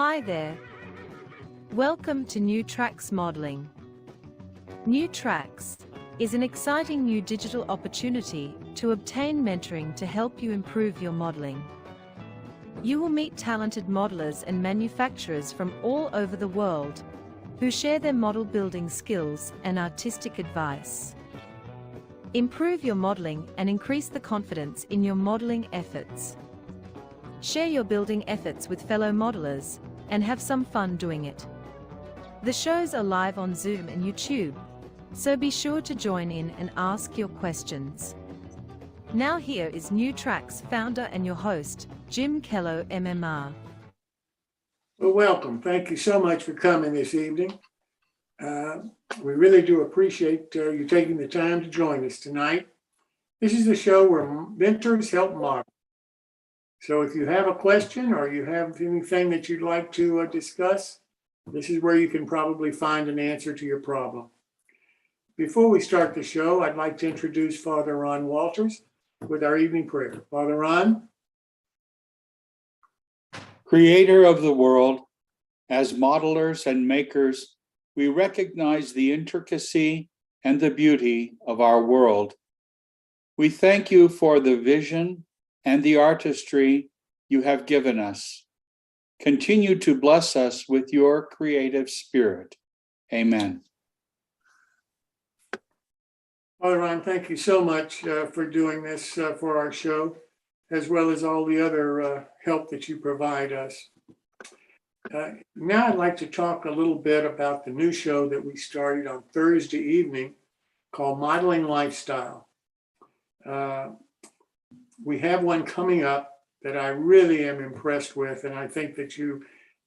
Hi there. Welcome to New Tracks Modeling. New Tracks is an exciting new digital opportunity to obtain mentoring to help you improve your modeling. You will meet talented modelers and manufacturers from all over the world who share their model building skills and artistic advice. Improve your modeling and increase the confidence in your modeling efforts. Share your building efforts with fellow modelers and have some fun doing it. The shows are live on Zoom and YouTube, so be sure to join in and ask your questions. Now here is New Tracks founder and your host, Jim Kello, NMRA. Well, welcome. Thank you so much for coming this evening. We really do appreciate you taking the time to join us tonight. This is the show where mentors help model. So if you have a question or you have anything that you'd like to discuss, this is where you can probably find an answer to your problem. Before we start the show, I'd like to introduce Father Ron Walters with our evening prayer. Father Ron. Creator of the world, as modelers and makers, we recognize the intricacy and the beauty of our world. We thank you for the vision and the artistry you have given us. Continue to bless us with your creative spirit. Amen. Father Ron, thank you so much for doing this for our show, as well as all the other help that you provide us. Now I'd like to talk a little bit about the new show that we started on Thursday evening called Modeling Lifestyle. We have one coming up that I really am impressed with, and I think that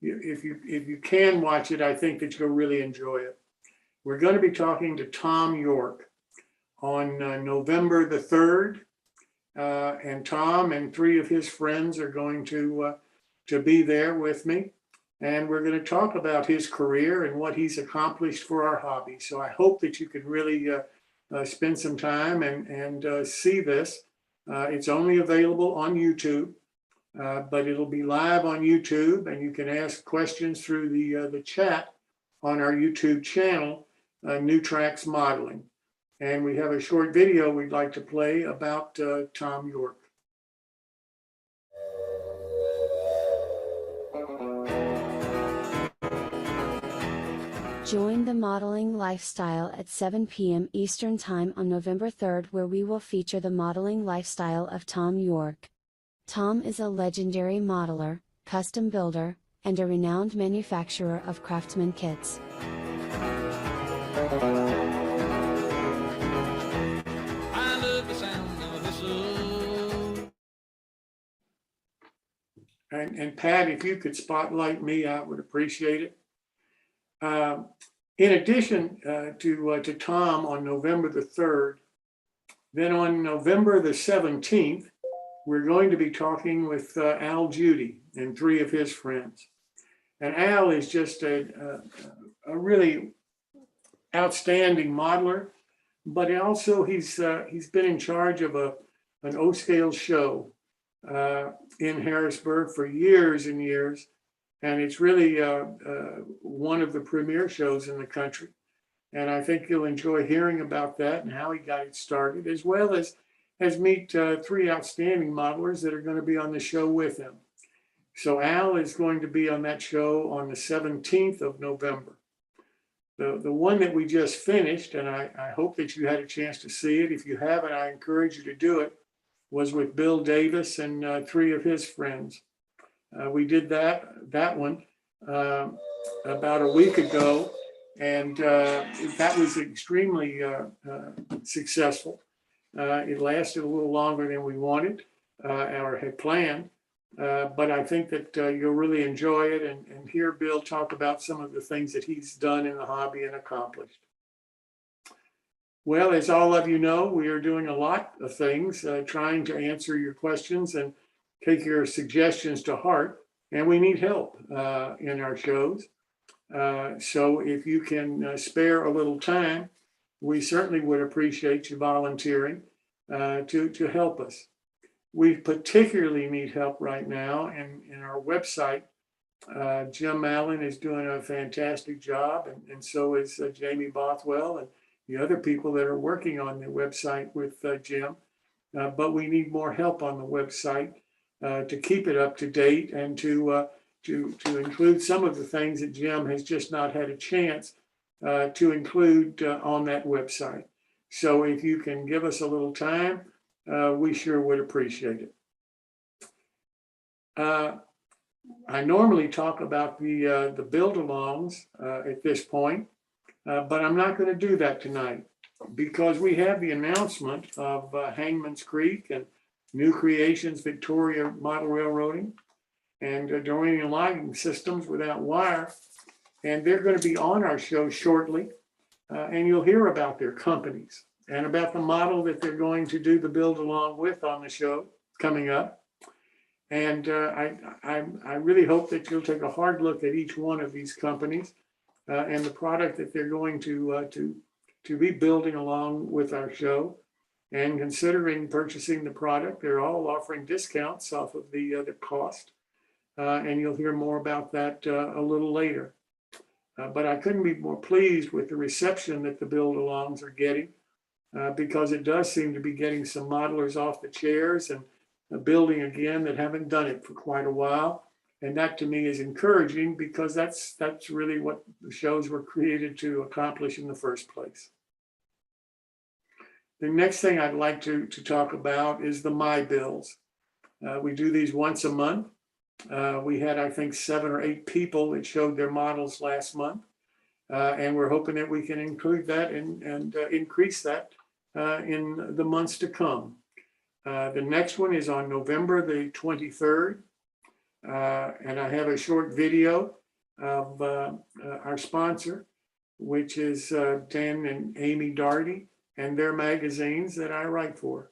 if you can watch it, I think that you'll really enjoy it. We're going to be talking to Tom York on November the 3rd, and Tom and three of his friends are going to be there with me, and we're going to talk about his career and what he's accomplished for our hobby. So I hope that you can really spend some time and see this. It's only available on YouTube, but it'll be live on YouTube, and you can ask questions through the chat on our YouTube channel, New Tracks Modeling. And we have a short video we'd like to play about Tom York. Join the modeling lifestyle at 7 p.m. Eastern Time on November 3rd, where we will feature the modeling lifestyle of Tom York. Tom is a legendary modeler, custom builder, and a renowned manufacturer of craftsman kits. I love the sound of a whistle. And Pat, if you could spotlight me, I would appreciate it. In addition to Tom on November the 3rd, then on November the 17th, we're going to be talking with Al Judy and three of his friends. And Al is just a really outstanding modeler, but also he's been in charge of an O-scale show in Harrisburg for years and years. And it's really one of the premier shows in the country. And I think you'll enjoy hearing about that and how he got it started, as well as meet three outstanding modelers that are going to be on the show with him. So Al is going to be on that show on the 17th of November. The one that we just finished, and I hope that you had a chance to see it. If you haven't, I encourage you to do it, was with Bill Davis and three of his friends. We did that one about a week ago, and that was extremely successful. It lasted a little longer than we wanted or had planned, but I think that you'll really enjoy it and hear Bill talk about some of the things that he's done in the hobby and accomplished. Well, as all of you know, we are doing a lot of things, trying to answer your questions and take your suggestions to heart, and we need help in our shows. So if you can spare a little time, we certainly would appreciate you volunteering to help us. We particularly need help right now in our website Jim Allen is doing a fantastic job, and so is Jamie Bothwell and the other people that are working on the website with Jim. But we need more help on the website to keep it up to date and to include some of the things that Jim has just not had a chance to include on that website. So if you can give us a little time, we sure would appreciate it. I normally talk about the build-alongs at this point, but I'm not going to do that tonight because we have the announcement of Hangman's Creek and New Creations Victoria Model Railroading and Doranian Logging Systems Without Wire, and they're going to be on our show shortly, and you'll hear about their companies and about the model that they're going to do the build-along with on the show coming up. And I really hope that you'll take a hard look at each one of these companies and the product that they're going to be building along with our show. And considering purchasing the product, they're all offering discounts off of the cost. And you'll hear more about that a little later. But I couldn't be more pleased with the reception that the build-alongs are getting because it does seem to be getting some modelers off the chairs and building again that haven't done it for quite a while. And that to me is encouraging because that's really what the shows were created to accomplish in the first place. The next thing I'd like to talk about is the My Bills. We do these once a month. We had, I think, 7 or 8 people that showed their models last month. And we're hoping that we can include that and increase that in the months to come. The next one is on November the 23rd. And I have a short video of our sponsor, which is Dan and Amy Darty and their magazines that I write for.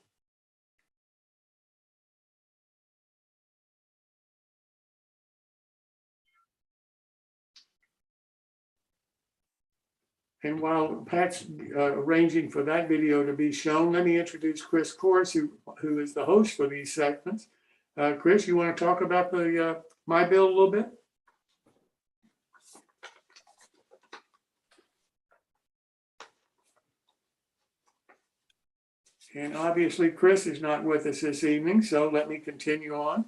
And while Pat's arranging for that video to be shown, let me introduce Chris Corse, who is the host for these segments. Chris, you want to talk about the My Bill a little bit? And obviously, Chris is not with us this evening, so let me continue on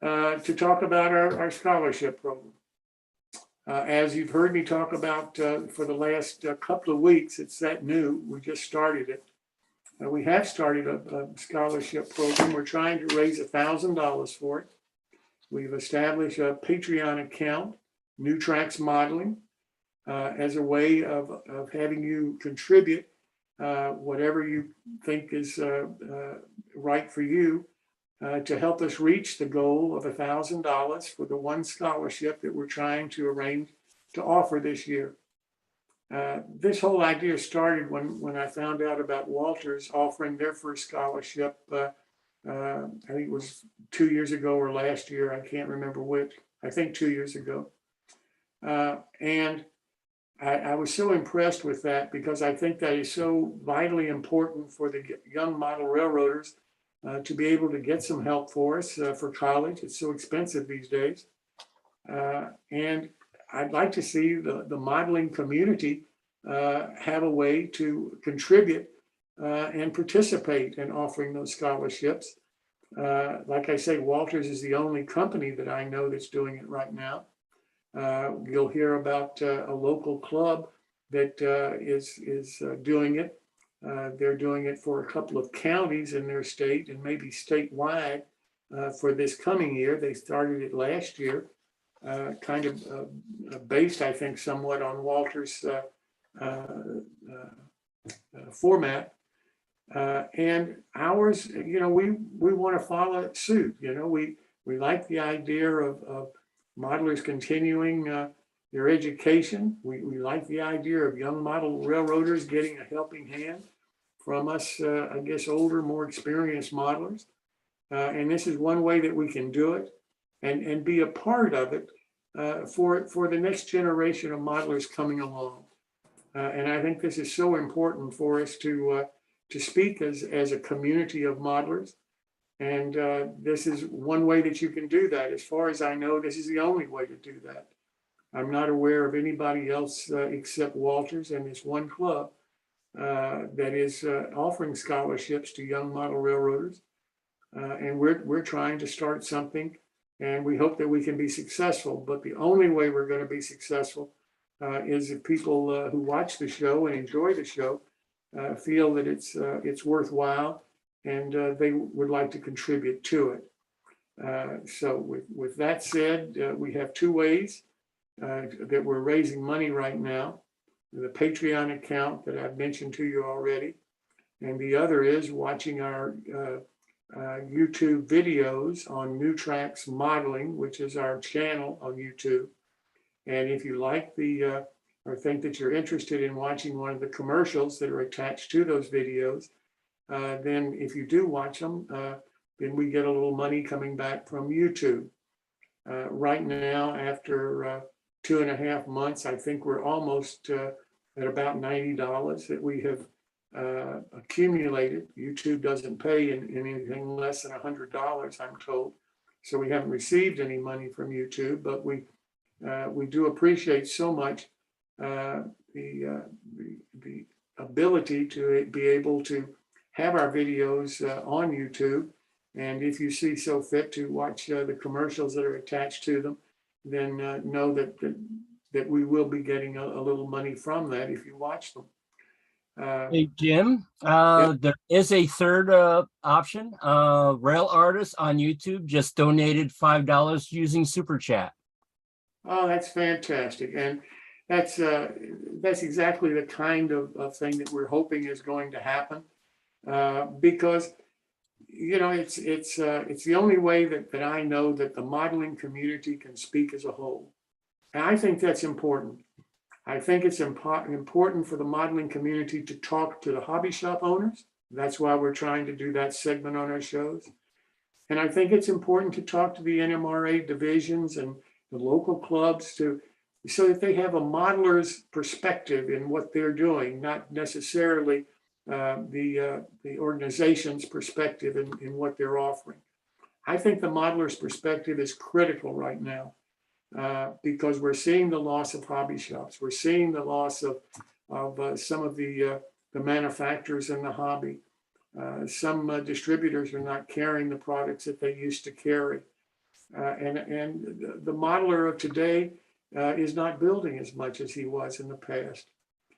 to talk about our scholarship program. As you've heard me talk about for the last couple of weeks, it's that new. We just started it. We have started a scholarship program. We're trying to raise $1,000 for it. We've established a Patreon account, New Tracks Modeling, as a way of having you contribute whatever you think is right for you to help us reach the goal of $1,000 for the one scholarship that we're trying to arrange to offer this year. This whole idea started when I found out about Walters offering their first scholarship. I think it was 2 years ago or last year. I can't remember which. I think 2 years ago. And I was so impressed with that because I think that is so vitally important for the young model railroaders to be able to get some help for us for college. It's so expensive these days. And I'd like to see the modeling community have a way to contribute and participate in offering those scholarships. Like I say, Walters is the only company that I know that's doing it right now. You'll hear about a local club that is doing it. They're doing it for a couple of counties in their state and maybe statewide for this coming year. They started it last year, kind of based, I think, somewhat on Walter's format. And ours, you know, we want to follow suit. You know, we like the idea of modelers continuing their education. We like the idea of young model railroaders getting a helping hand from us, I guess, older, more experienced modelers. And this is one way that we can do it and be a part of it for the next generation of modelers coming along. And I think this is so important for us to speak as a community of modelers And this is one way that you can do that. As far as I know, this is the only way to do that. I'm not aware of anybody else except Walters and this one club that is offering scholarships to young model railroaders. And we're trying to start something, and we hope that we can be successful. But the only way we're going to be successful is if people who watch the show and enjoy the show feel that it's worthwhile, and they would like to contribute to it. So with that said, we have two ways that we're raising money right now. The Patreon account that I've mentioned to you already, and the other is watching our YouTube videos on New Tracks Modeling, which is our channel on YouTube. And if you like or think that you're interested in watching one of the commercials that are attached to those videos, then if you do watch them, then we get a little money coming back from YouTube. Right now, after 2.5 months, I think we're almost at about $90 that we have accumulated. YouTube doesn't pay in anything less than $100, I'm told. So we haven't received any money from YouTube, but we do appreciate so much the ability to be able to have our videos on YouTube. And if you see so fit to watch the commercials that are attached to them, then know that we will be getting a little money from that if you watch them. Hey, Jim, Yep. there is a third option. Rail Artist on YouTube just donated $5 using Super Chat. Oh, that's fantastic. And that's exactly the kind of thing that we're hoping is going to happen, because it's the only way that I know that the modeling community can speak as a whole. And I think that's important. I think it's important for the modeling community to talk to the hobby shop owners. That's why we're trying to do that segment on our shows. And I think it's important to talk to the NMRA divisions and the local clubs so that they have a modeler's perspective in what they're doing, not necessarily the organization's perspective in what they're offering. I think the modeler's perspective is critical right now. Because we're seeing the loss of hobby shops. We're seeing the loss of some of the manufacturers in the hobby. Some distributors are not carrying the products that they used to carry. And the modeler of today is not building as much as he was in the past.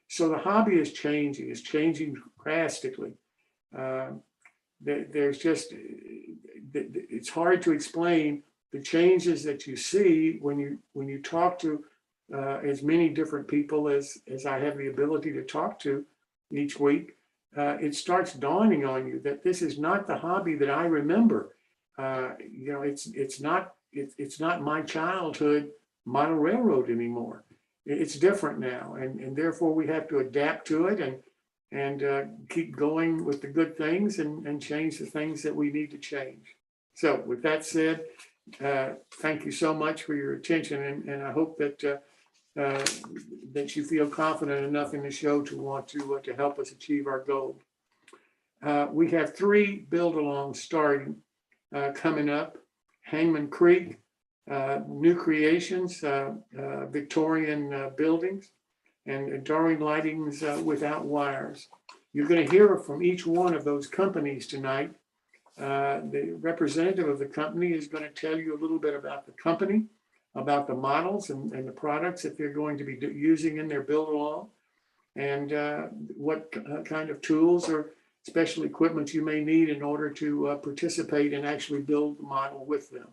So the hobby is changing drastically. There's just, it's hard to explain the changes that you see when you talk to as many different people as I have the ability to talk to each week. It starts dawning on you that this is not the hobby that I remember. It's not my childhood model railroad anymore. It's different now, and therefore we have to adapt to it and keep going with the good things and change the things that we need to change. So with that said, thank you so much for your attention, and I hope that that you feel confident enough in the show to want to help us achieve our goal. We have 3 build-alongs starting coming up: Hangman Creek, New Creations, Victorian Buildings, and Darwin Lightings Without Wires. You're going to hear from each one of those companies tonight. The representative of the company is going to tell you a little bit about the company, about the models and the products that they're going to be using in their build-along, and what kind of tools or special equipment you may need in order to participate and actually build the model with them.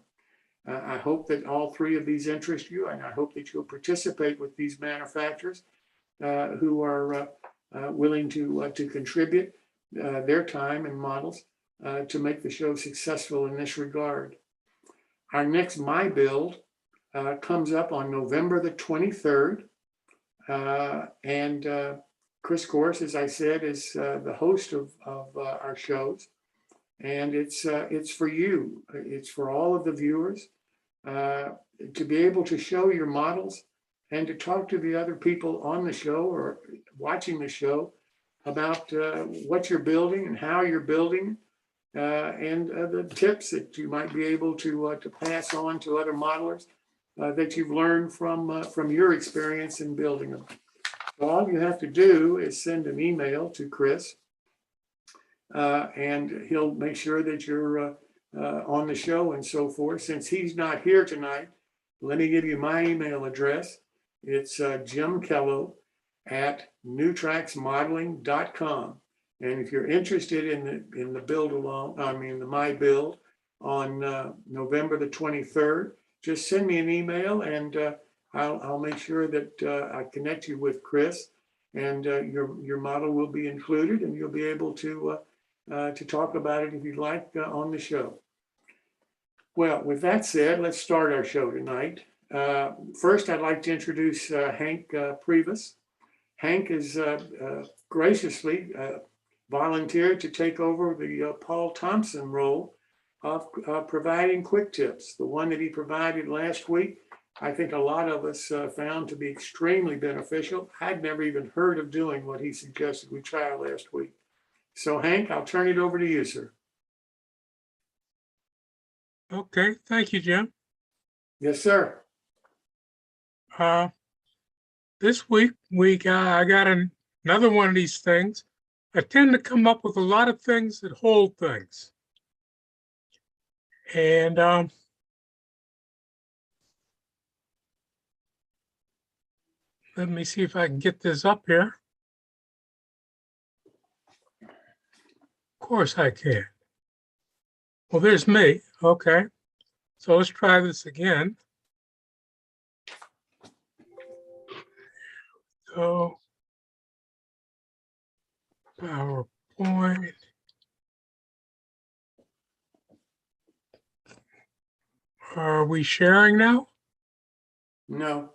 I hope that all 3 of these interest you, and I hope that you'll participate with these manufacturers who are willing to contribute their time and models to make the show successful in this regard. Our next My Build comes up on November the 23rd. And Chris Course, as I said, is the host of our shows. And it's for you. It's for all of the viewers to be able to show your models and to talk to the other people on the show or watching the show about what you're building and how you're building, and the tips that you might be able to pass on to other modelers that you've learned from your experience in building them. So all you have to do is send an email to Chris, and he'll make sure that you're on the show and so forth. Since he's not here tonight, let me give you my email address. It's jimkello@newtracksmodeling.com. And if you're interested in the build along, the My Build on November the 23rd, just send me an email, and I'll make sure that I connect you with Chris, and your model will be included, and you'll be able to talk about it if you'd like on the show. Well, with that said, let's start our show tonight. First, I'd like to introduce Hank Primas. Hank is graciously volunteered to take over the Paul Thompson role of providing quick tips. The one that he provided last week, I think a lot of us found to be extremely beneficial. I'd never even heard of doing what he suggested we try last week. So Hank, I'll turn it over to you, sir. Okay, thank you, Jim. Yes, sir. This week I got another one of these things. I tend to come up with a lot of things that hold things. And let me see if I can get this up here. Of course I can. Well, there's me. Okay. So let's try this again. So PowerPoint. Are we sharing now? No.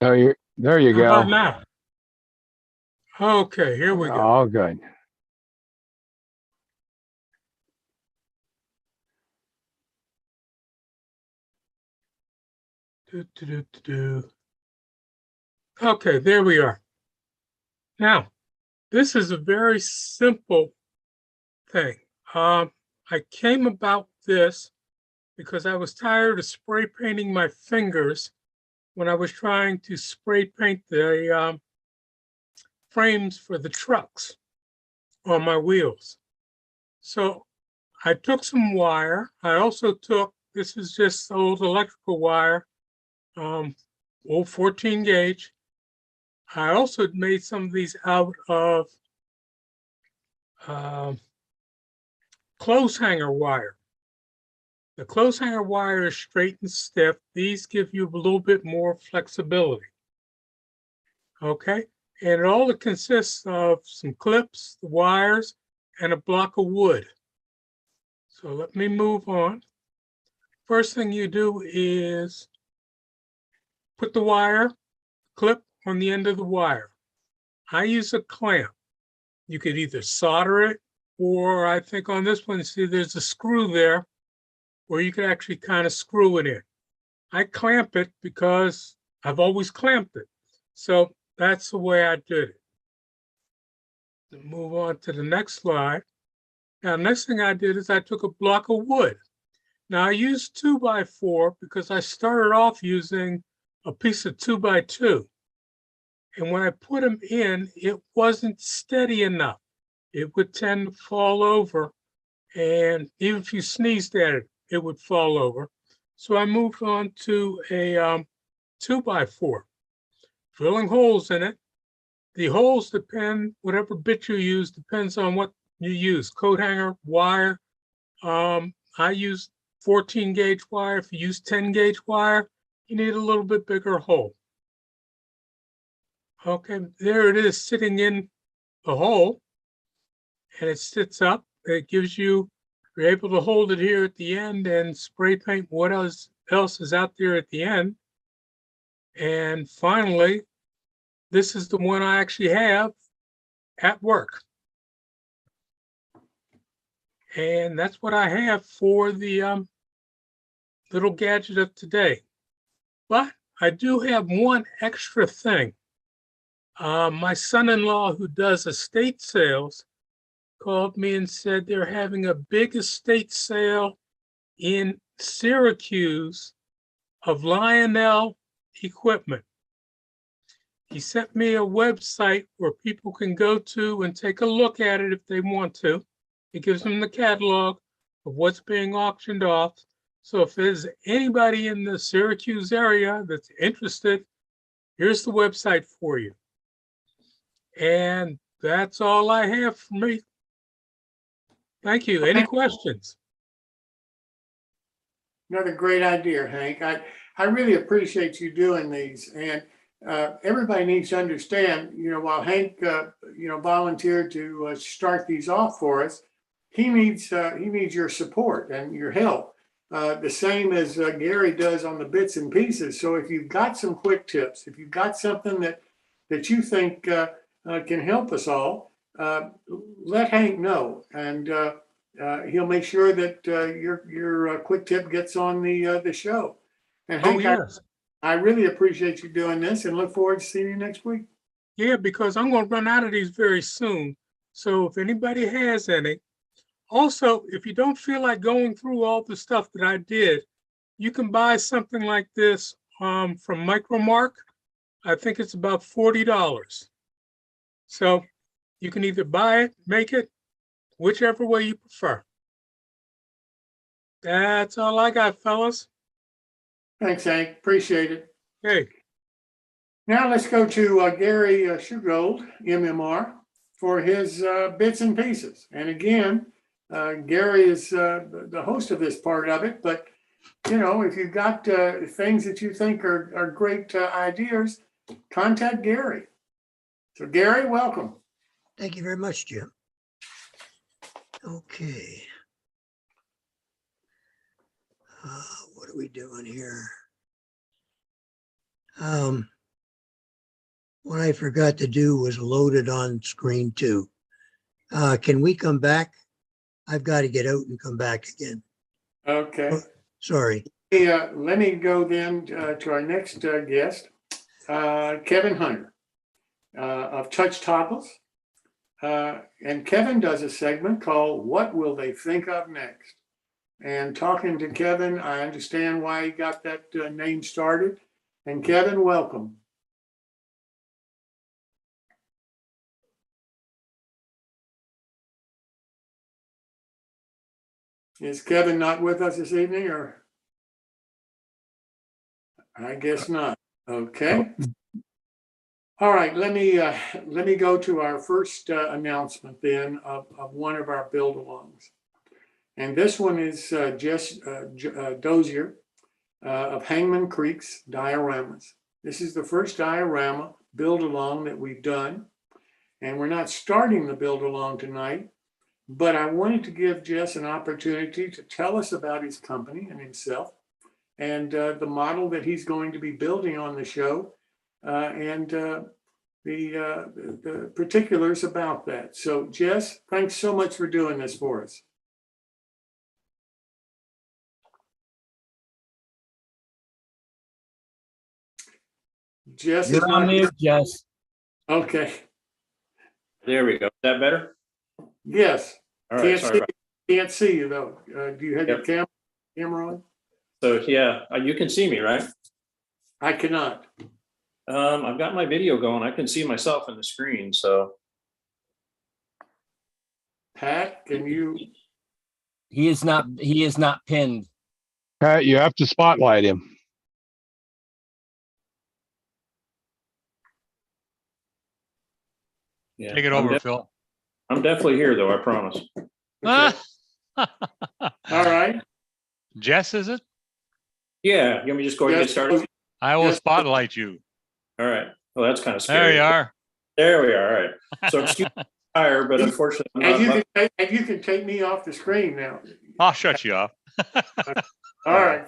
There you How go. about now? Okay, here we go. All good. Okay, there we are. Now, this is a very simple thing. I came about this because I was tired of spray painting my fingers when I was trying to spray paint the frames for the trucks on my wheels. So I took some wire. I also took, this is just old electrical wire, old 14 gauge. I also made some of these out of clothes hanger wire. The clothes hanger wire is straight and stiff. These give you a little bit more flexibility. Okay, and all it consists of some clips, the wires, and a block of wood. So let me move on. First thing you do is put the wire clip on the end of the wire. I use a clamp. You could either solder it, or I think on this one, see there's a screw there where you could actually kind of screw it in. I clamp it because I've always clamped it. So that's the way I did it. Move on to the next slide. Now, next thing I did is I took a block of wood. Now I used 2x4 because I started off using a piece of 2x2. And when I put them in, it wasn't steady enough. It would tend to fall over. And even if you sneezed at it, it would fall over. So I moved on to a 2x4, drilling holes in it. The holes depend, whatever bit you use, depends on what you use. Coat hanger, wire. I use 14 gauge wire. If you use 10 gauge wire, you need a little bit bigger hole. Okay, there it is sitting in the hole, and it sits up. It gives you, you're able to hold it here at the end and spray paint what else is out there at the end. And finally, this is the one I actually have at work. And that's what I have for the little gadget of today. But I do have one extra thing. My son-in-law, who does estate sales, called me and said they're having a big estate sale in Syracuse of Lionel equipment. He sent me a website where people can go to and take a look at it if they want to. It gives them the catalog of what's being auctioned off. So if there's anybody in the Syracuse area that's interested, here's the website for you. And that's all I have for me. Thank you. Any questions? Another great idea, Hank. I really appreciate you doing these. And everybody needs to understand, while Hank, volunteered to start these off for us, he needs your support and your help. The same as Gary does on the bits and pieces. So if you've got some quick tips, if you've got something that you think can help us all, let Hank know, and he'll make sure that your quick tip gets on the show. And Hank, yes. I really appreciate you doing this and look forward to seeing you next week. Yeah, because I'm going to run out of these very soon. So if anybody has any, also, if you don't feel like going through all the stuff that I did, you can buy something like this from Micromark. I think it's about $40. So you can either buy it, make it, whichever way you prefer. That's all I got, fellas. Thanks, Hank. Appreciate it. Hey. Now let's go to Gary Shurgold, MMR, for his bits and pieces. And again, Gary is the host of this part of it, but if you've got things that you think are great ideas, contact Gary. So Gary, welcome. Thank you very much, Jim. Okay. What are we doing here? What I forgot to do was load it on screen 2. Can we come back? I've got to get out and come back again. Okay. Oh, sorry. Let me go then to our next guest, Kevin Hunter of Touch Toggles. And Kevin does a segment called What Will They Think of Next? And talking to Kevin, I understand why he got that name started. And Kevin, welcome. Is Kevin not with us this evening, or? I guess not. Okay. All right, let me go to our first announcement then of one of our build-alongs. And this one is Jess Dozier of Hangman Creek's dioramas. This is the first diorama build-along that we've done. And we're not starting the build-along tonight, but I wanted to give Jess an opportunity to tell us about his company and himself and the model that he's going to be building on the show and the particulars about that. So Jess, thanks so much for doing this for us. Jess is You're on mute, Jess. Okay. There we go. Is that better? Yes. All right. Sorry. Can't see you though. Do you have Yep. your camera on? So yeah, you can see me, right? I cannot. I've got my video going. I can see myself in the screen. So Pat, can you? He is not pinned. Pat, you have to spotlight him. yeah. Take it over, Phil. I'm definitely here though, I promise. Okay. All right. Jess, is it? Yeah, you want me to just go ahead and get started? I will Yes. spotlight you. All right. Well, that's kind of scary. There you are. There we are. All right. So excuse me, tired, but unfortunately, And you can take me off the screen now. I'll shut you off. All right.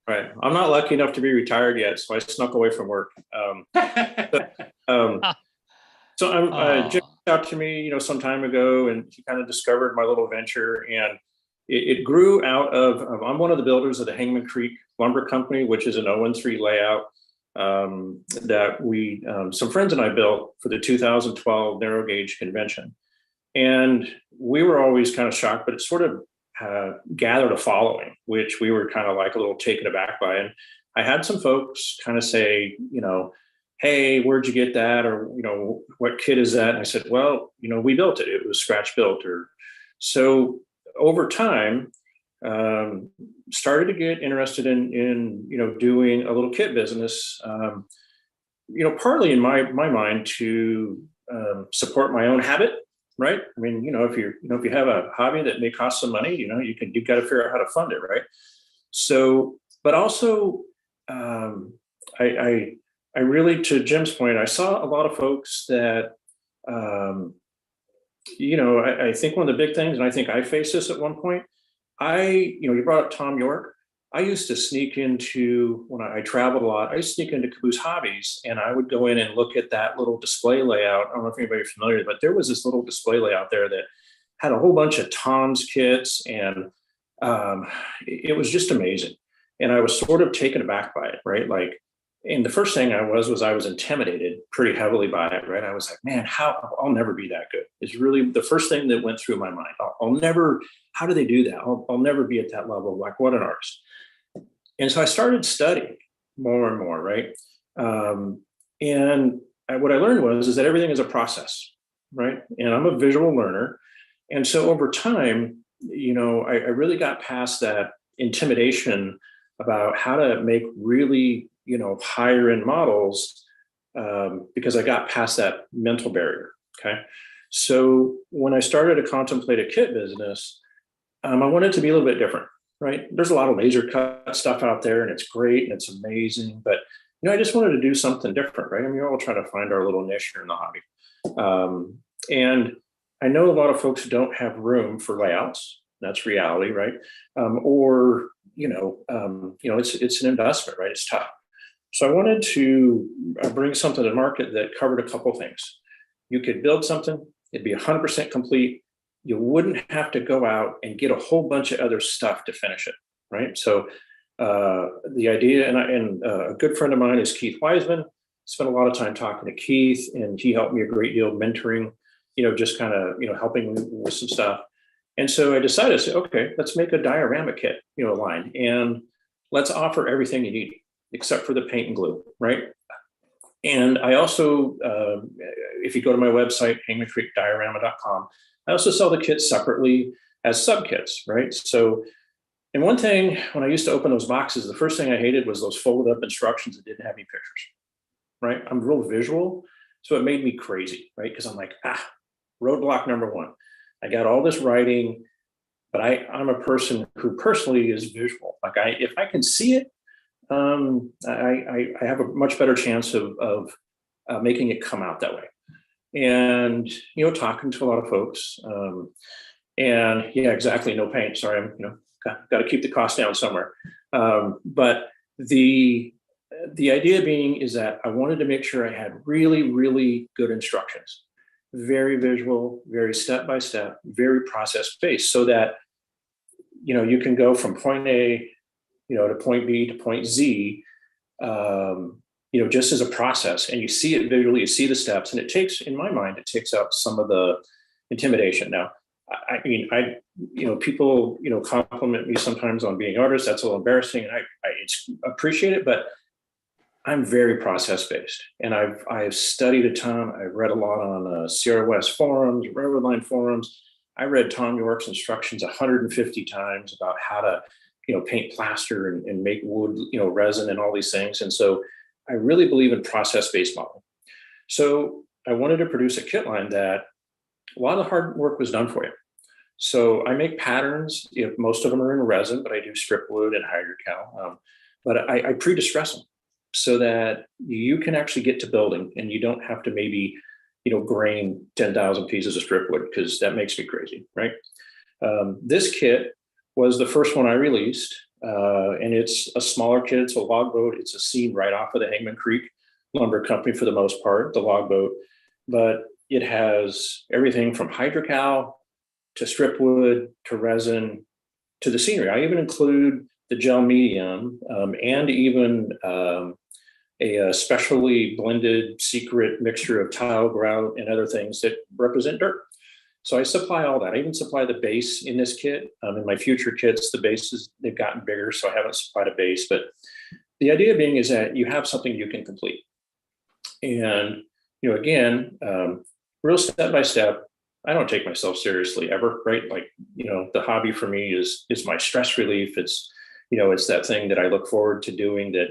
right. I'm not lucky enough to be retired yet, so I snuck away from work. So Jim reached out to me, some time ago, and he kind of discovered my little venture, and it grew out of. I'm one of the builders of the Hangman Creek Lumber Company, which is an 013 layout that we, some friends and I built for the 2012 narrow gauge convention. And we were always kind of shocked, but it sort of gathered a following, which we were kind of like a little taken aback by. And I had some folks kind of say, hey, where'd you get that? Or, what kit is that? And I said, well, we built it. It was scratch built. So over time, started to get interested in doing a little kit business, partly in my mind to support my own habit, right? I mean, if you have a hobby that may cost some money, you've got to figure out how to fund it, right? So, but also, I really, to Jim's point, I saw a lot of folks that, I think one of the big things, and I think I faced this at one point, you brought up Tom York. I used to sneak into, when I traveled a lot, I used to sneak into Caboose Hobbies, and I would go in and look at that little display layout. I don't know if anybody's familiar, but there was this little display layout there that had a whole bunch of Tom's kits, and it was just amazing. And I was sort of taken aback by it, right? Like, and the first thing I was intimidated pretty heavily by it, right? I was like, man, I'll never be that good. It's really the first thing that went through my mind. I'll never, how do they do that? I'll never be at that level. Like, what an artist. And so I started studying more and more, right? What I learned is that everything is a process, right? And I'm a visual learner. And so over time, I really got past that intimidation about how to make really, higher end models, because I got past that mental barrier. Okay. So when I started to contemplate a kit business, I wanted it to be a little bit different, right? There's a lot of laser cut stuff out there, and it's great and it's amazing, but I just wanted to do something different, right? I mean, we're all trying to find our little niche here in the hobby. And I know a lot of folks don't have room for layouts. That's reality, right? It's an investment, right? It's tough. So I wanted to bring something to market that covered a couple things. You could build something, it'd be 100% complete. You wouldn't have to go out and get a whole bunch of other stuff to finish it, right? So the idea, and a good friend of mine is Keith Wiseman. Spent a lot of time talking to Keith, and he helped me a great deal mentoring, just kind of, helping me with some stuff. And so I decided to say, okay, let's make a diorama kit, line, and let's offer everything you need except for the paint and glue, right? And I also, if you go to my website, hangmancreekdiorama.com, I also sell the kits separately as sub kits, right? So, and one thing, when I used to open those boxes, the first thing I hated was those folded up instructions that didn't have any pictures, right? I'm real visual, so it made me crazy, right? Because I'm like, roadblock number one. I got all this writing, but I'm a person who personally is visual. Like if I can see it, I have a much better chance of making it come out that way. And, talking to a lot of folks, and yeah, exactly. No paint. Sorry. I'm, got to keep the cost down somewhere. But the idea being is that I wanted to make sure I had really, really good instructions, very visual, very step-by-step, very process-based, so that, you can go from point A, to point B to point Z, just as a process, and you see it visually, you see the steps, and it takes, in my mind, it takes out some of the intimidation. Now, people, compliment me sometimes on being artists. That's a little embarrassing, and I appreciate it, but I'm very process-based, and I've studied a ton. I've read a lot on Sierra West forums, Railroad Line forums. I read Tom York's instructions 150 times about how to, paint plaster and make wood, resin and all these things. And so I really believe in process-based modeling. So I wanted to produce a kit line that a lot of the hard work was done for you. So I make patterns, most of them are in resin, but I do strip wood and hydrocal. But I pre-distress them so that you can actually get to building, and you don't have to maybe, grain 10,000 pieces of strip wood, because that makes me crazy, right? This kit was the first one I released, and it's a smaller kit. It's a log boat. It's a scene right off of the Hangman Creek Lumber Company for the most part, the log boat. But it has everything from hydrocal to strip wood to resin to the scenery. I even include the gel medium and even a specially blended secret mixture of tile, grout, and other things that represent dirt. So I supply all that. I even supply the base in this kit. In my future kits, the bases, they've gotten bigger, so I haven't supplied a base. But the idea being is that you have something you can complete. And, again, real step by step, I don't take myself seriously ever, right? Like, the hobby for me is my stress relief. It's, it's that thing that I look forward to doing that,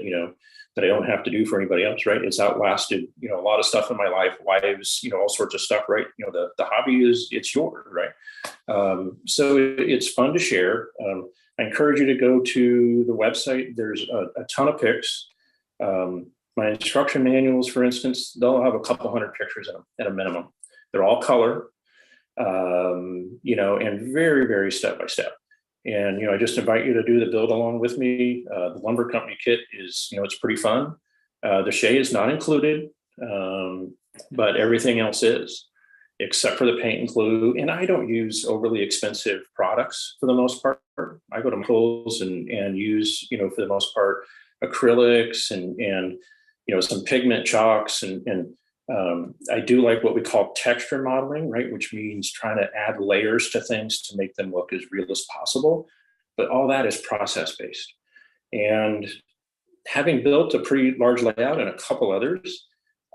that I don't have to do for anybody else, right? It's outlasted, a lot of stuff in my life, wives, all sorts of stuff, right? The hobby it's yours, right? So it's fun to share. I encourage you to go to the website. There's a ton of pics. My instruction manuals, for instance, they'll have a couple hundred pictures in them at a minimum. They're all color, and very, very step by step. And, I just invite you to do the build along with me. The lumber company kit is, it's pretty fun. The shade is not included, but everything else is, except for the paint and glue. And I don't use overly expensive products for the most part. I go to Michael's and use, for the most part, acrylics and some pigment chalks and I do like what we call texture modeling, right? Which means trying to add layers to things to make them look as real as possible. But all that is process-based. And having built a pretty large layout and a couple others,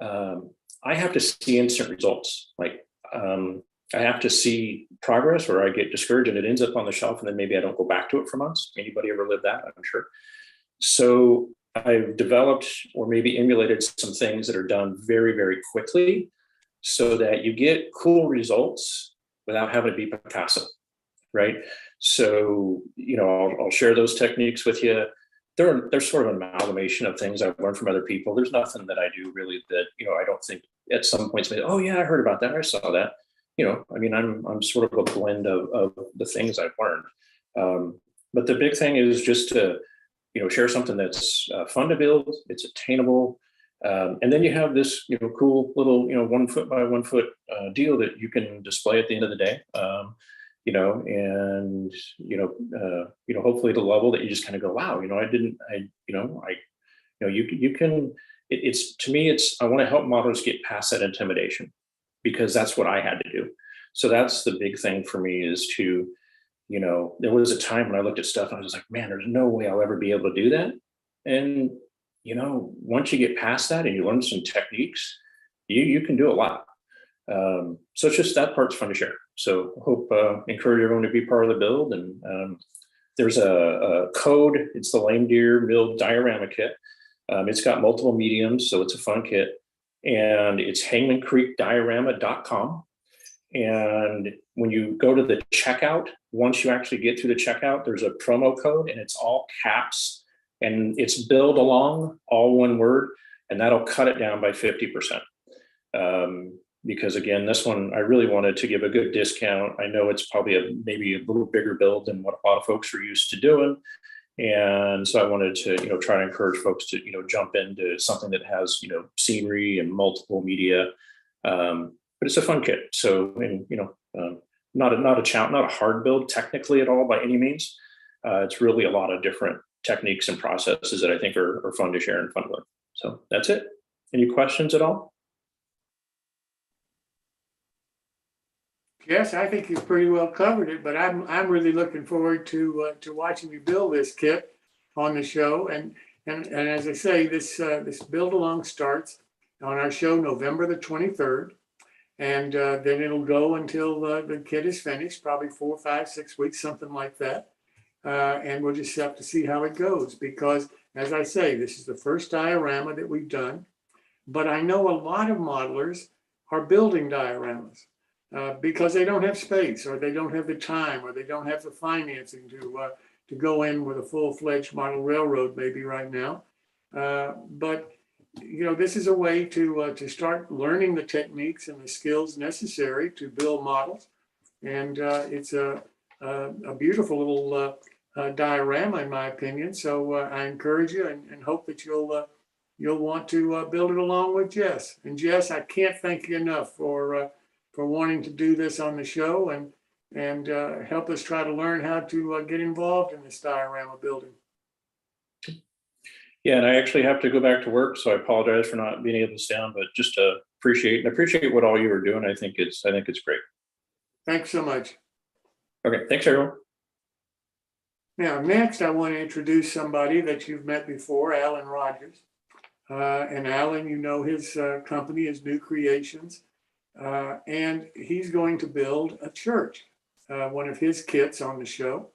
I have to see instant results. Like I have to see progress, or I get discouraged and it ends up on the shelf and then maybe I don't go back to it for months. Anybody ever lived that? I'm sure. So I've developed or maybe emulated some things that are done very, very quickly so that you get cool results without having to be Picasso, right? So, I'll share those techniques with you. They're sort of an amalgamation of things I've learned from other people. There's nothing that I do really that, I don't think at some points, oh yeah, I heard about that. I saw that. I'm sort of a blend of the things I've learned. But the big thing is just to, share something that's fun to build, it's attainable. And then you have this, cool little, 1 foot by 1 foot deal that you can display at the end of the day. And, hopefully the level that you just kind of go, wow, you can, it's, to me, I want to help modelers get past that intimidation because that's what I had to do. So that's the big thing for me is to, there was a time when I looked at stuff and I was like, man, there's no way I'll ever be able to do that. And, once you get past that and you learn some techniques, you can do a lot. So it's just that part's fun to share. So hope, encourage everyone to be part of the build. And there's a code. It's the Lame Deer Milled Diorama Kit. It's got multiple mediums, so it's a fun kit. And it's hangmancreekdiorama.com. And when you go to the checkout, once you actually get to the checkout, there's a promo code and it's all caps and it's build along, all one word, and that'll cut it down by 50%. Because again, this one, I really wanted to give a good discount. I know it's probably maybe a little bigger build than what a lot of folks are used to doing. And so I wanted to, try to encourage folks to, jump into something that has, scenery and multiple media. But it's a fun kit. So, and not a hard build technically at all by any means. It's really a lot of different techniques and processes that I think are fun to share and fun to learn. So that's it. Any questions at all? Yes, I think you've pretty well covered it, but I'm really looking forward to watching you build this kit on the show. And as I say, this build along starts on our show November the 23rd. And then it'll go until the kit is finished, probably 4, 5, 6 weeks, something like that. And we'll just have to see how it goes because, as I say, this is the first diorama that we've done. But I know a lot of modelers are building dioramas because they don't have space or they don't have the time or they don't have the financing to go in with a full-fledged model railroad maybe right now. But this is a way to start learning the techniques and the skills necessary to build models. And it's a beautiful little diorama, in my opinion. So I encourage you and hope that you'll want to build it along with Jess. And Jess, I can't thank you enough for wanting to do this on the show and help us try to learn how to get involved in this diorama building. Yeah, and I actually have to go back to work, so I apologize for not being able to stay on, but just appreciate what all you are doing. I think it's great. Thanks so much. Okay, thanks, everyone. Now, next, I want to introduce somebody that you've met before, Alan Rogers. And Alan, you know his company is New Creations. And he's going to build a church, one of his kits on the show.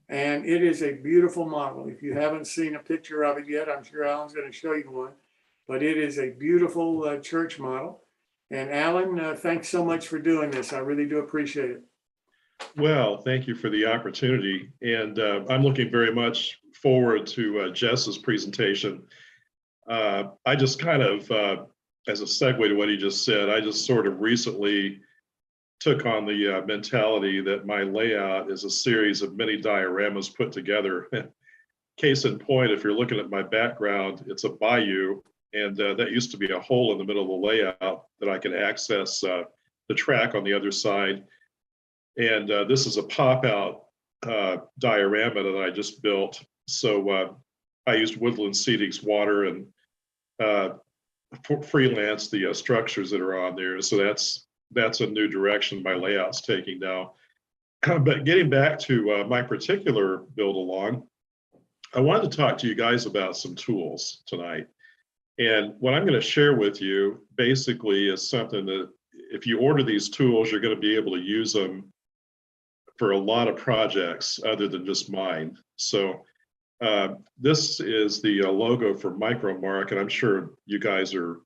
And it is a beautiful model. If you haven't seen a picture of it yet, I'm sure Alan's going to show you one. But it is a beautiful church model. And Alan, thanks so much for doing this. I really do appreciate it. Well, thank you for the opportunity. And I'm looking very much forward to Jess's presentation. I just kind of, as a segue to what he just said, I just sort of recently took on the mentality that my layout is a series of many dioramas put together. Case in point, if you're looking at my background, it's a bayou, and that used to be a hole in the middle of the layout that I could access the track on the other side. And this is a pop-out diorama that I just built. So I used woodland seedings, water, and freelance the structures that are on there. So that's a new direction my layout's taking now. But getting back to my particular build along, I wanted to talk to you guys about some tools tonight. And what I'm going to share with you basically is something that if you order these tools, you're going to be able to use them for a lot of projects other than just mine. So this is the logo for Micromark, and I'm sure you guys are,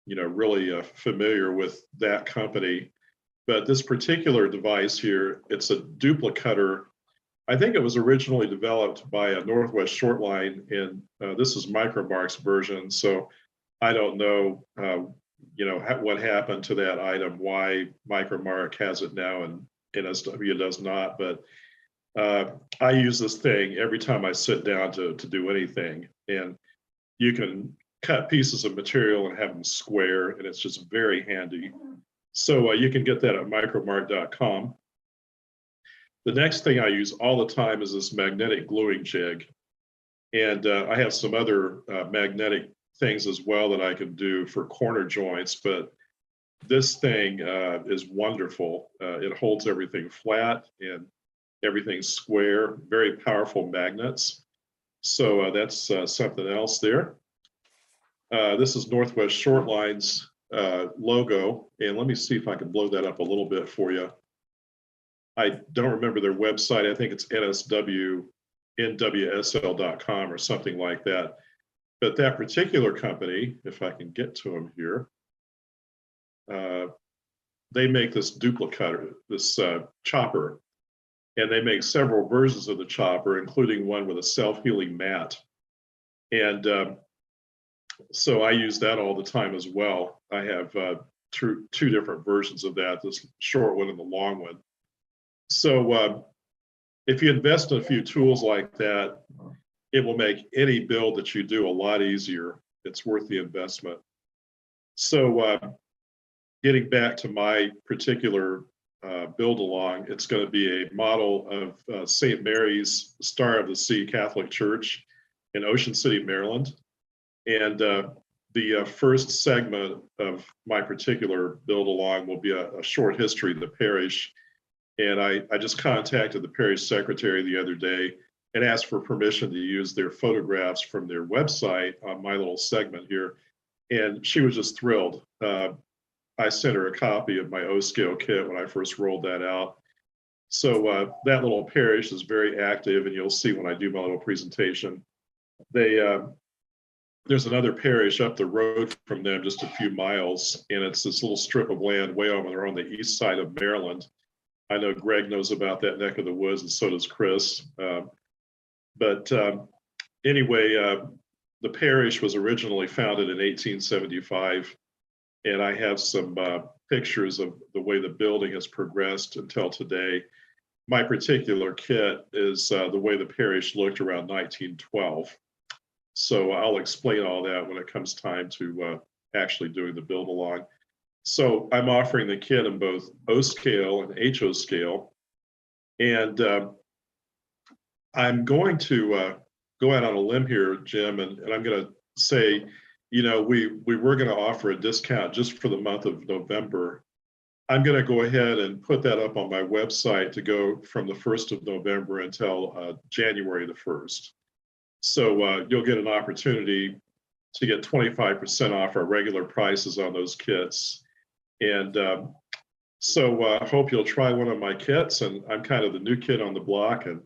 really familiar with that company. But this particular device here, it's a duplicator. I think it was originally developed by a Northwest Shortline, and this is Micromark's version. So I don't know, what happened to that item, why Micromark has it now and NSW does not. But I use this thing every time I sit down to do anything, and you can cut pieces of material and have them square, and it's just very handy. So you can get that at micromark.com. The next thing I use all the time is this magnetic gluing jig. And I have some other magnetic things as well that I can do for corner joints, but this thing is wonderful. It holds everything flat and everything square, very powerful magnets. So that's something else there. This is Northwest Shortline's logo. And let me see if I can blow that up a little bit for you. I don't remember their website. I think it's nswnwsl.com or something like that. But that particular company, if I can get to them here, they make this duplicator, this chopper, and they make several versions of the chopper, including one with a self-healing mat. And so I use that all the time as well. I have two different versions of that, this short one and the long one. So if you invest in a few tools like that, it will make any build that you do a lot easier. It's worth the investment. So getting back to my particular build along, it's going to be a model of St. Mary's Star of the Sea Catholic Church in Ocean City, Maryland. And the first segment of my particular build along will be a short history of the parish. And I just contacted the parish secretary the other day and asked for permission to use their photographs from their website on my little segment here. And she was just thrilled. I sent her a copy of my O-scale kit when I first rolled that out. So that little parish is very active, and you'll see when I do my little presentation. There's another parish up the road from them, just a few miles, and it's this little strip of land way over on the east side of Maryland. I know Greg knows about that neck of the woods, and so does Chris. Anyway, the parish was originally founded in 1875, and I have some pictures of the way the building has progressed until today. My particular kit is the way the parish looked around 1912. So I'll explain all that when it comes time to actually doing the build along. So I'm offering the kit in both O scale and HO scale. And I'm going to go out on a limb here, Jim, and I'm going to say, we were going to offer a discount just for the month of November. I'm going to go ahead and put that up on my website to go from the 1st of November until January the 1st. So you'll get an opportunity to get 25% off our regular prices on those kits. And so I hope you'll try one of my kits. And I'm kind of the new kid on the block. And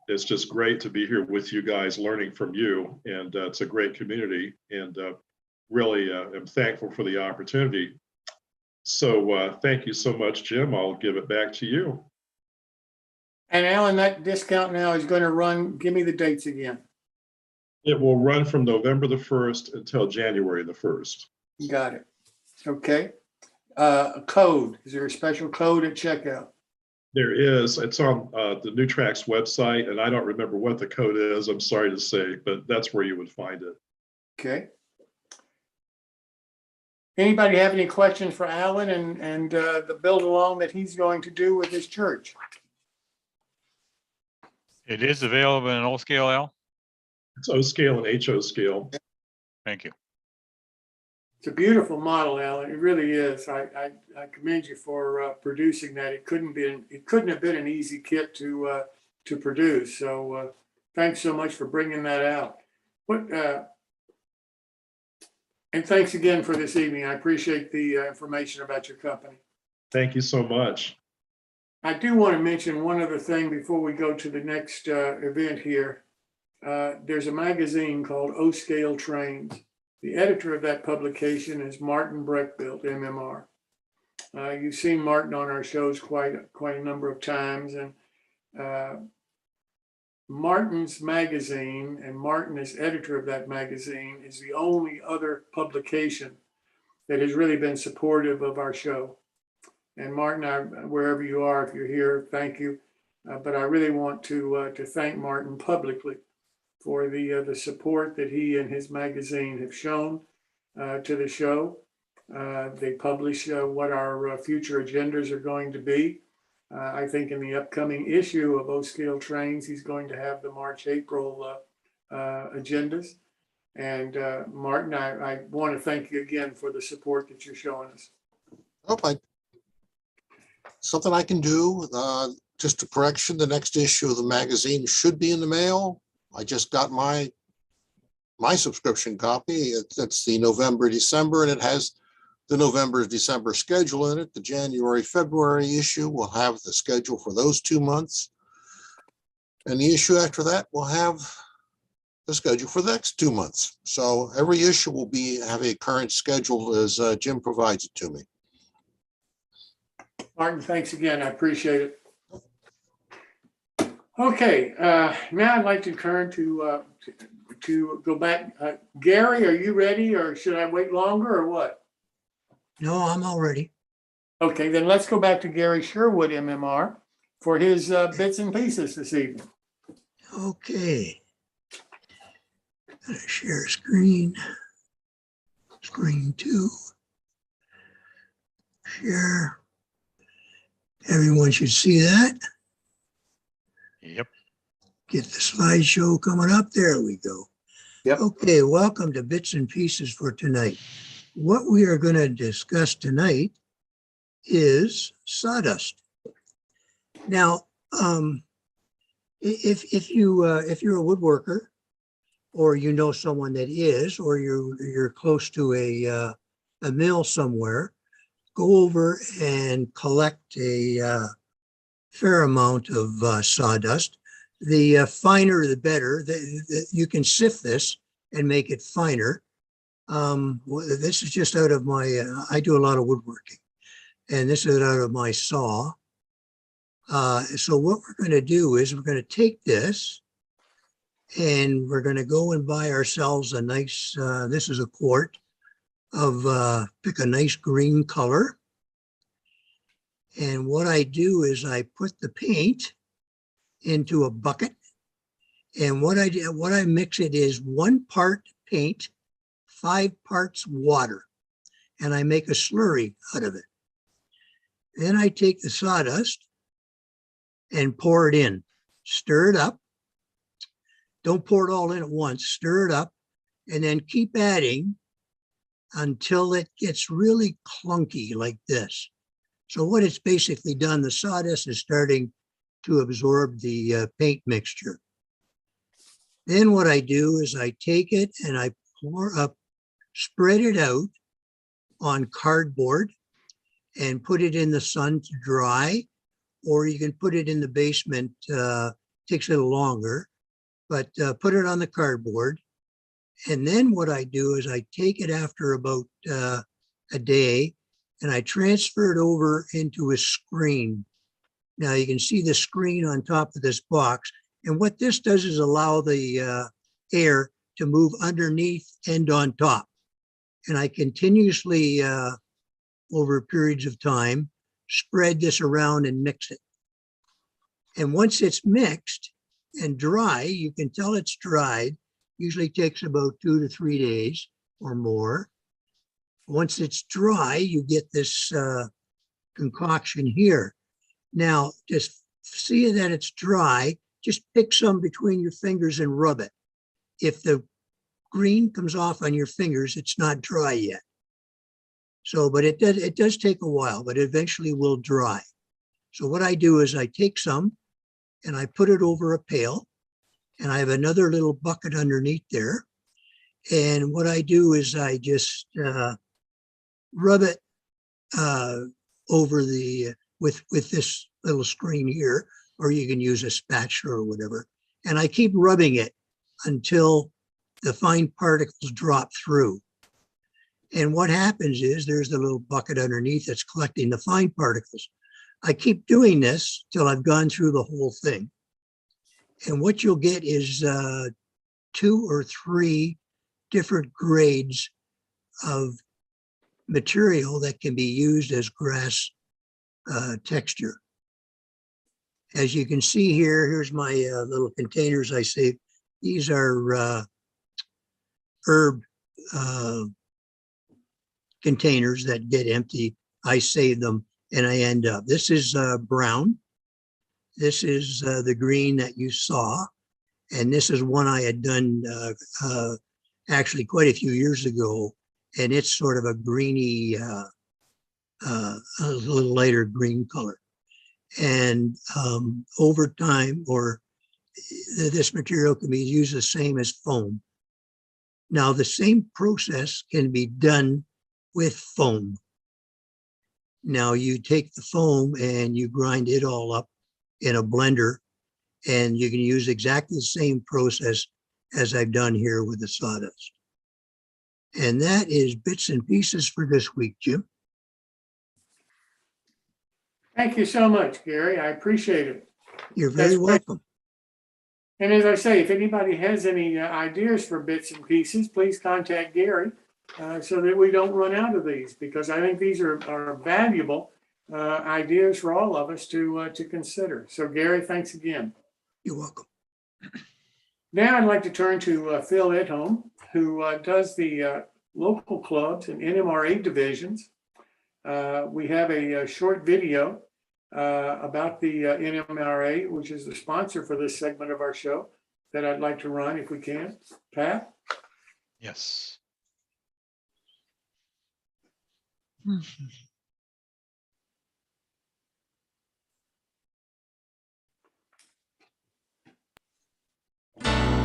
it's just great to be here with you guys, learning from you. And it's a great community. And really am thankful for the opportunity. So thank you so much, Jim. I'll give it back to you. And Alan, that discount now is going to run, give me the dates again. It will run from November the 1st until January the 1st. Got it. Okay. A code, is there a special code at checkout? There is. It's on the New Tracks website, and I don't remember what the code is, I'm sorry to say, but that's where you would find it. Okay. Anybody have any questions for Alan and the build along that he's going to do with his church? It is available in O scale, Al? It's O scale and HO scale. Thank you. It's a beautiful model, Alan. It really is. I commend you for producing that. It couldn't have been an easy kit to produce. So thanks so much for bringing that out. And thanks again for this evening. I appreciate the information about your company. Thank you so much. I do want to mention one other thing before we go to the next event here. There's a magazine called O Scale Trains. The editor of that publication is Martin Breckbilt, MMR. You've seen Martin on our shows quite a number of times, and Martin's magazine, and Martin is editor of that magazine, is the only other publication that has really been supportive of our show. And Martin, wherever you are, if you're here, thank you. But I really want to thank Martin publicly for the support that he and his magazine have shown to the show. They publish what our future agendas are going to be. I think in the upcoming issue of O Scale Trains, he's going to have the March-April agendas. And Martin, I want to thank you again for the support that you're showing us. Something I can do, just a correction, the next issue of the magazine should be in the mail. I just got my subscription copy. It's the November, December, and it has the November, December schedule in it. The January, February issue will have the schedule for those 2 months. And the issue after that will have the schedule for the next 2 months. So every issue will have a current schedule as Jim provides it to me. Martin, thanks again. I appreciate it. Okay, now I'd like to turn to go back. Gary, are you ready, or should I wait longer, or what? No, I'm all ready. Okay, then let's go back to Gary Sherwood, MMR, for his bits and pieces this evening. Okay. Gonna share screen. Screen 2. Share. Everyone should see that. Yep. Get the slideshow coming up. There we go. Yep. Okay, welcome to Bits and Pieces for tonight. What we are going to discuss tonight is sawdust. Now, if you're a woodworker, or you know someone that is, or you're close to a mill somewhere, go over and collect a fair amount of sawdust. The finer, the better. You can sift this and make it finer. This is just out of my, I do a lot of woodworking, and this is out of my saw. So what we're going to do is we're going to take this and we're going to go and buy ourselves a nice, this is a quart of, pick a nice green color. And what I do is I put the paint into a bucket, and what I mix it is 1 part paint, 5 parts water, and I make a slurry out of it. Then I take the sawdust and pour it in, stir it up. Don't pour it all in at once, stir it up, and then keep adding until it gets really clunky like this. So what it's basically done, the sawdust is starting to absorb the paint mixture. Then what I do is I take it and I spread it out on cardboard and put it in the sun to dry, or you can put it in the basement, takes a little longer, but put it on the cardboard. And then what I do is I take it after about a day and I transfer it over into a screen. Now you can see the screen on top of this box. And what this does is allow the air to move underneath and on top. And I continuously, over periods of time, spread this around and mix it. And once it's mixed and dry, you can tell it's dried. Usually takes about 2 to 3 days or more. Once it's dry, you get this concoction here. Now, just see that it's dry, just pick some between your fingers and rub it. If the green comes off on your fingers, it's not dry yet. So, but it does take a while, but it eventually will dry. So what I do is I take some and I put it over a pail, and I have another little bucket underneath there. And what I do is I just rub it over the, with this little screen here, or you can use a spatula or whatever. And I keep rubbing it until the fine particles drop through. And what happens is there's the little bucket underneath that's collecting the fine particles. I keep doing this till I've gone through the whole thing. And what you'll get is 2 or 3 different grades of material that can be used as grass texture. As you can see here, here's my little containers I saved. These are herb containers that get empty. I save them and I end up. This is brown. This is the green that you saw. And this is one I had done actually quite a few years ago. And it's sort of a greeny, a little lighter green color. And over time, or this material can be used the same as foam. Now, the same process can be done with foam. Now, you take the foam and you grind it all up in a blender, and you can use exactly the same process as I've done here with the sawdust. And that is bits and pieces for this week, Jim. Thank you so much, Gary. I appreciate it. You're very welcome. And as I say, if anybody has any ideas for bits and pieces, please contact Gary so that we don't run out of these, because I think these are valuable ideas for all of us to consider. So Gary, thanks again. You're welcome. Now I'd like to turn to Phil Edholm, who does the local clubs and NMRA divisions. We have a short video about the NMRA, which is the sponsor for this segment of our show, that I'd like to run if we can. Pat? Yes.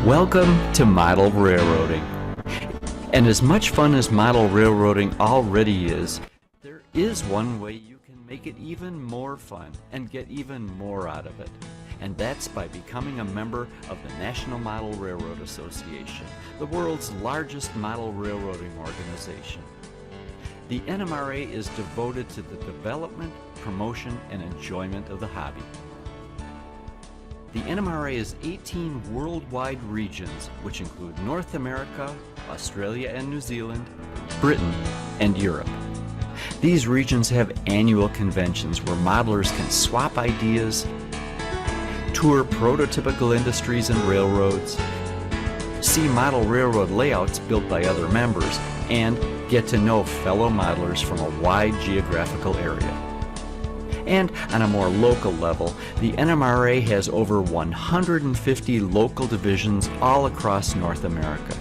Welcome to model railroading. And as much fun as model railroading already is, there is one way you can make it even more fun and get even more out of it. And that's by becoming a member of the National Model Railroad Association, the world's largest model railroading organization. The NMRA is devoted to the development, promotion, and enjoyment of the hobby. The NMRA is 18 worldwide regions, which include North America, Australia and New Zealand, Britain, and Europe. These regions have annual conventions where modelers can swap ideas, tour prototypical industries and railroads, see model railroad layouts built by other members, and get to know fellow modelers from a wide geographical area. And on a more local level, the NMRA has over 150 local divisions all across North America.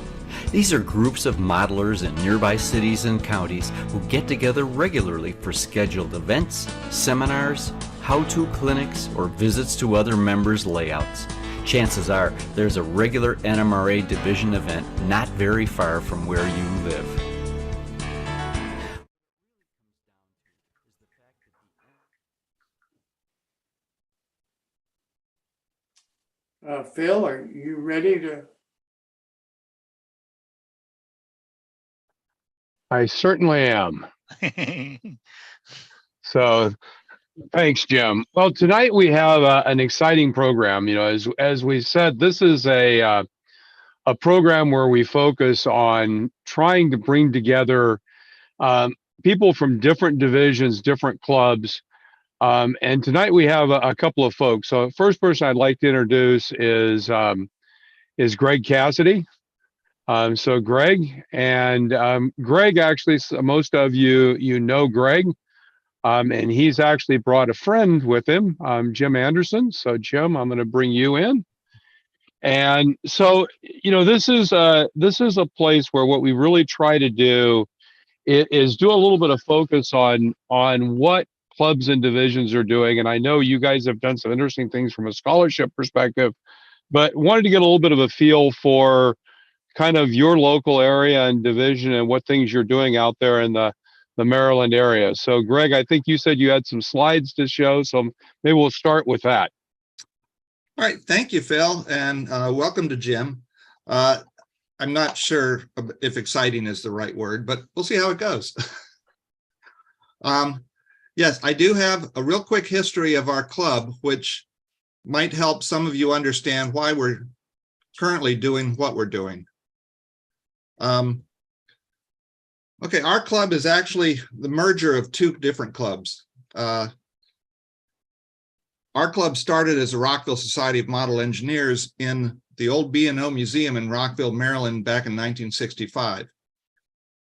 These are groups of modelers in nearby cities and counties who get together regularly for scheduled events, seminars, how-to clinics, or visits to other members' layouts. Chances are there's a regular NMRA division event not very far from where you live. Phil, are you ready to? I certainly am. So thanks, Jim. Well, tonight we have an exciting program. You know, as we said, this is a program where we focus on trying to bring together people from different divisions, different clubs. And tonight we have a couple of folks. So first person I'd like to introduce is Greg Cassidy. So Greg, and Greg, actually, most of you know Greg, and he's actually brought a friend with him, Jim Anderson. So Jim, I'm going to bring you in. And so, you know, this is a place where what we really try to do is do a little bit of focus on what clubs and divisions are doing. And I know you guys have done some interesting things from a scholarship perspective, but wanted to get a little bit of a feel for kind of your local area and division and what things you're doing out there in the Maryland area. So Greg, I think you said you had some slides to show, so maybe we'll start with that. All right, thank you, Phil, and welcome to Jim. I'm not sure if exciting is the right word, but we'll see how it goes. Yes, I do have a real quick history of our club, which might help some of you understand why we're currently doing what we're doing. Okay, our club is actually the merger of two different clubs. Our club started as the Rockville Society of Model Engineers in the old B&O Museum in Rockville, Maryland, back in 1965.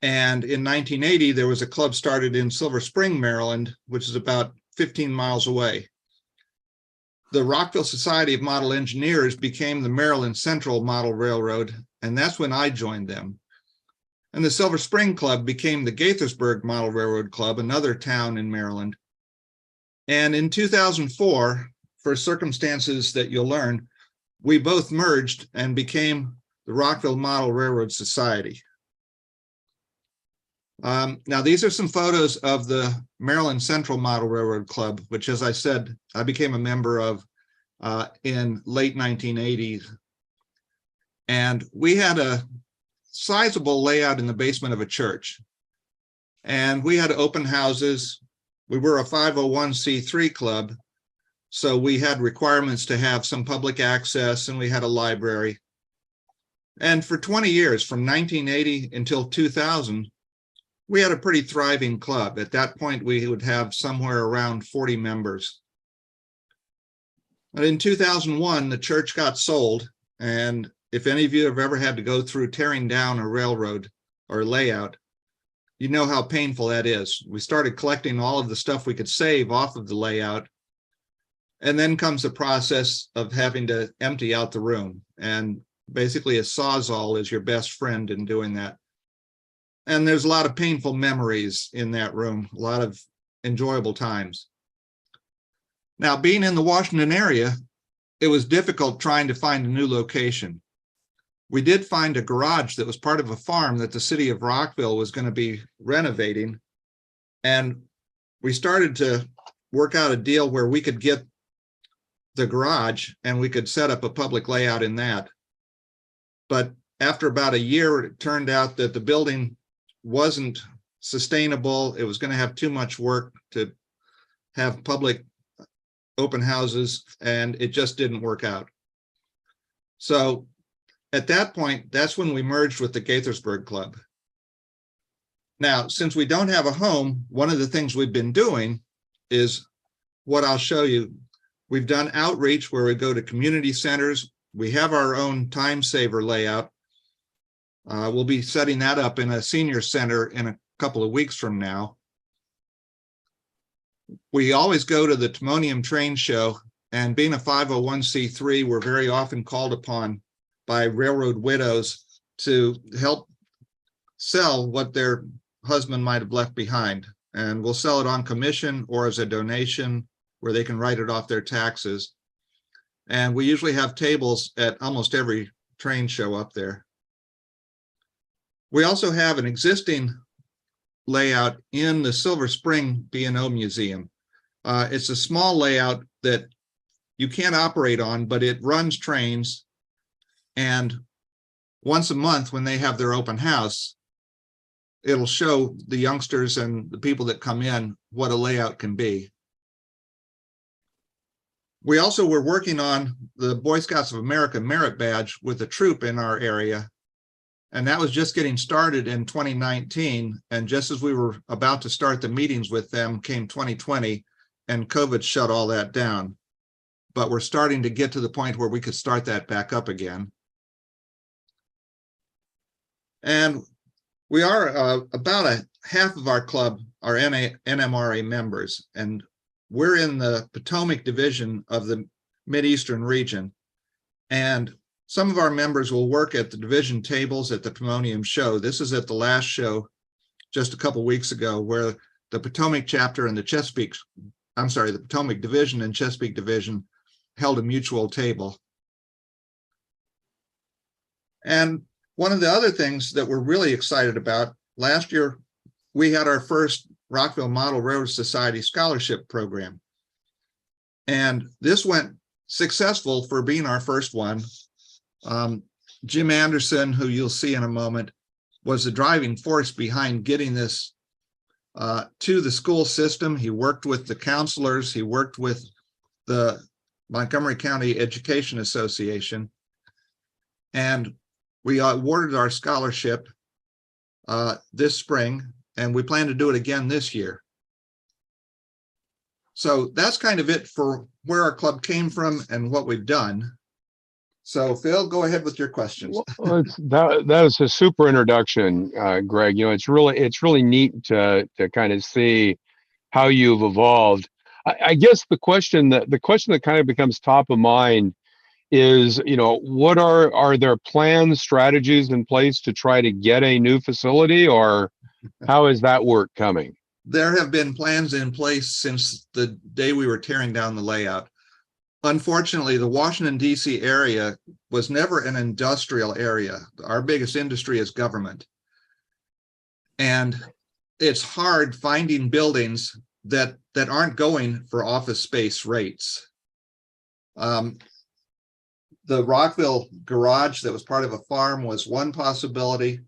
And in 1980, there was a club started in Silver Spring, Maryland, which is about 15 miles away. The Rockville Society of Model Engineers became the Maryland Central Model Railroad, and that's when I joined them. And the Silver Spring Club became the Gaithersburg Model Railroad Club, another town in Maryland. And in 2004, for circumstances that you'll learn, we both merged and became the Rockville Model Railroad Society. Now, these are some photos of the Maryland Central Model Railroad Club, which, as I said, I became a member of in late 1980s. And we had a sizable layout in the basement of a church. And we had open houses. We were a 501c3 club, so we had requirements to have some public access, and we had a library. And for 20 years, from 1980 until 2000, we had a pretty thriving club. At that point, we would have somewhere around 40 members. But in 2001, the church got sold, and if any of you have ever had to go through tearing down a railroad or layout, you know how painful that is. We started collecting all of the stuff we could save off of the layout, and then comes the process of having to empty out the room. And basically a Sawzall is your best friend in doing that. And there's a lot of painful memories in that room, a lot of enjoyable times. Now, being in the Washington area, it was difficult trying to find a new location. We did find a garage that was part of a farm that the city of Rockville was going to be renovating. And we started to work out a deal where we could get the garage and we could set up a public layout in that. But after about a year, it turned out that the building wasn't sustainable. It was going to have too much work to have public open houses, and it just didn't work out. So at that point, that's when we merged with the Gaithersburg Club. Now, since we don't have a home, one of the things we've been doing is what I'll show you. We've done outreach where we go to community centers. We have our own time saver layout. We'll be setting that up in a senior center in a couple of weeks from now. We always go to the Timonium train show, and being a 501c3, we're very often called upon by railroad widows to help sell what their husband might have left behind. And we'll sell it on commission or as a donation where they can write it off their taxes. And we usually have tables at almost every train show up there. We also have an existing layout in the Silver Spring B&O Museum. It's a small layout that you can't operate on, but it runs trains. And once a month when they have their open house, it'll show the youngsters and the people that come in what a layout can be. We also were working on the Boy Scouts of America merit badge with a troop in our area. And that was just getting started in 2019. And just as we were about to start the meetings with them came 2020 and COVID shut all that down. But we're starting to get to the point where we could start that back up again. And we are about a half of our club are NMRA members, and we're in the Potomac division of the Mideastern region. And some of our members will work at the division tables at the Pomonium show. This is at the last show just a couple weeks ago, where the Potomac chapter and the the Potomac division and Chesapeake division held a mutual table. And one of the other things that we're really excited about, last year, we had our first Rockville Model Railroad Society scholarship program. And this went successful for being our first one. Jim Anderson, who you'll see in a moment, was the driving force behind getting this to the school system. He worked with the counselors, he worked with the Montgomery County Education Association, and we awarded our scholarship this spring, and we plan to do it again this year. So that's kind of it for where our club came from and what we've done. So Phil, go ahead with your questions. Well, that was a super introduction, Greg. You know, it's really neat to kind of see how you've evolved. I guess the question that kind of becomes top of mind is, you know, what are there plans, strategies in place to try to get a new facility, or how is that work coming? There have been plans in place since the day we were tearing down the layout. Unfortunately, the Washington, D.C. area was never an industrial area. Our biggest industry is government. And it's hard finding buildings that aren't going for office space rates. The Rockville garage that was part of a farm was one possibility.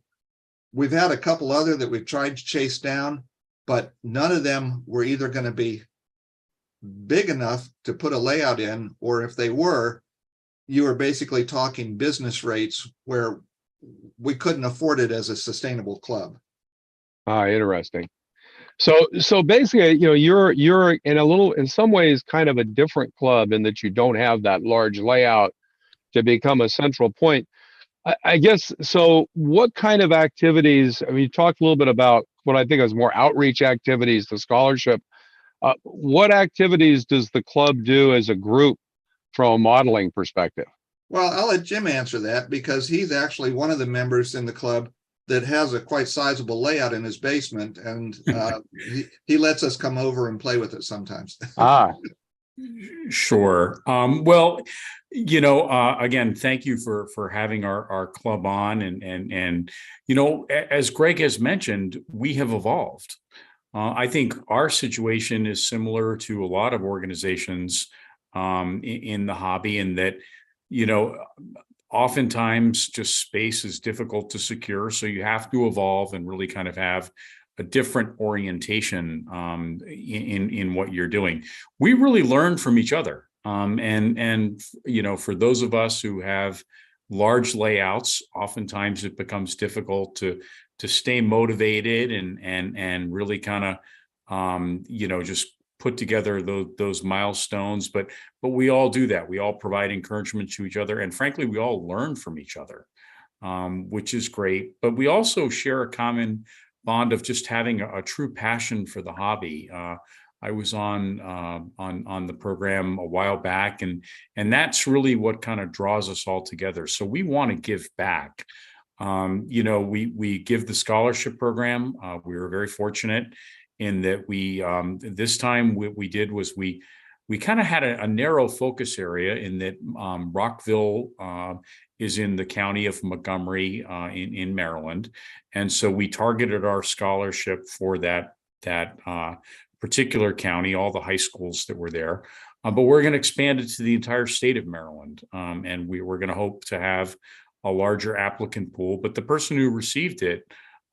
We've had a couple other that we've tried to chase down, but none of them were either going to be big enough to put a layout in, or if they were, you were basically talking business rates where we couldn't afford it as a sustainable club. Ah, interesting. So basically, you know, you're in some ways kind of a different club in that you don't have that large layout to become a central point. I guess, so what kind of activities, I mean, you talked a little bit about what I think is more outreach activities, the scholarship. What activities does the club do as a group from a modeling perspective? Well, I'll let Jim answer that because he's actually one of the members in the club that has a quite sizable layout in his basement, and he lets us come over and play with it sometimes. Ah, sure. Well, you know, again, thank you for having our club on, and you know, as Greg has mentioned, we have evolved. I think our situation is similar to a lot of organizations in the hobby, in that, you know, oftentimes just space is difficult to secure. So you have to evolve and really kind of have a different orientation in what you're doing. We really learn from each other. And you know, for those of us who have large layouts, oftentimes it becomes difficult to stay motivated and really kind of you know, just put together those milestones, but we all do that. We all provide encouragement to each other, and frankly, we all learn from each other, which is great. But we also share a common bond of just having a true passion for the hobby. I was on the program a while back, and that's really what kind of draws us all together. So we want to give back. We give the scholarship program. We were very fortunate in that this time what we did was we kind of had a narrow focus area in that Rockville is in the county of Montgomery in Maryland. And so we targeted our scholarship for that particular county, all the high schools that were there. But we're going to expand it to the entire state of Maryland. And we're going to hope to have a larger applicant pool. But the person who received it,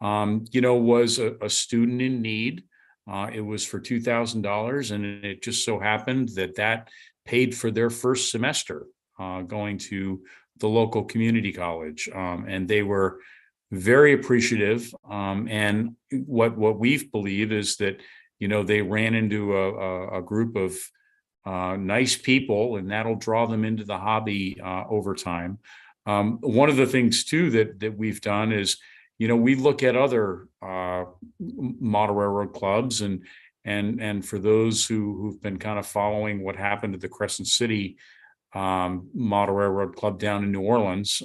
was a student in need. It was for $2,000, and it just so happened that paid for their first semester going to the local community college. And they were very appreciative. And what we believe is that, they ran into a group of nice people, and that'll draw them into the hobby over time. One of the things too that we've done is, we look at other model railroad clubs, and for those who've been kind of following what happened at the Crescent City Model Railroad Club down in New Orleans,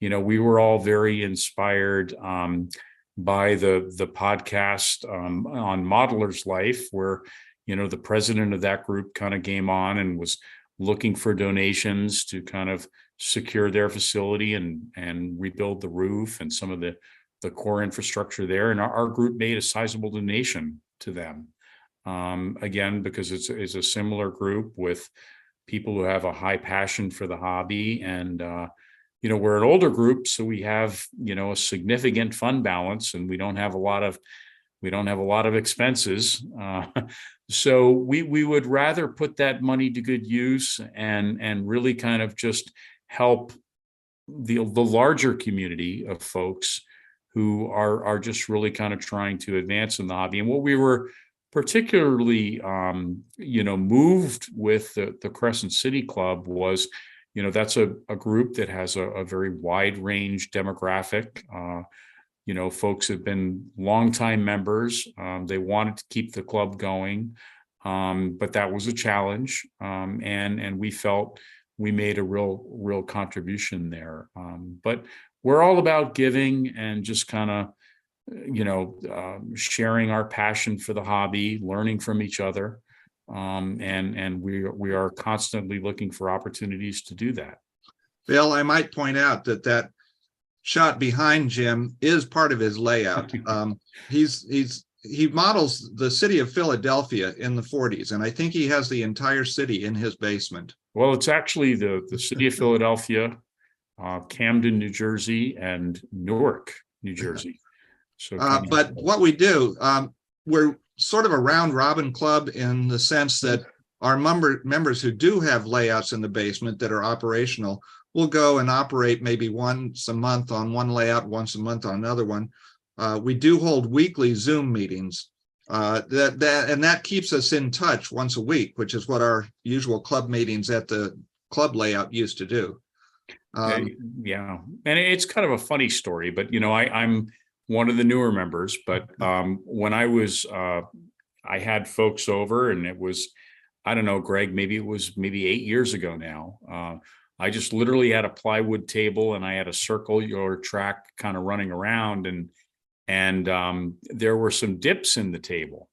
we were all very inspired by the podcast on Modeler's Life, where the president of that group kind of came on and was looking for donations to kind of secure their facility and rebuild the roof and some of the core infrastructure there. And our group made a sizable donation to them. Again, because it's a similar group with people who have a high passion for the hobby. And, we're an older group, so we have, a significant fund balance, and we don't have a lot of expenses. So we would rather put that money to good use and really kind of just help the larger community of folks who are just really kind of trying to advance in the hobby. And what we were particularly, moved with the Crescent City Club was, that's a group that has a very wide range demographic. Folks have been longtime members. They wanted to keep the club going, but that was a challenge. And we felt we made a real contribution there. But we're all about giving and just kind of, sharing our passion for the hobby, learning from each other. And we are constantly looking for opportunities to do that. Bill, I might point out that shot behind Jim is part of his layout. He models the city of Philadelphia in the 40s, and I think he has the entire city in his basement. Well, it's actually the city of Philadelphia, Camden, New Jersey, and Newark, New Jersey. So, but what we do, we're sort of a round robin club in the sense that our members who do have layouts in the basement that are operational will go and operate maybe once a month on one layout, once a month on another one. We do hold weekly Zoom meetings and that keeps us in touch once a week, which is what our usual club meetings at the club layout used to do. Yeah, and it's kind of a funny story, but I'm one of the newer members, but when I was, I had folks over, and it was, I don't know, Greg, maybe it was 8 years ago now. I just literally had a plywood table, and I had a circular track kind of running around, and there were some dips in the table.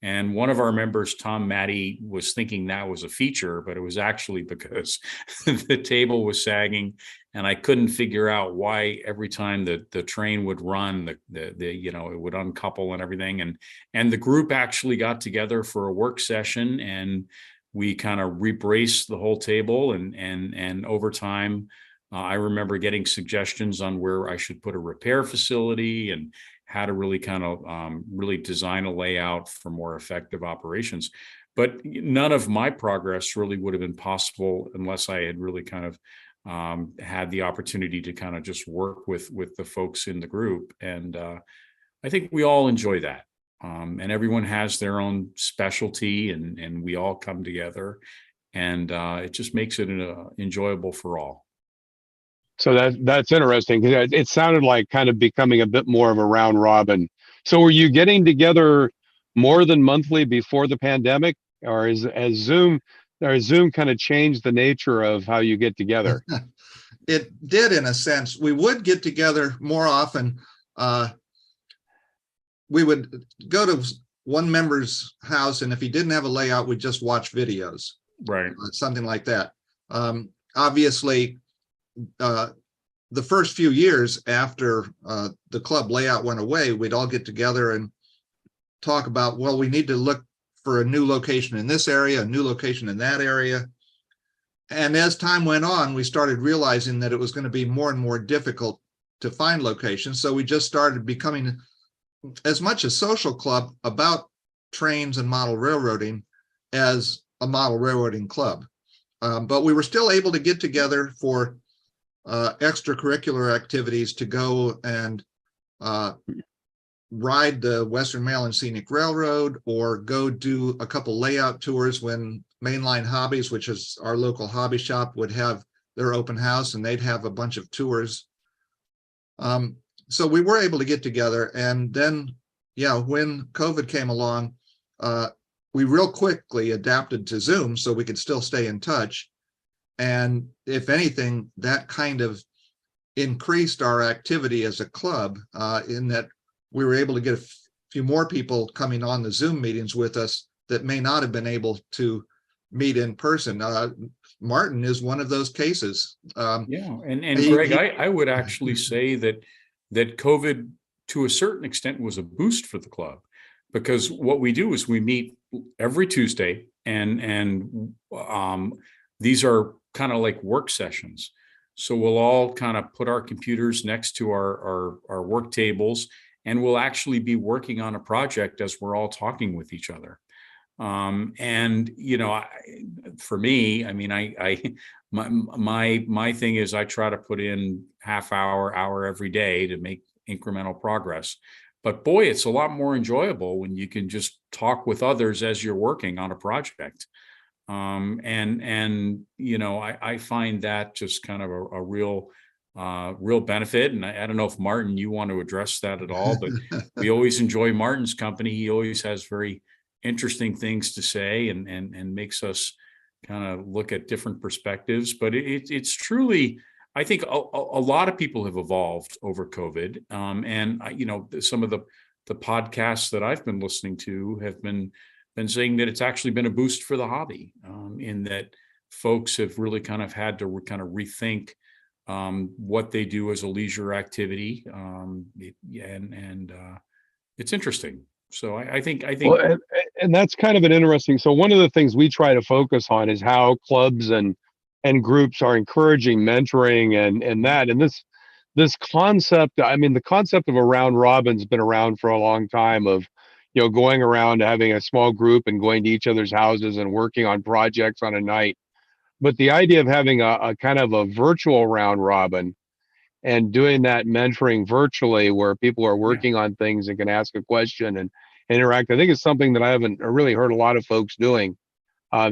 And one of our members, Tom Matty, was thinking that was a feature, but it was actually because the table was sagging, and I couldn't figure out why every time the train would run, it would uncouple and everything. And the group actually got together for a work session, and we kind of rebraced the whole table. And over time, I remember getting suggestions on where I should put a repair facility and how to really kind of really design a layout for more effective operations. But none of my progress really would have been possible unless I had really kind of had the opportunity to kind of just work with the folks in the group. And I think we all enjoy that. And everyone has their own specialty, and we all come together, and it just makes it enjoyable for all. So that's interesting, because it sounded like kind of becoming a bit more of a round robin. So were you getting together more than monthly before the pandemic, or has Zoom kind of changed the nature of how you get together? it did in a sense. We would get together more often. We would go to one member's house, and if he didn't have a layout, we'd just watch videos. Right. Something like that. Obviously, the first few years after the club layout went away, we'd all get together and talk about, well, we need to look for a new location in this area, a new location in that area. And as time went on, we started realizing that it was going to be more and more difficult to find locations. So we just started becoming as much a social club about trains and model railroading as a model railroading club. But we were still able to get together for extracurricular activities, to go and ride the Western Maryland Scenic Railroad, or go do a couple layout tours when Mainline Hobbies, which is our local hobby shop, would have their open house, and they'd have a bunch of tours. So we were able to get together. And then, yeah, when COVID came along, we real quickly adapted to Zoom so we could still stay in touch. And if anything, that kind of increased our activity as a club, in that we were able to get a few more people coming on the Zoom meetings with us that may not have been able to meet in person. Martin is one of those cases. Yeah, and Greg, I would actually say that COVID, to a certain extent, was a boost for the club, because what we do is we meet every Tuesday, and these are kind of like work sessions. So we'll all kind of put our computers next to our work tables, and we'll actually be working on a project as we're all talking with each other. And you know, for me, I mean, my thing is I try to put in half hour every day to make incremental progress. But boy, it's a lot more enjoyable when you can just talk with others as you're working on a project. And you know, I find that just kind of a real benefit. And I don't know if Martin, you want to address that at all, but we always enjoy Martin's company. He always has very interesting things to say, and makes us kind of look at different perspectives. But it's truly, I think a lot of people have evolved over COVID. And you know, some of the podcasts that I've been listening to have been saying that it's actually been a boost for the hobby, in that folks have really kind of had to kind of rethink what they do as a leisure activity. And it's interesting. So I think well, and that's kind of an interesting. So one of the things we try to focus on is how clubs and groups are encouraging mentoring and this concept. I mean, the concept of a round robin's been around for a long time, of, you know, going around, having a small group and going to each other's houses and working on projects on a night. But the idea of having a kind of a virtual round robin and doing that mentoring virtually, where people are working on things and can ask a question and interact, I think is something that I haven't really heard a lot of folks doing.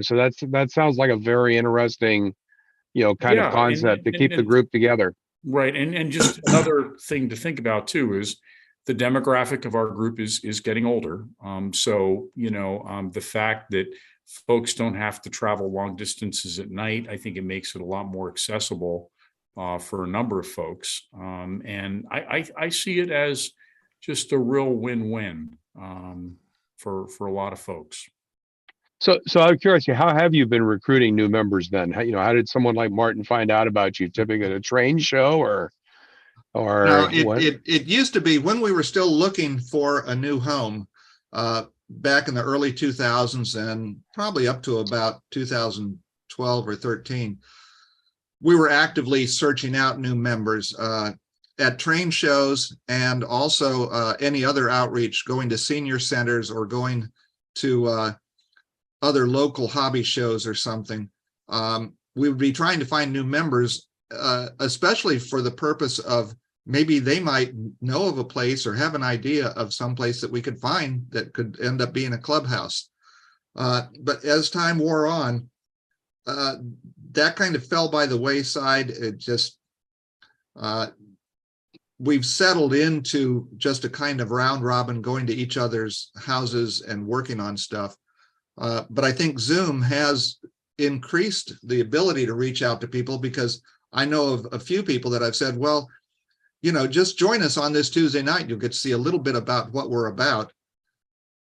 So that sounds like a very interesting, you know, kind of concept to keep the group together. Right. And just another thing to think about too is the demographic of our group is getting older. So, you know, the fact that folks don't have to travel long distances at night, I think it makes it a lot more accessible for a number of folks. And I see it as just a real win-win for a lot of folks. So I'm curious, how have you been recruiting new members then? How, you know, how did someone like Martin find out about you? Typically at a train show or No, what? it used to be when we were still looking for a new home, back in the early 2000s and probably up to about 2012 or 13, we were actively searching out new members at train shows, and also any other outreach, going to senior centers or going to other local hobby shows or something. We would be trying to find new members, especially for the purpose of maybe they might know of a place or have an idea of some place that we could find that could end up being a clubhouse. But as time wore on, that kind of fell by the wayside. It just, we've settled into just a kind of round robin, going to each other's houses and working on stuff. But I think Zoom has increased the ability to reach out to people, because I know of a few people that I've said, well, just join us on this Tuesday night. You'll get to see a little bit about what we're about.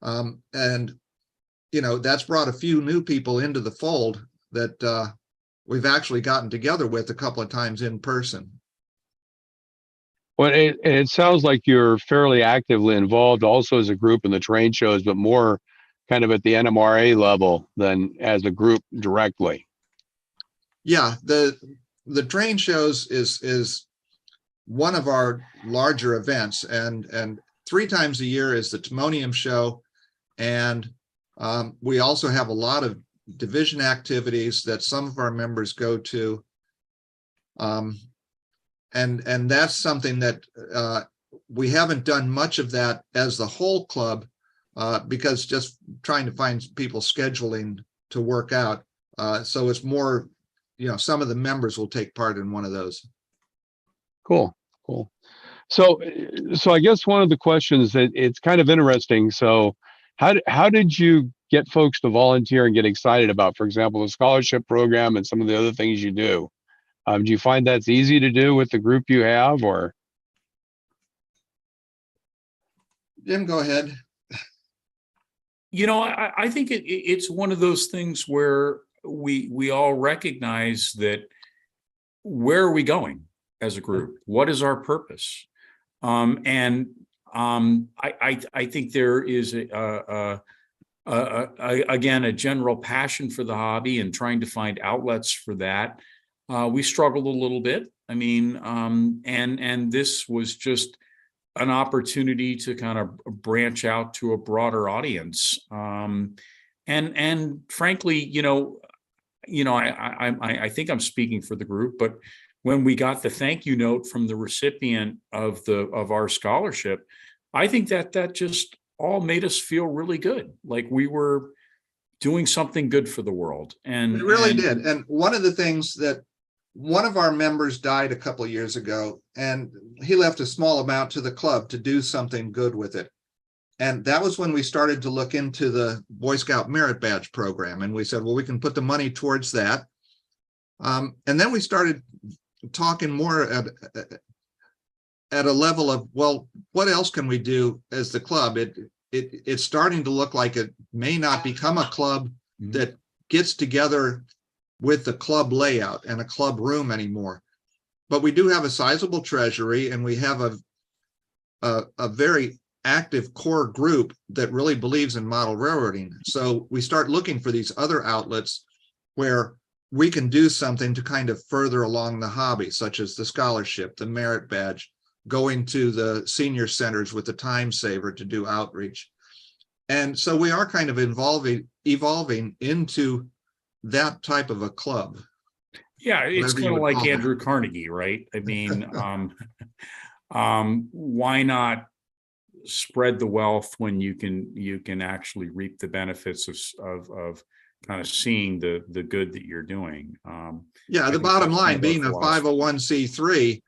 And that's brought a few new people into the fold that we've actually gotten together with a couple of times in person. Well, it sounds like you're fairly actively involved also as a group in the trade shows, but more kind of at the NMRA level than as a group directly. Yeah, the train shows is one of our larger events, and 3 times a year is the Timonium show, and we also have a lot of division activities that some of our members go to. And that's something that we haven't done much of that as the whole club because just trying to find people scheduling to work out. So it's more, some of the members will take part in one of those. Cool. So I guess one of the questions that it's kind of interesting. So how did you get folks to volunteer and get excited about, for example, the scholarship program and some of the other things you do? Do you find that's easy to do with the group you have, or? Jim, go ahead. I think it's one of those things where we all recognize that where are we going as a group? What is our purpose? I think there is again a general passion for the hobby and trying to find outlets for that. We struggled a little bit. I mean, and this was just an opportunity to kind of branch out to a broader audience. And frankly, I think I'm speaking for the group, but when we got the thank you note from the recipient of our scholarship, I think that just all made us feel really good, like we were doing something good for the world. And it really did. And one of the things that one of our members died a couple of years ago, and he left a small amount to the club to do something good with it. And that was when we started to look into the Boy Scout Merit Badge program. And we said, well, we can put the money towards that. And then we started talking more at a level of, well, what else can we do as the club? It's starting to look like it may not become a club that gets together with the club layout and a club room anymore. But we do have a sizable treasury, and we have a very active core group that really believes in model railroading. So we start looking for these other outlets where we can do something to kind of further along the hobby, such as the scholarship, the merit badge, going to the senior centers with the time saver to do outreach. And so we are kind of evolving into that type of a club. Yeah, it's kind of like Andrew Carnegie, right? I mean, why not spread the wealth when you can actually reap the benefits of kind of seeing the good that you're doing. Yeah, the bottom line, being a 501c3,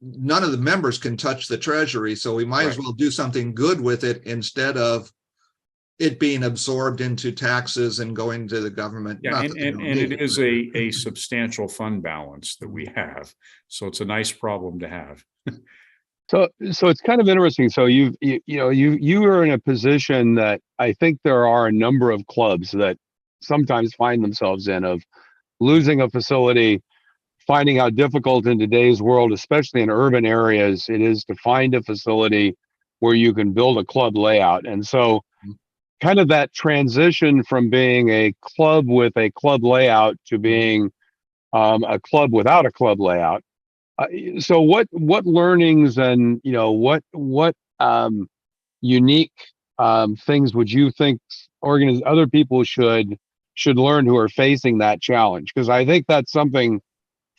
none of the members can touch the treasury, so we might as well do something good with it instead of it being absorbed into taxes and going to the government. Yeah, and it is a substantial fund balance that we have, so it's a nice problem to have. So it's kind of interesting. So you are in a position that I think there are a number of clubs that sometimes find themselves in, of losing a facility, finding how difficult in today's world, especially in urban areas, it is to find a facility where you can build a club layout. And so kind of that transition from being a club with a club layout to being a club without a club layout. So what learnings and what unique things would you think other people should learn who are facing that challenge? Because I think that's something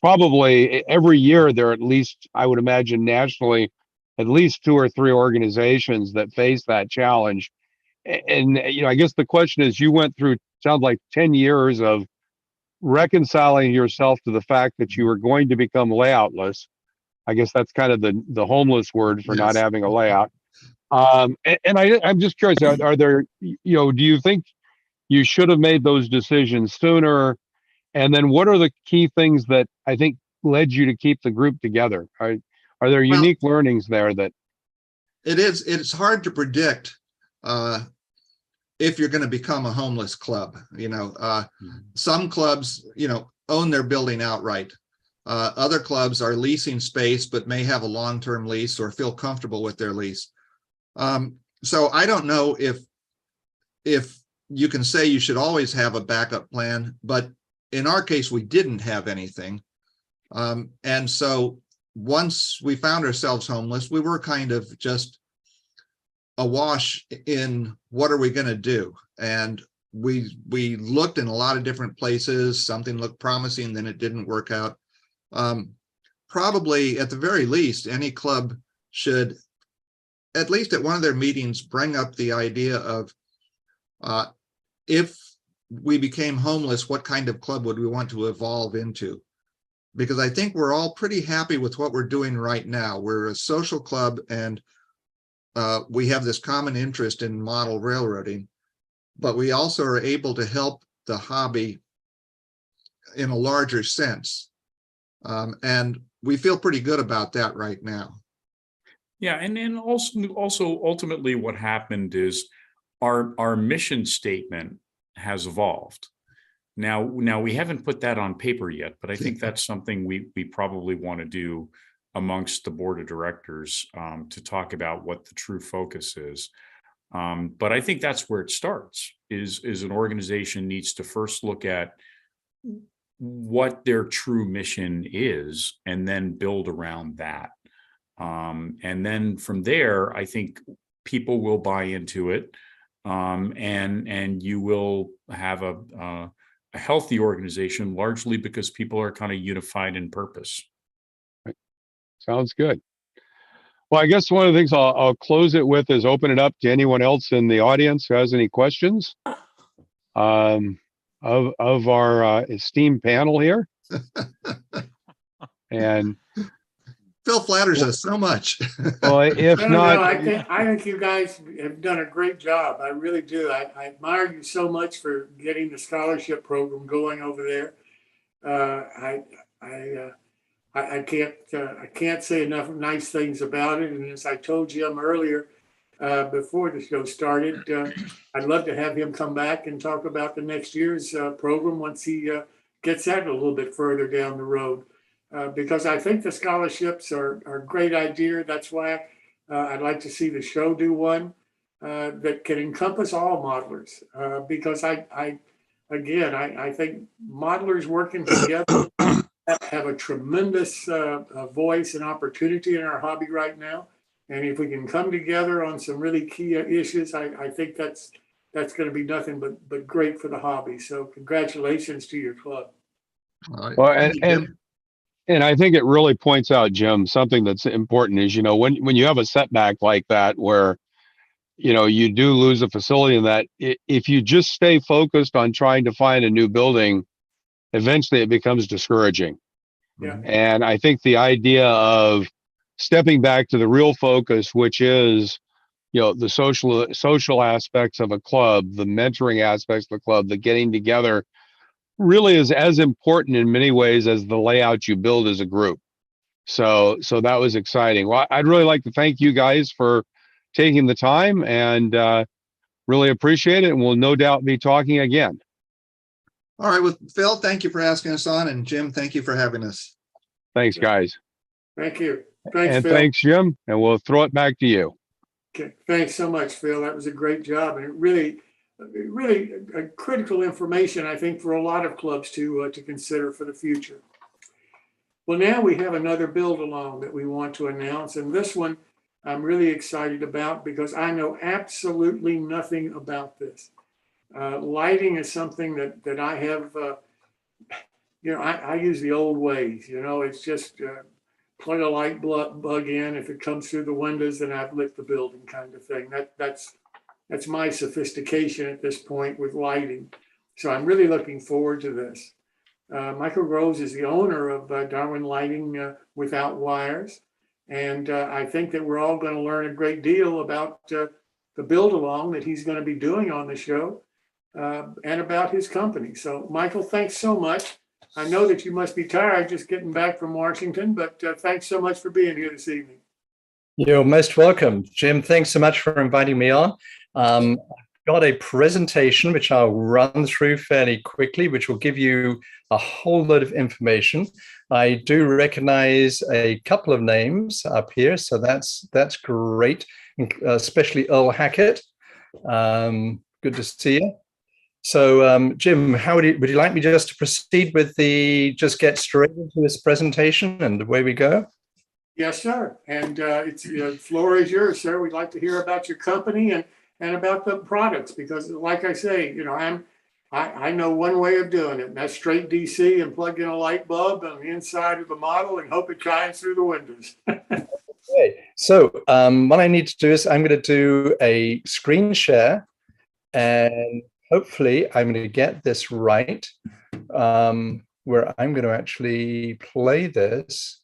probably every year there are at least, I would imagine nationally, at least 2 or 3 organizations that face that challenge. And I guess the question is, you went through, sounds like 10 years of reconciling yourself to the fact that you were going to become layoutless. I guess that's kind of the homeless word for not having a layout. I'm just curious, are there, do you think you should have made those decisions sooner? And then what are the key things that I think led you to keep the group together? Are there unique learnings there that? It's hard to predict if you're going to become a homeless club. Some clubs, own their building outright. Other clubs are leasing space, but may have a long-term lease or feel comfortable with their lease. So I don't know if you can say you should always have a backup plan, but in our case, we didn't have anything. And so once we found ourselves homeless, we were kind of just awash in what are we going to do? And we looked in a lot of different places. Something looked promising, then it didn't work out. Probably at the very least, any club should, at least at one of their meetings, bring up the idea of if we became homeless, what kind of club would we want to evolve into? Because I think we're all pretty happy with what we're doing right now. We're a social club, and we have this common interest in model railroading, but we also are able to help the hobby in a larger sense. And we feel pretty good about that right now. Yeah, and also ultimately what happened is our mission statement has evolved. Now we haven't put that on paper yet, but I think that's something we probably want to do amongst the board of directors to talk about what the true focus is. But I think that's where it starts, is an organization needs to first look at what their true mission is and then build around that. And then from there, I think people will buy into it, and you will have a healthy organization, largely because people are kind of unified in purpose. Right. Sounds good. Well, I guess one of the things I'll close it with is open it up to anyone else in the audience who has any questions of our esteemed panel here. And Phil flatters us so much. Well, if not, I think you guys have done a great job. I really do. I admire you so much for getting the scholarship program going over there. I can't say enough nice things about it. And as I told Jim earlier, before the show started, I'd love to have him come back and talk about the next year's program once he gets that a little bit further down the road. Because I think the scholarships are a great idea. That's why I'd like to see the show do one that can encompass all modelers. Because I think modelers working together have a tremendous voice and opportunity in our hobby right now. And if we can come together on some really key issues, I think that's going to be nothing but great for the hobby. So congratulations to your club. Well, and I think it really points out, Jim, something that's important is, when you have a setback like that, where, you do lose a facility, in that if you just stay focused on trying to find a new building, eventually it becomes discouraging. Yeah. And I think the idea of stepping back to the real focus, which is, the social aspects of a club, the mentoring aspects of the club, the getting together, really is as important in many ways as the layout you build as a group. So that was exciting. Well, I'd really like to thank you guys for taking the time, and really appreciate it. And we'll no doubt be talking again. All right. Well, Phil, thank you for asking us on. And Jim, thank you for having us. Thanks, guys. Thank you. Thanks, and Phil. Thanks, Jim. And we'll throw it back to you. Okay. Thanks so much, Phil. That was a great job. And it really critical information, I think, for a lot of clubs to consider for the future. Well, now we have another build along that we want to announce. And this one I'm really excited about because I know absolutely nothing about this. Lighting is something that I have, I use the old ways, it's just plug a light bug in. If it comes through the windows, then I've lit the building kind of thing. That's my sophistication at this point with lighting. So I'm really looking forward to this. Michael Groves is the owner of Darwin Lighting Without Wires. And I think that we're all going to learn a great deal about the build along that he's going to be doing on the show and about his company. So Michael, thanks so much. I know that you must be tired just getting back from Washington, but thanks so much for being here this evening. You're most welcome. Jim, thanks so much for inviting me on. I've got a presentation which I'll run through fairly quickly, which will give you a whole lot of information. I do recognize a couple of names up here, so that's great, especially Earl Hackett. Good to see you. So, Jim, how would you like me just to proceed with just get straight into this presentation and away we go? Yes, sir. And the floor is yours, sir. We'd like to hear about your company and about the products, because like I say, I know one way of doing it, and that's straight DC and plug in a light bulb on the inside of the model and hope it shines through the windows. Okay. So what I need to do is I'm going to do a screen share, and hopefully I'm going to get this right, where I'm going to actually play this.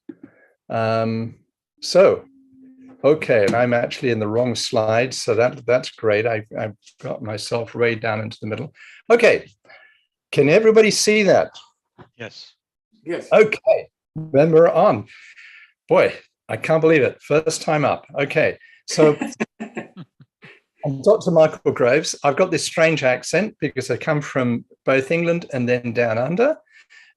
Okay, and I'm actually in the wrong slide, so that's great. I've got myself way down into the middle. Okay, can everybody see that? Yes. Yes. Okay, then we're on. Boy, I can't believe it. First time up. Okay, so I'm Dr. Michael Groves. I've got this strange accent because I come from both England and then down under.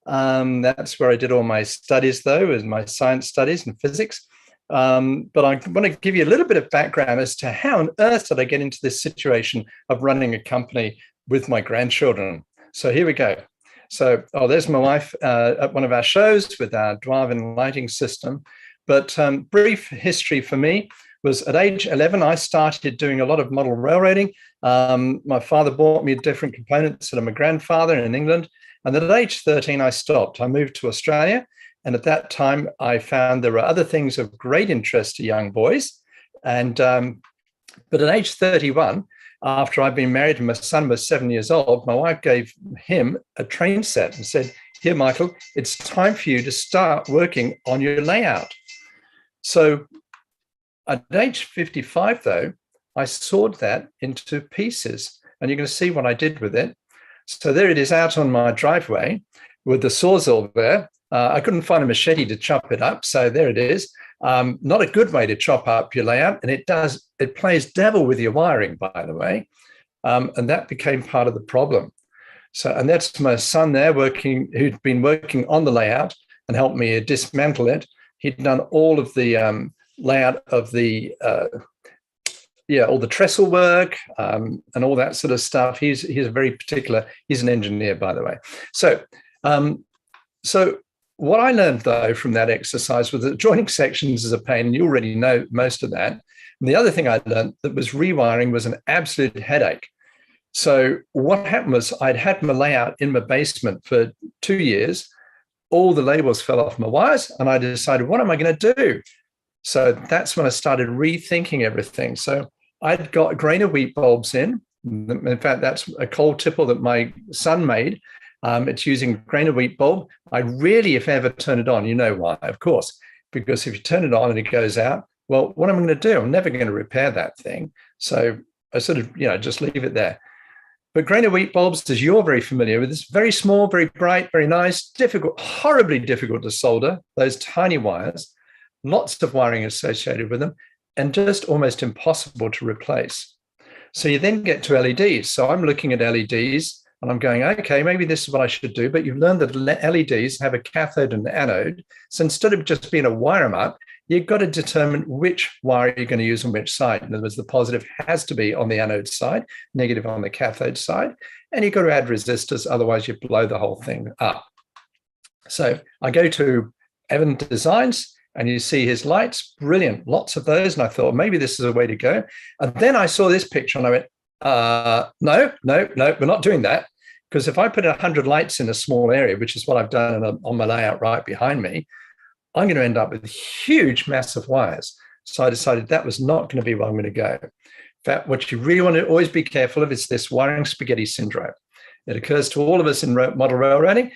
That's where I did all my studies, though, as my science studies and physics. But I want to give you a little bit of background as to how on earth did I get into this situation of running a company with my grandchildren. So here we go. So, there's my wife at one of our shows with our drive-in lighting system. But brief history for me was at age 11, I started doing a lot of model railroading. My father bought me different components from my grandfather in England. And then at age 13, I stopped. I moved to Australia. And at that time, I found there were other things of great interest to young boys. And but at age 31, after I'd been married and my son was 7 years old, my wife gave him a train set and said, "Here, Michael, it's time for you to start working on your layout." So at age 55, though, I sawed that into pieces. And you're going to see what I did with it. So there it is out on my driveway with the sawzall there. I couldn't find a machete to chop it up. So there it is. Not a good way to chop up your layout. And it plays devil with your wiring, by the way. And that became part of the problem. So, and that's my son there who'd been working on the layout and helped me dismantle it. He'd done all of the layout of the, all the trestle work and all that sort of stuff. He's a very particular, he's an engineer, by the way. So, what I learned, though, from that exercise was that joining sections is a pain, and you already know most of that. And the other thing I learned that was rewiring was an absolute headache. So what happened was I'd had my layout in my basement for 2 years. All the labels fell off my wires, and I decided, what am I going to do? So that's when I started rethinking everything. So I'd got grain of wheat bulbs in. In fact, that's a cold tipple that my son made. It's using grain of wheat bulb. I really, if ever, turn it on. You know why, of course, because if you turn it on and it goes out, well, what am I going to do? I'm never going to repair that thing. So I sort of, just leave it there. But grain of wheat bulbs, as you're very familiar with, it's very small, very bright, very nice, difficult, horribly difficult to solder, those tiny wires, lots of wiring associated with them, and just almost impossible to replace. So you then get to LEDs. So I'm looking at LEDs and I'm going, okay, maybe this is what I should do. But you've learned that LEDs have a cathode and anode. So instead of just being a wire them up, you've got to determine which wire you're going to use on which side. In other words, the positive has to be on the anode side, negative on the cathode side. And you've got to add resistors, otherwise you blow the whole thing up. So I go to Evan Designs, and you see his lights, brilliant, lots of those. And I thought, maybe this is a way to go. And then I saw this picture and I went, no, we're not doing that. Because if I put 100 lights in a small area, which is what I've done on my layout right behind me, I'm going to end up with huge, massive wires. So I decided that was not going to be where I'm going to go. In fact, what you really want to always be careful of is this wiring spaghetti syndrome. It occurs to all of us in model railroading.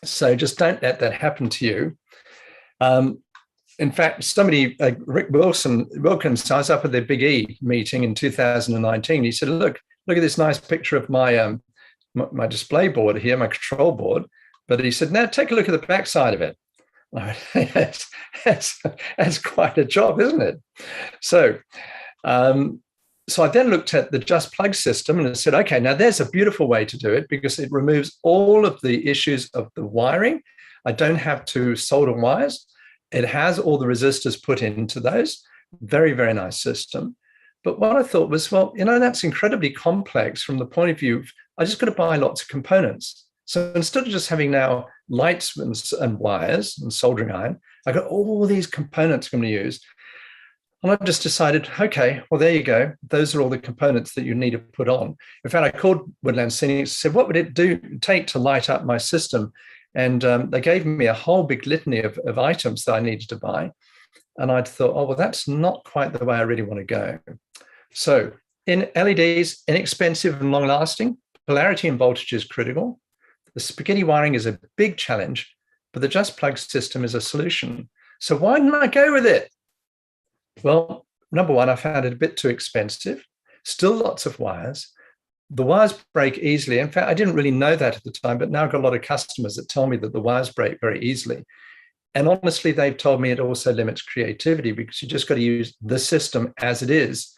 So just don't let that happen to you. In fact, somebody, Rick Wilkins, I was up at the Big E meeting in 2019. He said, look at this nice picture of my my display board here, my control board. But he said, now take a look at the back side of it. I went, that's quite a job, isn't it? So, so I then looked at the Just Plug system and I said, okay, now there's a beautiful way to do it because it removes all of the issues of the wiring. I don't have to solder wires. It has all the resistors put into those. Very, very nice system. But what I thought was, well, that's incredibly complex from the point of view of, I just got to buy lots of components. So instead of just having now lights and wires and soldering iron, I got all these components I'm going to use. And I just decided, okay, well, there you go. Those are all the components that you need to put on. In fact, I called Woodland Scenics, said, what would it take to light up my system? And they gave me a whole big litany of items that I needed to buy. And I thought, oh, well, that's not quite the way I really want to go. So in LEDs, inexpensive and long lasting, polarity and voltage is critical. The spaghetti wiring is a big challenge, but the Just Plug system is a solution. So why didn't I go with it? Well, number one, I found it a bit too expensive. Still lots of wires. The wires break easily. In fact, I didn't really know that at the time, but now I've got a lot of customers that tell me that the wires break very easily. And honestly, they've told me it also limits creativity because you just got to use the system as it is,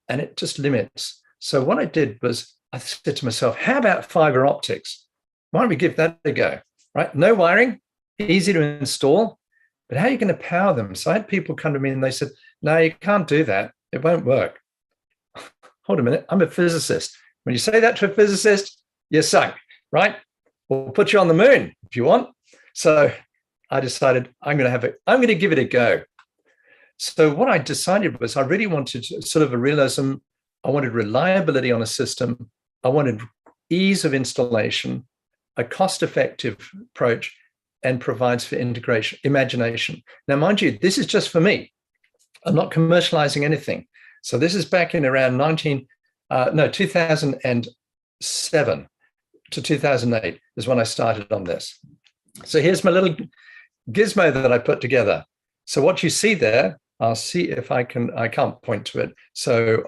and it just limits. So what I did was I said to myself, how about fiber optics? Why don't we give that a go, right? No wiring, easy to install, but how are you going to power them? So I had people come to me and they said, no, you can't do that. It won't work. Hold a minute. I'm a physicist. When you say that to a physicist, you're sunk, right? We'll put you on the moon if you want. So I decided I'm going to give it a go. So what I decided was I really wanted sort of a realism. I wanted reliability on a system. I wanted ease of installation, a cost-effective approach, and provides for integration, imagination. Now, mind you, this is just for me. I'm not commercializing anything. So this is back in around 2007 to 2008 is when I started on this. So here's my little gizmo that I put together. So what you see there, I'll see if I can't point to it. So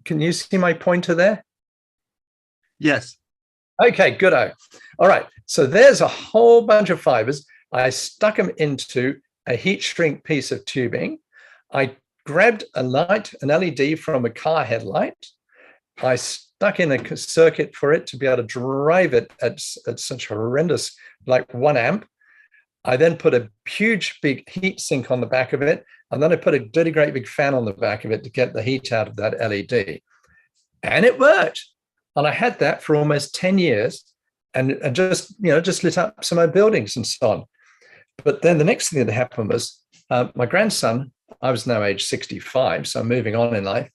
can you see my pointer there? Yes. Okay, good. All right. So there's a whole bunch of fibers. I stuck them into a heat shrink piece of tubing. I grabbed a light, an LED from a car headlight. I stuck in a circuit for it to be able to drive it at such horrendous, like 1 amp. I then put a huge big heat sink on the back of it. And then I put a dirty great big fan on the back of it to get the heat out of that LED. And it worked. And I had that for almost 10 years and just lit up some of my buildings and so on. But then the next thing that happened was my grandson, I was now age 65, so I'm moving on in life.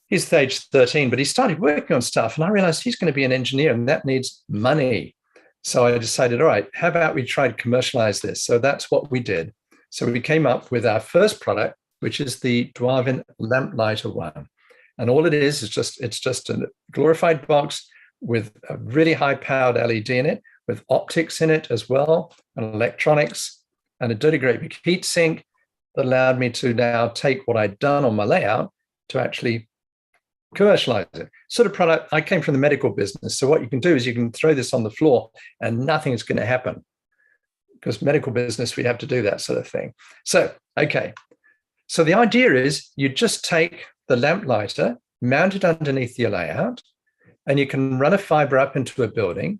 He's age 13, but he started working on stuff. And I realized he's going to be an engineer and that needs money. So I decided, all right, how about we try to commercialize this? So that's what we did. So we came up with our first product, which is the Dwarvin Lamplighter one. And all it is it's just a glorified box with a really high-powered LED in it, with optics in it as well, and electronics, and a dirty great big heat sink that allowed me to now take what I'd done on my layout to actually commercialize it. Sort of product, I came from the medical business. So what you can do is you can throw this on the floor and nothing's going to happen. Because medical business, we have to do that sort of thing. So, okay. So the idea is you just take the lamplighter, mount it underneath your layout, and you can run a fiber up into a building,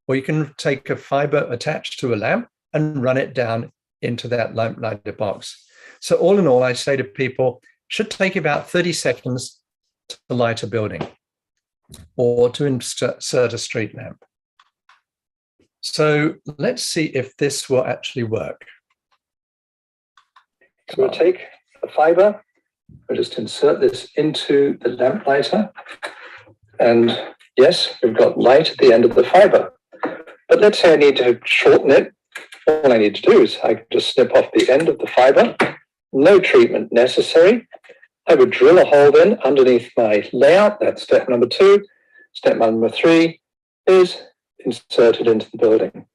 or you can take a fiber attached to a lamp and run it down into that lamplighter box. So all in all, I say to people, should take about 30 seconds to light a building or to insert a street lamp. So let's see if this will actually work. So we'll take the fiber, we'll just insert this into the lamplighter. And yes, we've got light at the end of the fiber. But let's say I need to shorten it. All I need to do is I can just snip off the end of the fiber. No treatment necessary. I would drill a hole then underneath my layout. That's step number 2. Step number 3 is insert it into the building.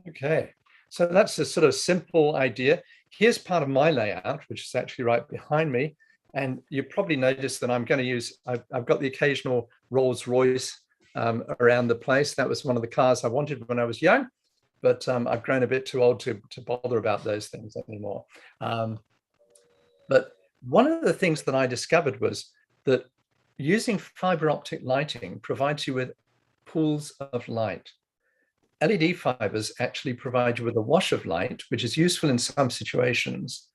Okay, so that's a sort of simple idea. Here's part of my layout, which is actually right behind me. And you probably noticed that I'm going to use, I've got the occasional Rolls Royce around the place. That was one of the cars I wanted when I was young, but I've grown a bit too old to bother about those things anymore. But one of the things that I discovered was that using fiber optic lighting provides you with pools of light. LED fibers actually provide you with a wash of light, which is useful in some situations,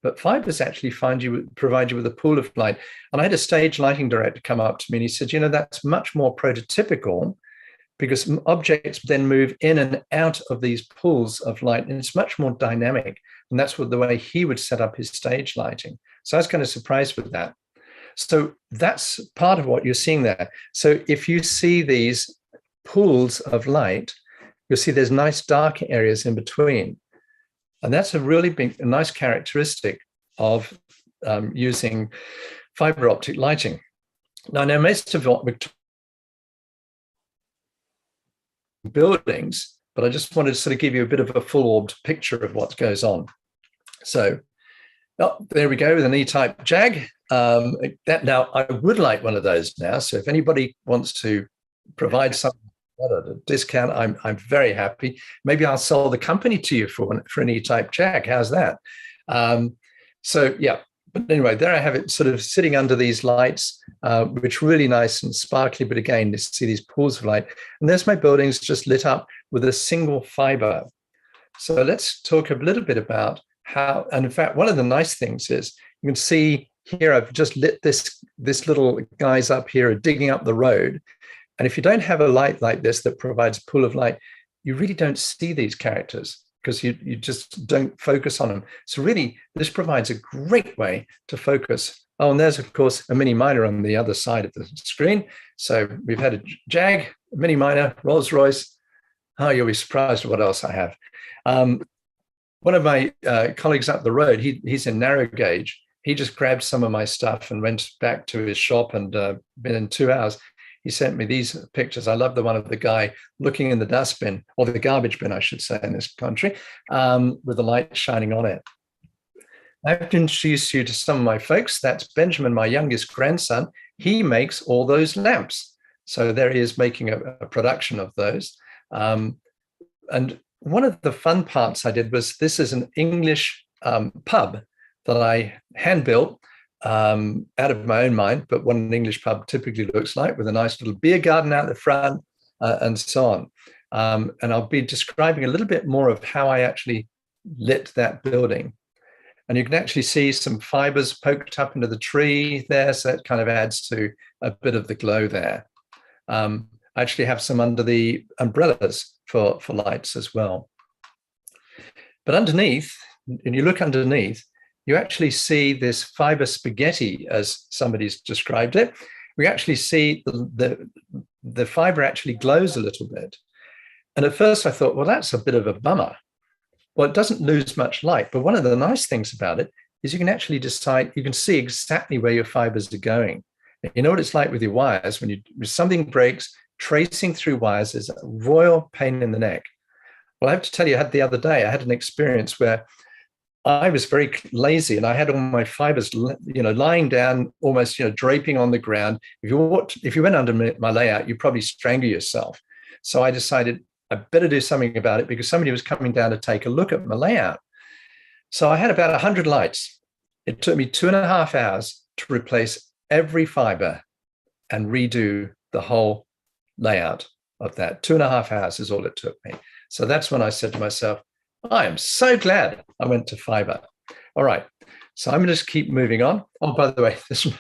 but fibers actually provide you with a pool of light. And I had a stage lighting director come up to me and he said, you know, that's much more prototypical because objects then move in and out of these pools of light, and it's much more dynamic. And that's the way he would set up his stage lighting. So I was kind of surprised with that. So that's part of what you're seeing there. So if you see these pools of light, you'll see there's nice dark areas in between. And that's a really a nice characteristic of using fiber optic lighting. Now, I know most of what we're buildings, but I just wanted to sort of give you a bit of a full-orbed picture of what goes on. So, there we go with an E-type Jag. Now, I would like one of those now. So if anybody wants to provide something at a discount, I'm very happy. Maybe I'll sell the company to you for an E-type Jag. How's that? So yeah, but anyway, there I have it sort of sitting under these lights, which are really nice and sparkly. But again, you see these pools of light. And there's my buildings just lit up with a single fiber. So let's talk a little bit about how, and in fact, one of the nice things is you can see here, I've just lit this little guys up here are digging up the road. And if you don't have a light like this that provides a pool of light, you really don't see these characters because you just don't focus on them. So really, this provides a great way to focus. Oh, and there's, of course, a mini miner on the other side of the screen. So we've had a Jag, a mini miner, Rolls Royce. Oh, you'll be surprised at what else I have. One of my colleagues up the road, he's in narrow gauge. He just grabbed some of my stuff and went back to his shop and been in 2 hours. He sent me these pictures. I love the one of the guy looking in the dustbin, or the garbage bin, I should say, in this country, with the light shining on it. I've introduced you to some of my folks. That's Benjamin, my youngest grandson. He makes all those lamps. So there he is making a production of those. And one of the fun parts I did was, this is an English pub that I hand built out of my own mind, but what an English pub typically looks like, with a nice little beer garden out the front and so on. And I'll be describing a little bit more of how I actually lit that building. And you can actually see some fibers poked up into the tree there. So that kind of adds to a bit of the glow there. I actually have some under the umbrellas for lights as well. But underneath, when you look underneath, you actually see this fiber spaghetti, as somebody's described it. We actually see the fiber actually glows a little bit. And at first I thought, well, that's a bit of a bummer. Well, it doesn't lose much light, but one of the nice things about it is you can actually decide, you can see exactly where your fibers are going. You know what it's like with your wires, when something breaks, tracing through wires is a royal pain in the neck. Well, I have to tell you, the other day, I had an experience where I was very lazy and I had all my fibers, lying down, almost, draping on the ground. If you went under my layout, you'd probably strangle yourself. So I decided I better do something about it, because somebody was coming down to take a look at my layout. So I had about 100 lights. It took me 2.5 hours to replace every fiber and redo the whole layout of that. 2.5 hours is all it took me. So that's when I said to myself, I am so glad I went to fiber. All right, so I'm going to just keep moving on. Oh, by the way, this is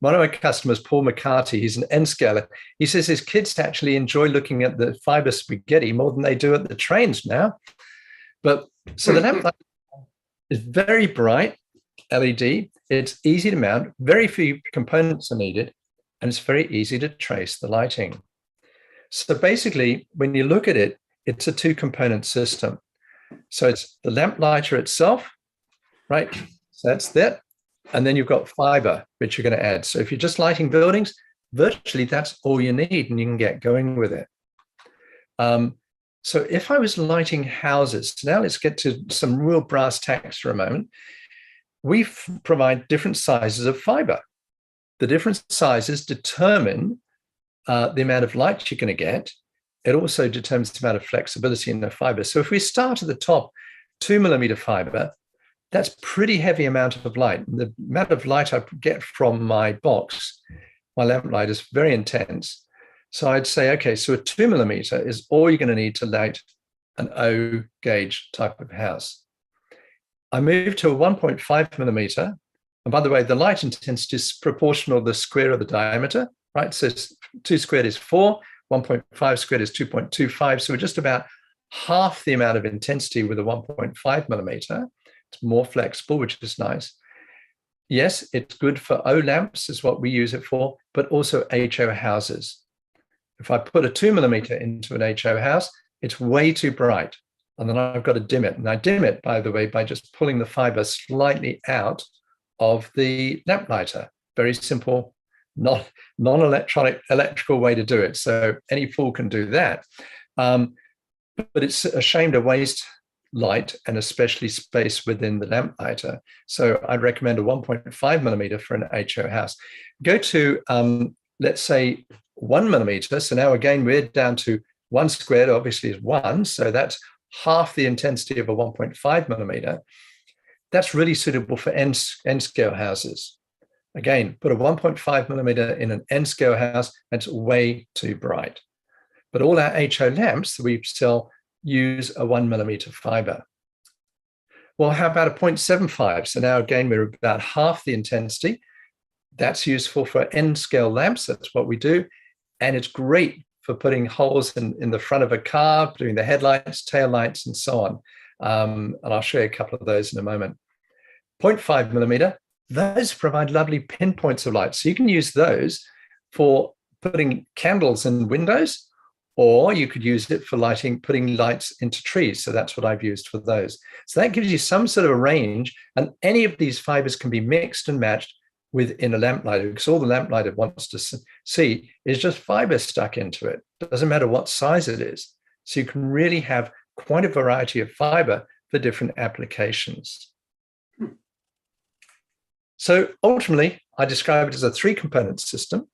one of my customers, Paul McCarty. He's an N-scaler. He says his kids actually enjoy looking at the fiber spaghetti more than they do at the trains now. But so the lamp is very bright LED. It's easy to mount. Very few components are needed, and it's very easy to trace the lighting. So basically, when you look at it, it's a 2-component system. So it's the lamp lighter itself, right? So that's that. And then you've got fiber, which you're going to add. So if you're just lighting buildings, virtually that's all you need, and you can get going with it. So if I was lighting houses, now let's get to some real brass tacks for a moment. We provide different sizes of fiber. The different sizes determine the amount of light you're going to get. It also determines the amount of flexibility in the fiber. So if we start at the top, 2mm fiber, that's pretty heavy amount of light. The amount of light I get from my box, my lamp light, is very intense. So I'd say, okay, so a 2mm is all you're going to need to light an O gauge type of house. I moved to a 1.5mm. And by the way, the light intensity is proportional to the square of the diameter, right? So 2 squared is 4, 1.5 squared is 2.25. So we're just about half the amount of intensity with a 1.5mm. It's more flexible, which is nice. Yes, it's good for O lamps, is what we use it for, but also HO houses. If I put a 2mm into an HO house, it's way too bright. And then I've got to dim it. And I dim it, by the way, by just pulling the fiber slightly out of the lamp lighter. Very simple, non-electrical way to do it. So any fool can do that. But it's a shame to waste light and especially space within the lamp lighter. So I'd recommend a 1.5mm for an HO house. Go to, let's say, 1mm. So now again, we're down to 1 squared, obviously is 1. So that's half the intensity of a 1.5mm. That's really suitable for N-scale houses. Again, put a 1.5mm in an N-scale house, that's way too bright. But all our HO lamps that we sell use a 1mm fiber. Well, how about a 0.75? So now again, we're about half the intensity. That's useful for N-scale lamps. That's what we do. And it's great for putting holes in the front of a car, doing the headlights, tail lights, and so on. And I'll show you a couple of those in a moment. 0.5mm, those provide lovely pinpoints of light. So you can use those for putting candles in windows, or you could use it for putting lights into trees. So that's what I've used for those. So that gives you some sort of a range, and any of these fibers can be mixed and matched within a lamplighter, because all the lamplighter wants to see is just fiber stuck into it. It doesn't matter what size it is. So you can really have quite a variety of fiber for different applications. So ultimately, I describe it as a 3-component system.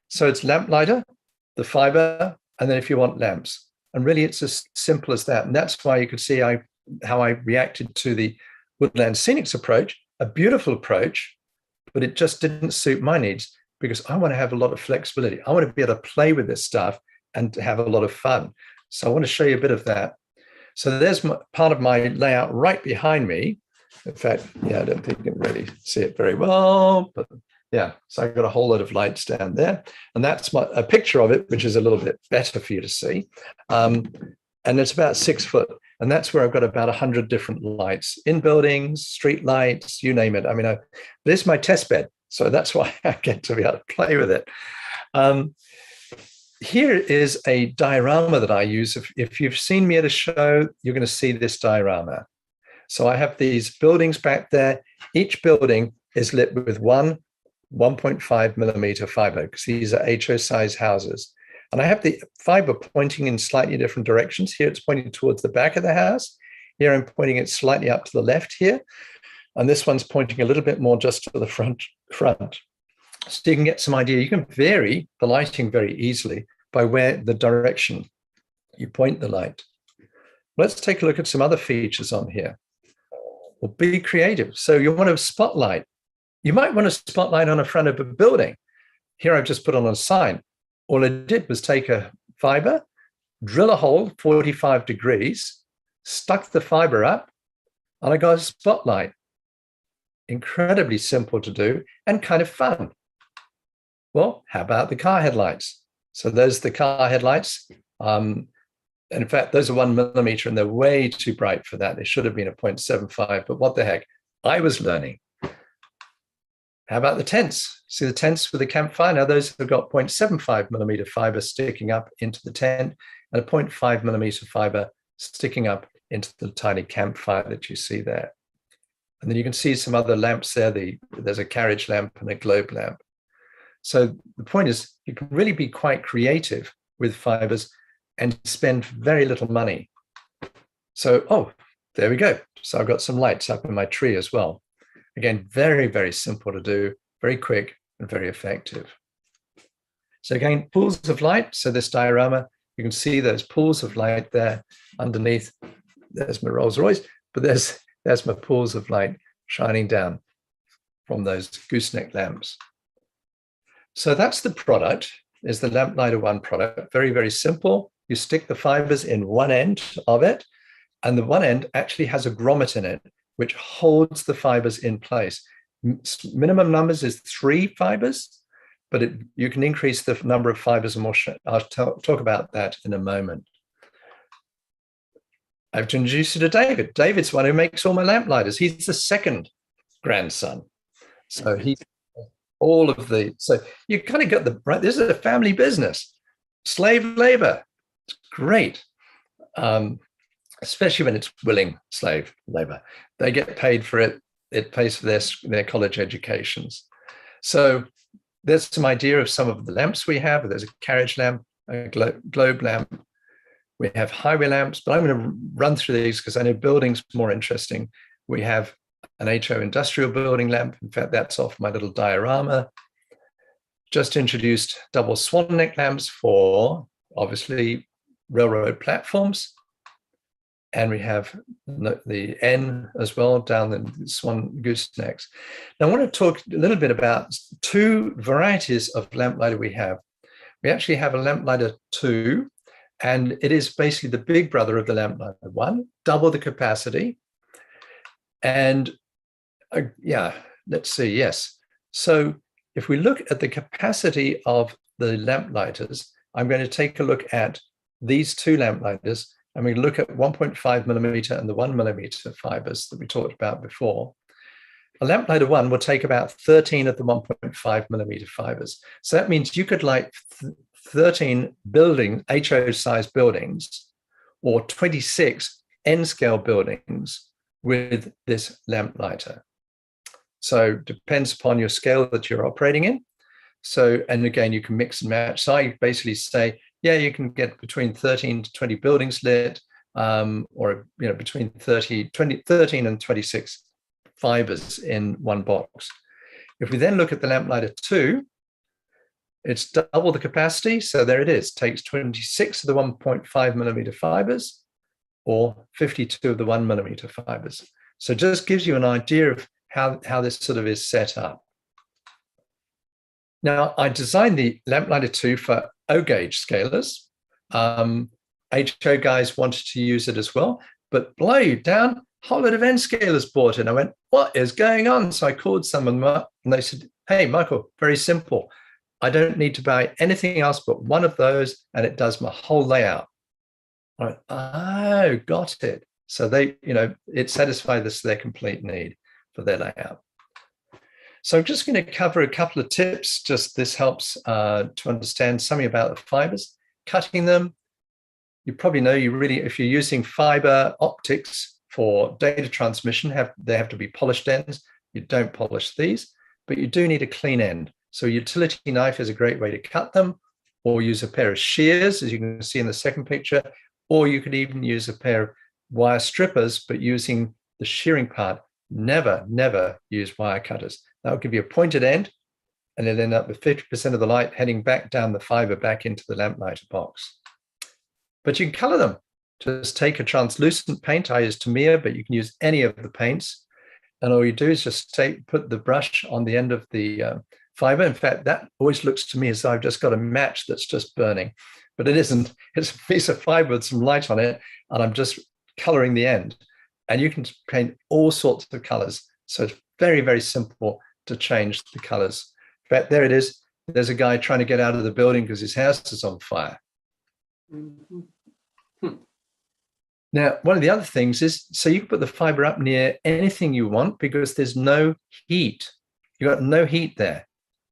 So it's lamplighter, the fiber, and then if you want lamps. And really, it's as simple as that. And that's why you could see how I reacted to the Woodland Scenics approach, a beautiful approach, but it just didn't suit my needs because I want to have a lot of flexibility. I want to be able to play with this stuff and have a lot of fun. So I want to show you a bit of that. So there's part of my layout right behind me. In fact, yeah, I don't think you can really see it very well, but yeah, so I've got a whole lot of lights down there. And that's a picture of it, which is a little bit better for you to see. And it's about 6 foot. And that's where I've got about 100 different lights in buildings, street lights, you name it. I mean, this is my test bed. So that's why I get to be able to play with it. Here is a diorama that I use. If you've seen me at a show, you're going to see this diorama. So I have these buildings back there. Each building is lit with 1.5mm fiber, because these are HO size houses. And I have the fiber pointing in slightly different directions. Here it's pointing towards the back of the house. Here I'm pointing it slightly up to the left here. And this one's pointing a little bit more just to the front. So you can get some idea. You can vary the lighting very easily by where the direction you point the light. Let's take a look at some other features on here. Well, be creative. So you want a spotlight. You might want a spotlight on the front of a building. Here I've just put on a sign. All I did was take a fiber, drill a hole 45 degrees, stuck the fiber up, and I got a spotlight. Incredibly simple to do and kind of fun. Well, how about the car headlights? So there's the car headlights. And in fact, those are 1mm and they're way too bright for that. They should have been a 0.75, but what the heck? I was learning. How about the tents? See the tents with the campfire? Now those have got 0.75mm fiber sticking up into the tent and a 0.5mm fiber sticking up into the tiny campfire that you see there. And then you can see some other lamps there. There's a carriage lamp and a globe lamp. So the point is you can really be quite creative with fibers and spend very little money. So, oh, there we go. So I've got some lights up in my tree as well. Again, very, very simple to do, very quick, and very effective. So again, pools of light. So this diorama, you can see those pools of light there underneath. There's my Rolls Royce, but there's my pools of light shining down from those gooseneck lamps. So that's the product, is the Lamplighter 1 product. Very, very simple. You stick the fibers in one end of it, and the one end actually has a grommet in it, which holds the fibers in place. Minimum numbers is 3 fibers, but you can increase the number of fibers and more. I'll talk about that in a moment. I have to introduce you to David. David's the one who makes all my lamplighters. He's the second grandson. So he, all of the, so you kind of got the, right, this is a family business. Slave labor, it's great. Especially when it's willing slave labor. They get paid for it. It pays for their college educations. So there's some idea of some of the lamps we have. There's a carriage lamp, a globe lamp. We have highway lamps, but I'm going to run through these because I know building's more interesting. We have an HO industrial building lamp. In fact, that's off my little diorama. Just introduced double swan neck lamps for, obviously, railroad platforms. And we have the N as well down the swan goosenecks. Now, I want to talk a little bit about 2 varieties of lamplighter we have. We actually have a lamplighter 2, and it is basically the big brother of the lamplighter 1, double the capacity. And yeah, let's see, yes. So if we look at the capacity of the lamplighters, I'm going to take a look at these 2 lamplighters. And we look at 1.5 millimeter and the 1 millimeter fibers that we talked about before. A lamplighter 1 will take about 13 of the 1.5 millimeter fibers. So that means you could light 13 building, HO-sized buildings, or 26 N-scale buildings with this lamplighter. So depends upon your scale that you're operating in. So, and again, you can mix and match. So I basically say, yeah, you can get between 13 to 20 buildings lit, or between 13 and 26 fibers in one box. If we then look at the lamplighter 2, it's double the capacity. So there it is, takes 26 of the 1.5 millimeter fibers or 52 of the 1 millimeter fibers. So it just gives you an idea of how this sort of is set up. Now, I designed the lamplighter 2 for O-gauge scalers. HO guys wanted to use it as well, but blow you down, a whole lot of N scalers bought it. And I went, what is going on? So I called some of them up and they said, hey, Michael, very simple. I don't need to buy anything else but one of those and it does my whole layout. I went, oh, got it. So they, it satisfied their complete need for their layout. So I'm just going to cover a couple of tips. Just this helps to understand something about the fibers. Cutting them, you probably know if you're using fiber optics for data transmission, they have to be polished ends. You don't polish these, but you do need a clean end. So a utility knife is a great way to cut them, or use a pair of shears, as you can see in the second picture, or you could even use a pair of wire strippers, but using the shearing part. Never, never use wire cutters. That will give you a pointed end, and it'll end up with 50% of the light heading back down the fiber back into the lamplighter box. But you can color them. Just take a translucent paint. I use Tamiya, but you can use any of the paints. And all you do is just put the brush on the end of the fiber. In fact, that always looks to me as though I've just got a match that's just burning, but it isn't. It's a piece of fiber with some light on it, and I'm just coloring the end. And you can paint all sorts of colors. So it's very, very simple to change the colors. In fact, there it is. There's a guy trying to get out of the building because his house is on fire. Now, one of the other things is, so you can put the fiber up near anything you want because there's no heat. You've got no heat there.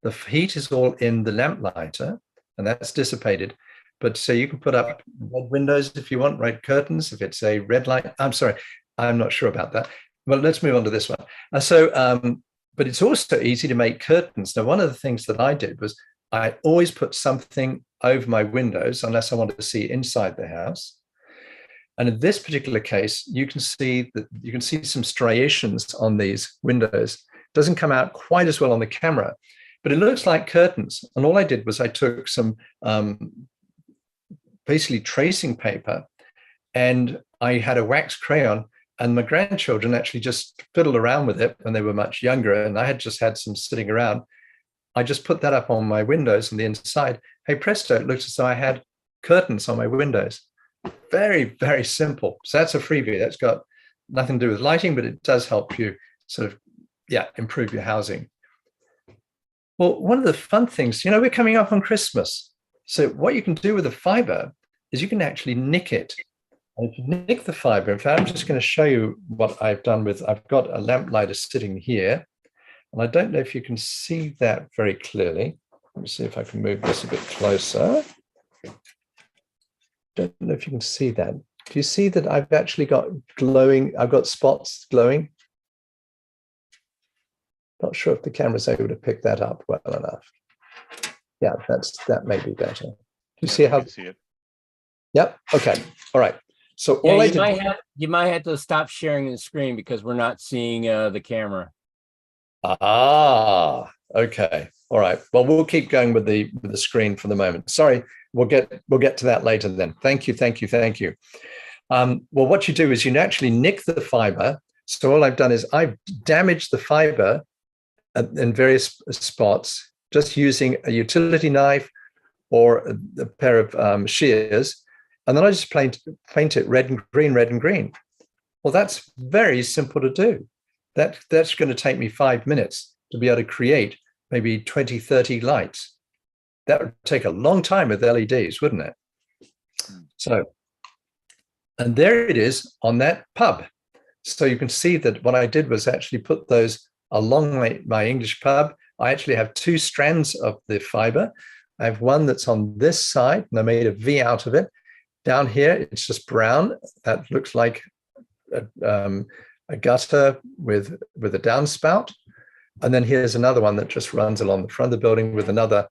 The heat is all in the lamplighter, and that's dissipated. But so you can put up red windows if you want, red curtains, if it's a red light. I'm sorry, I'm not sure about that. Well, let's move on to this one. But it's also easy to make curtains. Now, one of the things that I did was I always put something over my windows unless I wanted to see inside the house. And in this particular case, you can see some striations on these windows. It doesn't come out quite as well on the camera. but it looks like curtains. And all I did was I took some basically tracing paper, and I had a wax crayon, and my grandchildren actually just fiddled around with it when they were much younger, and I had just had some sitting around. I just put that up on my windows on the inside. Hey, presto, it looks as though I had curtains on my windows. Very, very simple. So that's a freebie. That's got nothing to do with lighting, but it does help you sort of, improve your housing. Well, one of the fun things, we're coming up on Christmas. So what you can do with the fiber is you can actually nick it. And if you nick the fiber, in fact, I'm just going to show you what I've done with, I've got a lamplighter sitting here. And I don't know if you can see that very clearly. Let me see if I can move this a bit closer. Don't know if you can see that. Do you see that I've actually got glowing, I've got spots glowing? Not sure if the camera's able to pick that up well enough. Yeah, that may be better. Do you see how? See it. Yep. Okay. All right. So all you might have to stop sharing the screen because we're not seeing the camera. Ah, okay. All right. Well, we'll keep going with the screen for the moment. Sorry, we'll get to that later then. Thank you. Well, what you do is you naturally nick the fiber. So all I've done is I've damaged the fiber in various spots, just using a utility knife or a pair of shears. And then I just paint it red and green. Well, that's very simple to do. That's going to take me 5 minutes to be able to create maybe 20, 30 lights. That would take a long time with LEDs, wouldn't it? So, and there it is on that pub. So you can see that what I did was actually put those along my English pub. I actually have 2 strands of the fiber. I have one that's on this side, and I made a V out of it. Down here, it's just brown. That looks like a gutter with a downspout. And then here's another one that just runs along the front of the building with another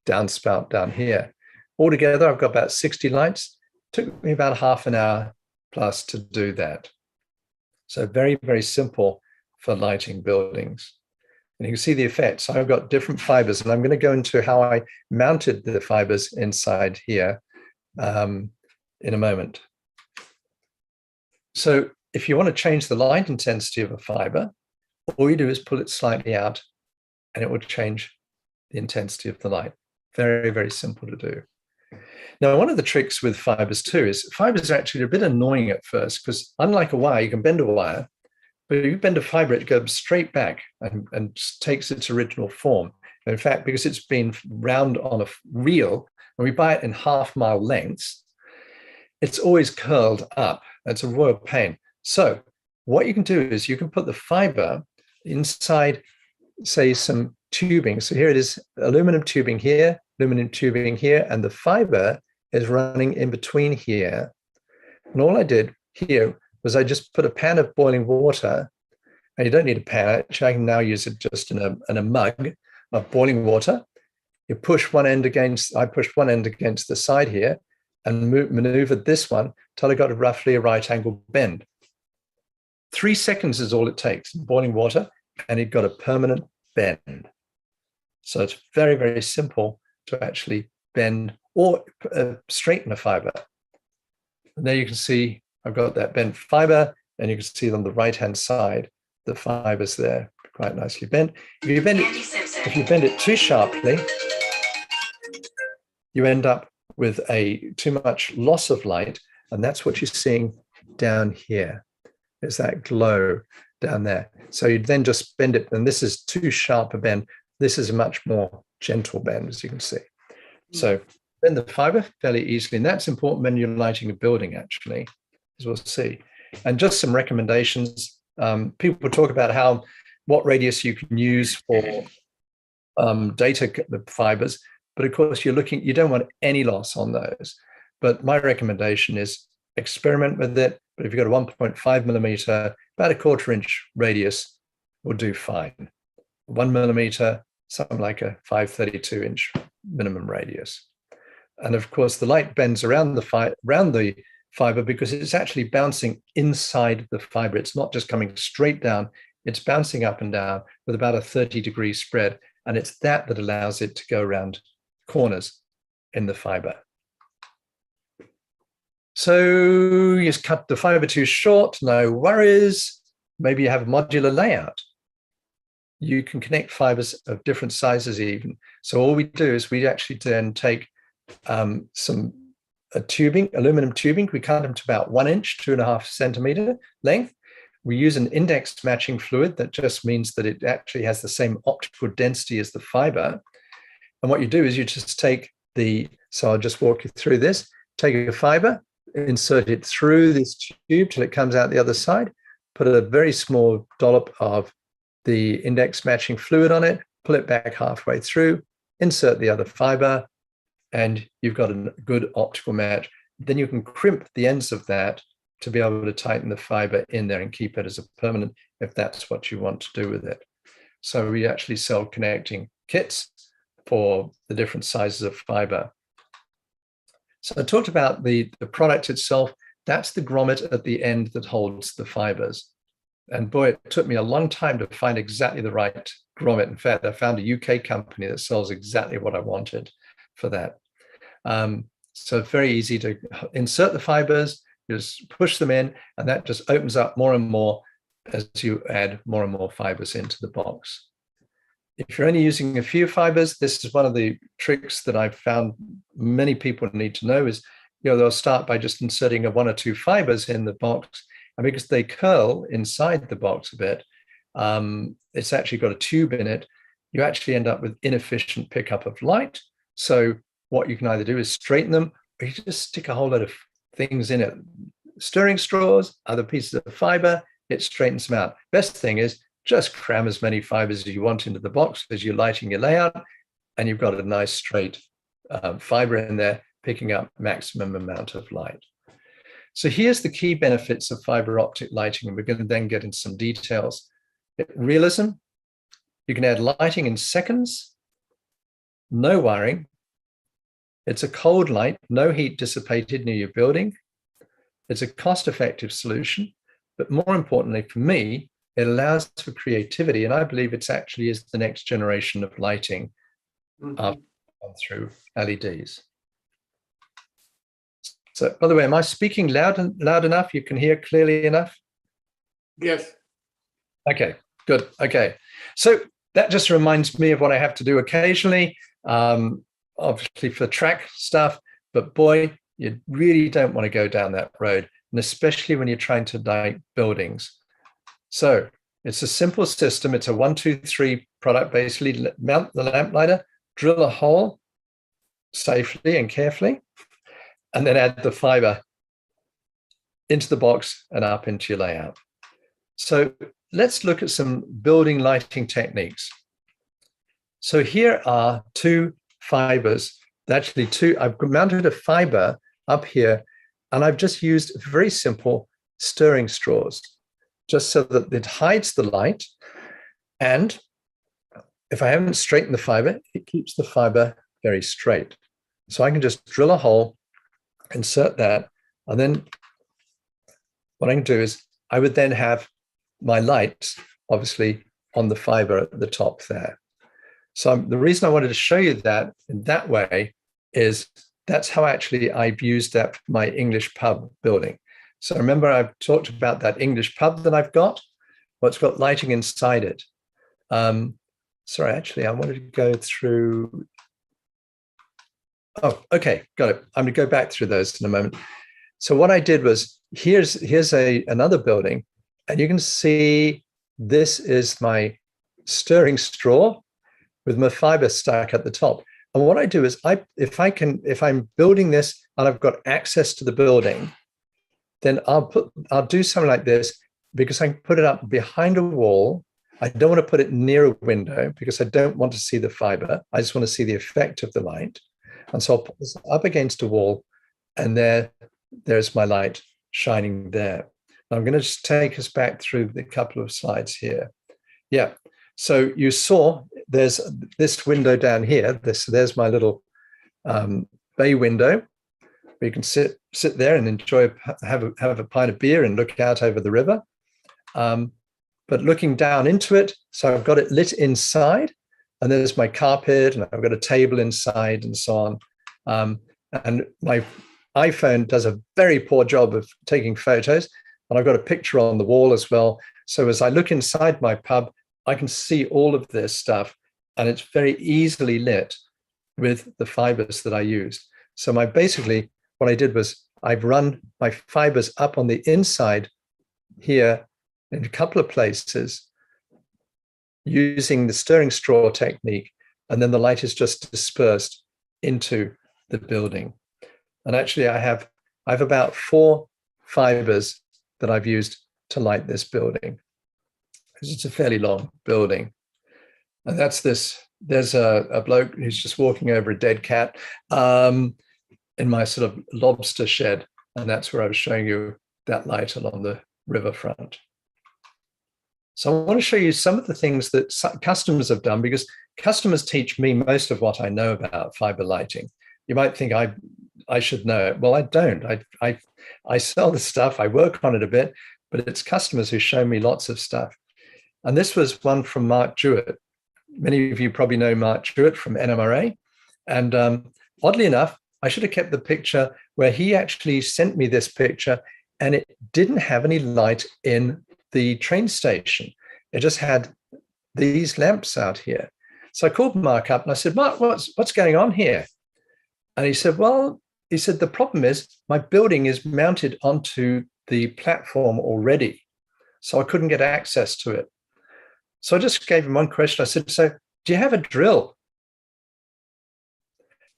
downspout down here. Altogether, I've got about 60 lights. Took me about half an hour plus to do that. So very, very simple for lighting buildings. And you can see the effects. I've got different fibers, and I'm going to go into how I mounted the fibers inside here in a moment. So if you want to change the light intensity of a fiber, all you do is pull it slightly out and it will change the intensity of the light. Very, very simple to do. Now, one of the tricks with fibers too is fibers are actually a bit annoying at first, because unlike a wire, you can bend a wire, but if you bend a fiber, it goes straight back and takes its original form. And in fact, because it's been round on a reel, and we buy it in half-mile lengths, it's always curled up. That's a royal pain. So what you can do is you can put the fiber inside, say, some tubing. So here it is, aluminum tubing here, and the fiber is running in between here. And all I did here was I just put a pan of boiling water, and you don't need a pan. Actually, I can now use it just in a mug of boiling water. You push one end against, I pushed one end against the side here and maneuvered this one till I got roughly a right angle bend. 3 seconds is all it takes in boiling water, and it got a permanent bend. So it's very, very simple to actually bend or straighten a fiber. And there you can see I've got that bent fiber, and you can see on the right-hand side, the fibers there quite nicely bent. If you bend it too sharply, you end up with too much loss of light, and that's what you're seeing down here. Is that glow down there. So you then just bend it, and this is too sharp a bend. This is a much more gentle bend, as you can see. So bend the fiber fairly easily, and that's important when you're lighting a building, actually, as we'll see. And just some recommendations. People talk about what radius you can use for data fibers, but of course you don't want any loss on those. But my recommendation is experiment with it. But if you've got a 1.5 millimeter, about a 1/4 inch radius will do fine. 1 millimeter, something like a 532 inch minimum radius. And of course, the light bends around the fiber because it's actually bouncing inside the fiber. It's not just coming straight down, it's bouncing up and down with about a 30-degree spread. And it's that that allows it to go around corners in the fiber. So you just cut the fiber too short, no worries. Maybe you have a modular layout. You can connect fibers of different sizes even. So all we do is we actually then take some tubing, aluminum tubing. We cut them to about 1 inch, 2.5 centimeter length. We use an index matching fluid. That just means that it actually has the same optical density as the fiber. And what you do is you just take so I'll just walk you through this. Take a fiber, insert it through this tube till it comes out the other side, put a very small dollop of the index matching fluid on it, pull it back halfway through, insert the other fiber, and you've got a good optical match. Then you can crimp the ends of that to be able to tighten the fiber in there and keep it as a permanent if that's what you want to do with it. So we actually sell connecting kits for the different sizes of fiber. So I talked about the product itself. That's the grommet at the end that holds the fibers. And boy, it took me a long time to find exactly the right grommet. In fact, I found a UK company that sells exactly what I wanted for that. So very easy to insert the fibers, just push them in, and that just opens up more and more as you add more and more fibers into the box. If you're only using a few fibers, this is one of the tricks that I've found many people need to know is, they'll start by just inserting 1 or 2 fibers in the box. And because they curl inside the box a bit, it's actually got a tube in it. You actually end up with inefficient pickup of light. So what you can either do is straighten them, or you just stick a whole lot of things in it. Stirring straws, other pieces of fiber, it straightens them out. Best thing is just cram as many fibers as you want into the box as you're lighting your layout, and you've got a nice straight fiber in there, picking up maximum amount of light. So here's the key benefits of fiber optic lighting, and we're going to then get into some details. Realism, you can add lighting in seconds, no wiring. It's a cold light, no heat dissipated near your building. It's a cost-effective solution, but more importantly for me, it allows for creativity, and I believe it actually is the next generation of lighting through LEDs. So, by the way, am I speaking loud enough? You can hear clearly enough? Yes. Okay, good. Okay. So that just reminds me of what I have to do occasionally, obviously for track stuff, but boy, you really don't want to go down that road, and especially when you're trying to light buildings. So it's a simple system. It's a 1, 2, 3 product. Basically, mount the lamp lighter, drill a hole safely and carefully, and then add the fiber into the box and up into your layout. So let's look at some building lighting techniques. So here are 2 fibers. Actually, I've mounted a fiber up here, and I've just used very simple stirring straws, just so that it hides the light. And if I haven't straightened the fiber, it keeps the fiber very straight. So I can just drill a hole, insert that, and then what I can do is I would then have my lights obviously on the fiber at the top there. So the reason I wanted to show you that in that way is that's how actually I've used that for my English pub building. So remember, I've talked about that English pub that I've got. Well, it's got lighting inside it. Sorry, actually, I wanted to go through. Oh, okay, got it. I'm going to go back through those in a moment. So what I did was, here's another building, and you can see this is my stirring straw with my fiber stuck at the top. And what I do is, if I'm building this and I've got access to the building, then I'll do something like this, because I can put it up behind a wall. I don't want to put it near a window because I don't want to see the fiber. I just want to see the effect of the light. And so I'll put this up against a wall, and there's my light shining there. Now I'm going to just take us back through the couple of slides here. Yeah. So you saw there's this window down here. There's my little bay window. You can sit there and enjoy, have a pint of beer and look out over the river. But looking down into it, so I've got it lit inside, and there's my carpet, and I've got a table inside and so on. And my iPhone does a very poor job of taking photos, and I've got a picture on the wall as well. So as I look inside my pub, I can see all of this stuff, and it's very easily lit with the fibers that I used. So basically what I did was I've run my fibers up on the inside here in a couple of places using the stirring straw technique, and then the light is just dispersed into the building. And actually I have about 4 fibers that I've used to light this building, because it's a fairly long building. And that's this, there's a bloke who's just walking over a dead cat in my sort of lobster shed. And that's where I was showing you that light along the riverfront. So I want to show you some of the things that customers have done, because customers teach me most of what I know about fiber lighting. You might think I should know it. Well, I don't. I sell the stuff, I work on it a bit, but it's customers who show me lots of stuff. And this was one from Mark Jewett. Many of you probably know Mark Jewett from NMRA. And oddly enough, I should have kept the picture where he actually sent me this picture, and it didn't have any light in the train station. It just had these lamps out here. So I called Mark up and I said, Mark, what's going on here? And he said, well, the problem is my building is mounted onto the platform already, so I couldn't get access to it. So I just gave him one question. I said, so do you have a drill?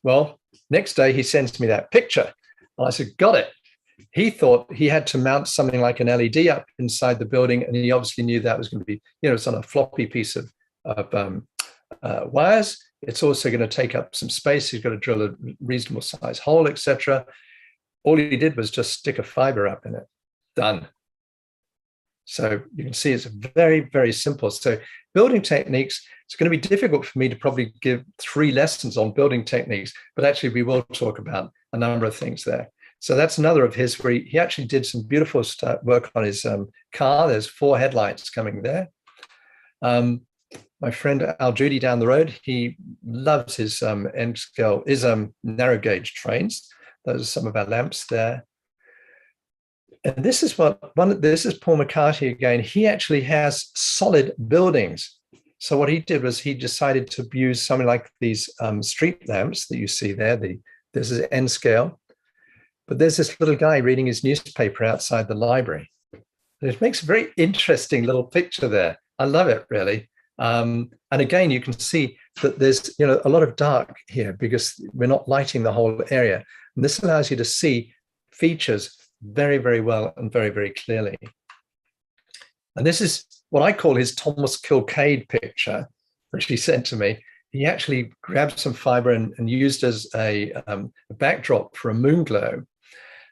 Well, next day he sends me that picture. And I said, got it. He thought he had to mount something like an LED up inside the building, and he obviously knew that was going to be, it's on a floppy piece of wires. It's also going to take up some space. He's got to drill a reasonable size hole, etc. All he did was just stick a fiber up in it. Done. So you can see it's very, very simple. So building techniques, it's going to be difficult for me to probably give 3 lessons on building techniques, but actually we will talk about a number of things there. So that's another of his where he actually did some beautiful work on his car. There's 4 headlights coming there. My friend Al Judy down the road, he loves his N-scale, his narrow gauge trains. Those are some of our lamps there. And this is this is Paul McCarthy again. He actually has solid buildings. So what he did was he decided to use something like these street lamps that you see there. This is N-scale. But there's this little guy reading his newspaper outside the library. And it makes a very interesting little picture there. I love it, really. And again, you can see that there's a lot of dark here because we're not lighting the whole area. And this allows you to see features very, very well and very, very clearly. And this is what I call his Thomas Kilcade picture, which he sent to me. He actually grabbed some fiber and used as a backdrop for a moon glow.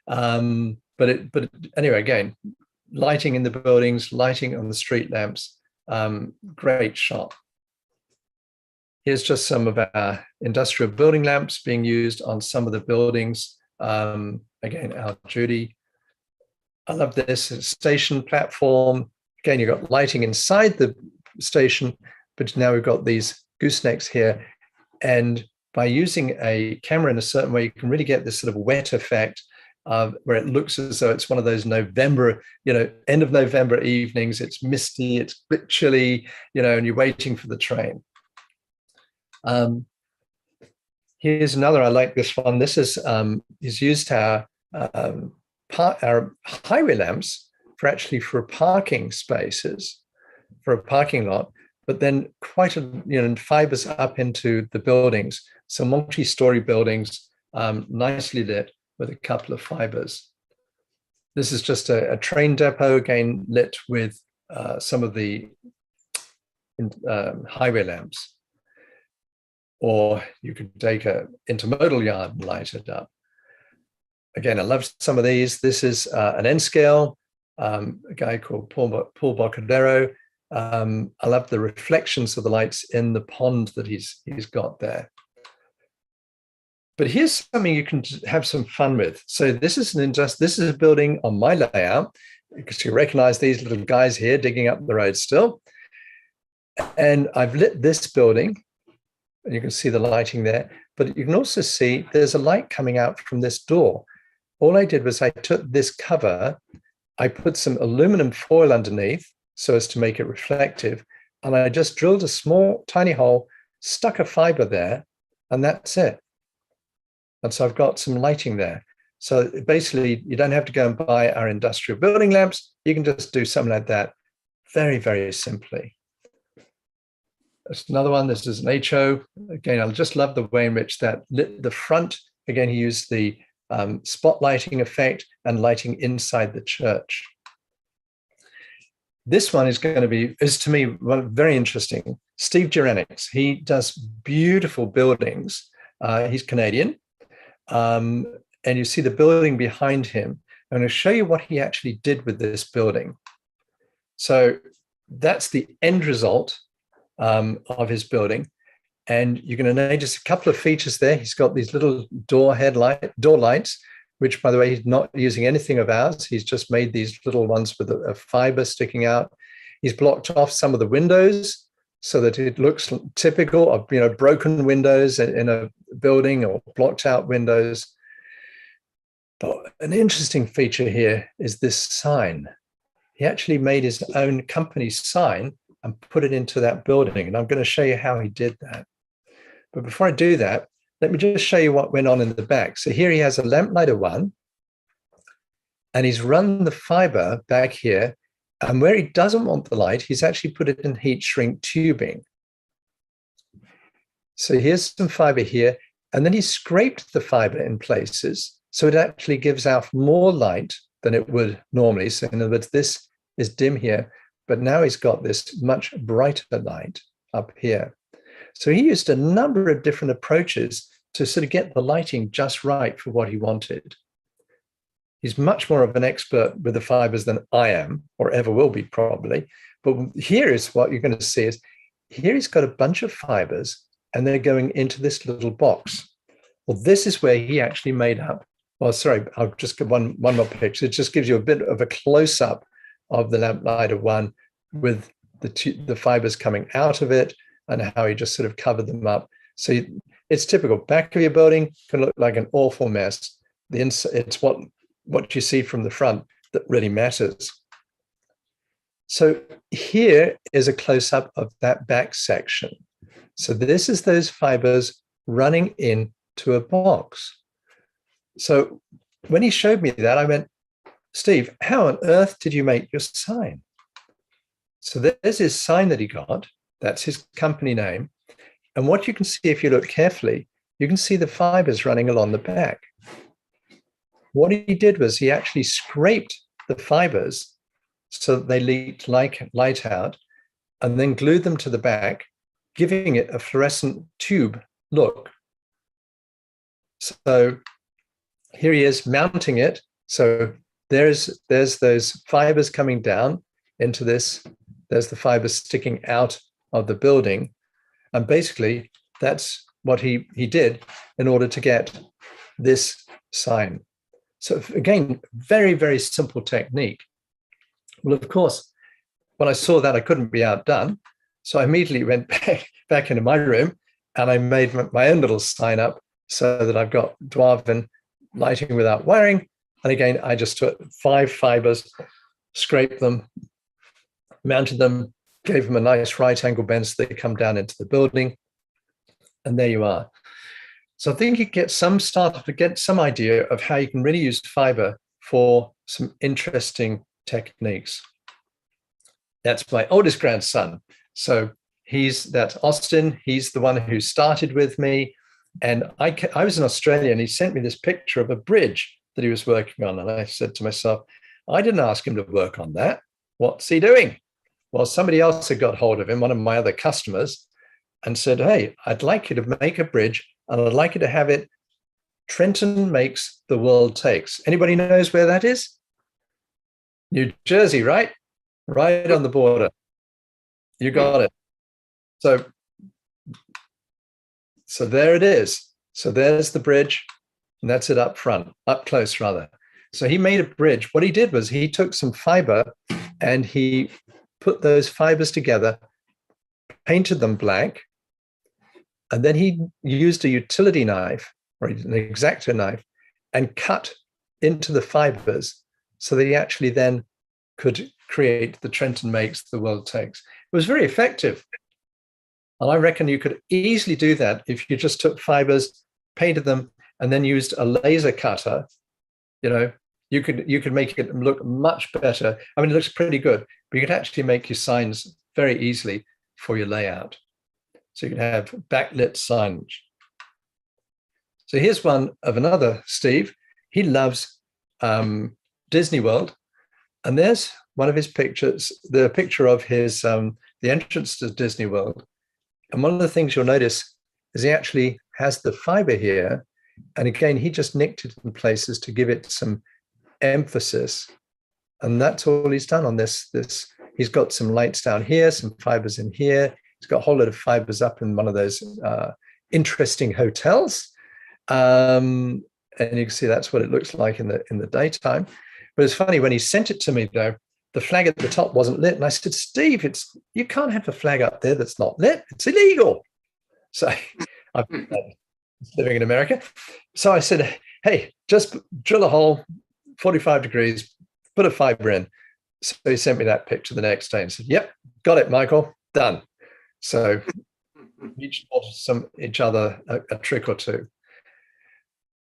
But anyway, again, lighting in the buildings, lighting on the street lamps, great shot. Here's just some of our industrial building lamps being used on some of the buildings. Again, Al Judy. I love this station platform. Again, you've got lighting inside the station, but now we've got these goosenecks here. And by using a camera in a certain way, you can really get this sort of wet effect where it looks as though it's one of those November, end of November evenings. It's misty, it's a bit chilly, and you're waiting for the train. Here's another, I like this one. This is used our highway lamps for parking spaces, for a parking lot, but then quite fibers up into the buildings. So multi-story buildings, nicely lit with a couple of fibers. This is just a train depot, again, lit with some of the highway lamps. Or you could take an intermodal yard and light it up. Again, I love some of these. This is an N-scale, a guy called Paul Boccadero. I love the reflections of the lights in the pond that he's got there. But here's something you can have some fun with. So this is this is a building on my layout, because you recognize these little guys here digging up the road still. And I've lit this building And you can see the lighting there, but you can also see there's a light coming out from this door. All I did was I took this cover, I put some aluminum foil underneath so as to make it reflective, and I just drilled a small, tiny hole, stuck a fiber there, and that's it. And so I've got some lighting there. So basically, you don't have to go and buy our industrial building lamps. You can just do something like that very, very simply. That's another one. This is an HO. Again, I just love the way in which that lit the front. Again, he used the spotlighting effect and lighting inside the church. This one is going to be, is to me, very interesting. Steve Gerenics, he does beautiful buildings. He's Canadian. And you see the building behind him. I'm going to show you what he actually did with this building. So that's the end result of his building. And you're going to notice a couple of features there. He's got these little door lights, which, by the way, he's not using anything of ours. He's just made these little ones with a fiber sticking out. He's blocked off some of the windows so that it looks typical of, you know, broken windows in a building or blocked out windows. But an interesting feature here is this sign. He actually made his own company sign and put it into that building. And I'm going to show you how he did that. But before I do that, let me just show you what went on in the back. So here he has a lamplighter 1, and he's run the fiber back here. And where he doesn't want the light, he's actually put it in heat shrink tubing. So here's some fiber here, and then he scraped the fiber in places so it actually gives out more light than it would normally. So in other words, this is dim here, but now he's got this much brighter light up here. So he used a number of different approaches to sort of get the lighting just right for what he wanted. He's much more of an expert with the fibers than I am, or ever will be probably. But here is what you're going to see is, here he's got a bunch of fibers and they're going into this little box. Well, this is where he actually made up. Well, sorry, I'll just get one more picture. It just gives you a bit of a close-up of the lamplighter 1 with the fibers coming out of it and how he just sort of covered them up. So it's typical. Back of your building can look like an awful mess. It's what you see from the front that really matters. So here is a close-up of that back section. So this is those fibers running into a box. So when he showed me that, I went, Steve, how on earth did you make your sign? So there's his sign that he got. That's his company name. And what you can see if you look carefully, you can see the fibers running along the back. What he did was he actually scraped the fibers so that they leaked light out and then glued them to the back, giving it a fluorescent tube look. So here he is mounting it. So there's those fibers coming down into this. There's the fibers sticking out of the building. And basically, that's what he did in order to get this sign. So again, very, very simple technique. Well, of course, when I saw that, I couldn't be outdone. So I immediately went back into my room and I made my own little sign up so that I've got Dwarven lighting without wiring. And again, I just took 5 fibers, scraped them, mounted them, gave them a nice right angle bend so they come down into the building. And there you are. So I think you get some idea of how you can really use fiber for some interesting techniques. That's my oldest grandson. So that's Austin. He's the one who started with me. And I was in Australia and he sent me this picture of a bridge that he was working on. And I said to myself, I didn't ask him to work on that. What's he doing? Well, somebody else had got hold of him, one of my other customers, and said, hey, I'd like you to make a bridge and I'd like you to have it, Trenton makes, the world takes. Anybody knows where that is? New Jersey, right? Right on the border. You got it. So there it is. So there's the bridge, and that's it up close rather. So he made a bridge. What he did was he took some fiber and he put those fibers together, painted them black, And then he used a utility knife or an X-Acto knife and cut into the fibers so that he actually then could create the Trenton makes, the world takes. It was very effective. And I reckon you could easily do that if you just took fibers, painted them, and then used a laser cutter. You know, you could make it look much better. I mean, it looks pretty good, but you could actually make your signs very easily for your layout. So you can have backlit signage. So here's one of another Steve. He loves Disney World. And there's one of his pictures, the picture of his the entrance to Disney World. And one of the things you'll notice is he actually has the fiber here. And again, he just nicked it in places to give it some emphasis. And that's all he's done on this. He's got some lights down here, some fibers in here. He's got a whole lot of fibers up in one of those interesting hotels. And you can see that's what it looks like in the daytime. But it's funny, when he sent it to me, though, the flag at the top wasn't lit. And I said, Steve, you can't have a flag up there that's not lit. It's illegal. So I've been living in America. So I said, hey, just drill a hole, 45 degrees, put a fiber in. So he sent me that picture the next day and said, yep, got it, Michael, done. So each taught each other a trick or two.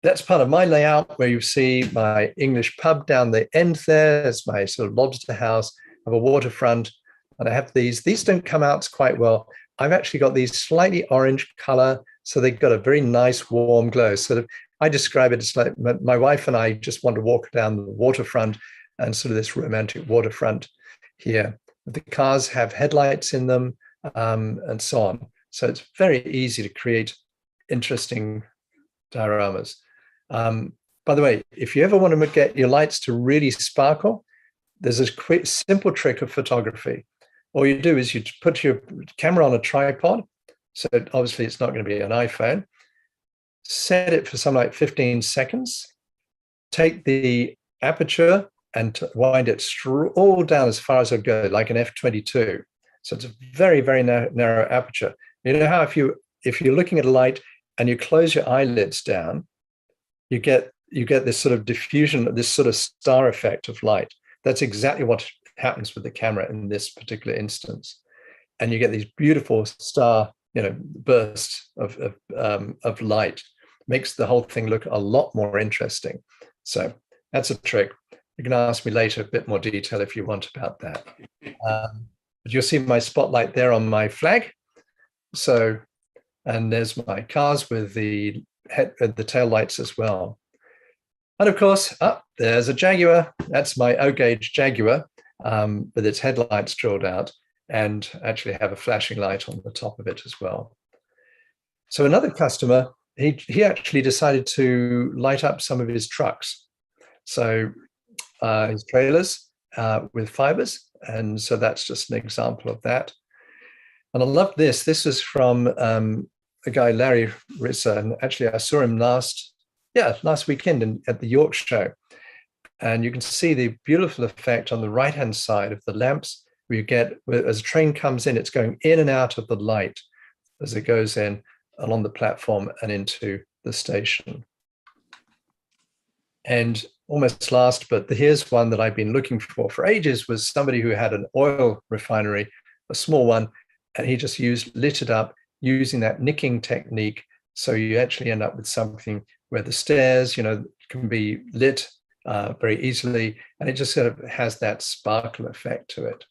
That's part of my layout, where you see my English pub down the end there. There's my sort of lobster house. I have a waterfront, and I have these. These don't come out quite well. I've actually got these slightly orange color, so they've got a very nice warm glow. Sort of, I describe it as like my wife and I just want to walk down the waterfront, and sort of this romantic waterfront here. The cars have headlights in them, and so on. So it's very easy to create interesting dioramas. By the way, if you ever want to get your lights to really sparkle, there's a quick, simple trick of photography. All you do is you put your camera on a tripod. So obviously it's not going to be an iPhone. Set it for something like 15 seconds. Take the aperture and wind it all down as far as it'll go, like an f/22. So it's a very, very narrow aperture. You know how if you're looking at a light and you close your eyelids down, you get this sort of diffusion, this sort of star effect of light. That's exactly what happens with the camera in this particular instance. And you get these beautiful star, bursts of light. Makes the whole thing look a lot more interesting. So that's a trick. You can ask me later a bit more detail if you want about that. But you'll see my spotlight there on my flag. So, and there's my cars with the tail lights as well. And of course, there's a Jaguar. That's my O-gauge Jaguar with its headlights drilled out, and actually have a flashing light on the top of it as well. So another customer, he actually decided to light up some of his trucks. So his trailers with fibers. And so that's just an example of that. And I love this. This is from a guy, Larry Risser, and actually I saw him last weekend at the York show. And you can see the beautiful effect on the right-hand side of the lamps, where you get, as a train comes in, it's going in and out of the light as it goes in along the platform and into the station. And almost last, but here's one that I've been looking for ages, was somebody who had an oil refinery, a small one, and he just lit it up using that nicking technique. So you actually end up with something where the stairs, can be lit very easily, and it just sort of has that sparkle effect to it.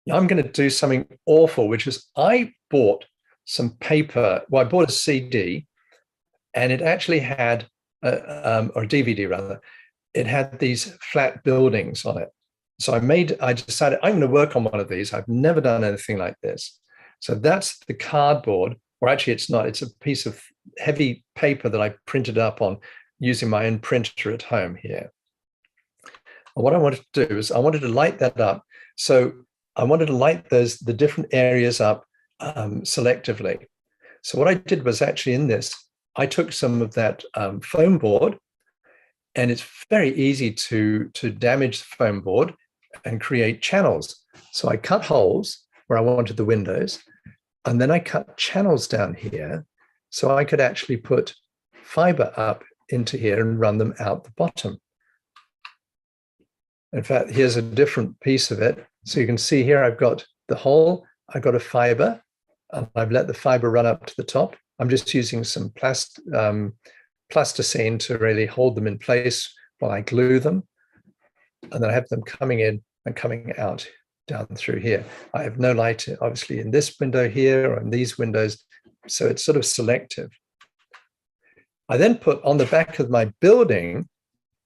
Now I'm going to do something awful, which is I bought some paper. Well, I bought a CD, and it actually had, or a DVD rather, it had these flat buildings on it. So I decided I'm going to work on one of these. I've never done anything like this. So that's the cardboard, or actually it's not, it's a piece of heavy paper that I printed up on using my own printer at home here. And what I wanted to do is I wanted to light that up. So I wanted to light the different areas up selectively. So what I did was actually in this, I took some of that foam board, and it's very easy to damage the foam board and create channels. So I cut holes where I wanted the windows. And then I cut channels down here, so I could actually put fiber up into here and run them out the bottom. In fact, here's a different piece of it. So you can see here, I've got the hole, I've got a fiber, and I've let the fiber run up to the top. I'm just using some plasticine to really hold them in place while I glue them. And then I have them coming in and coming out down through here. I have no light, obviously, in this window here or in these windows, so it's sort of selective. I then put on the back of my building,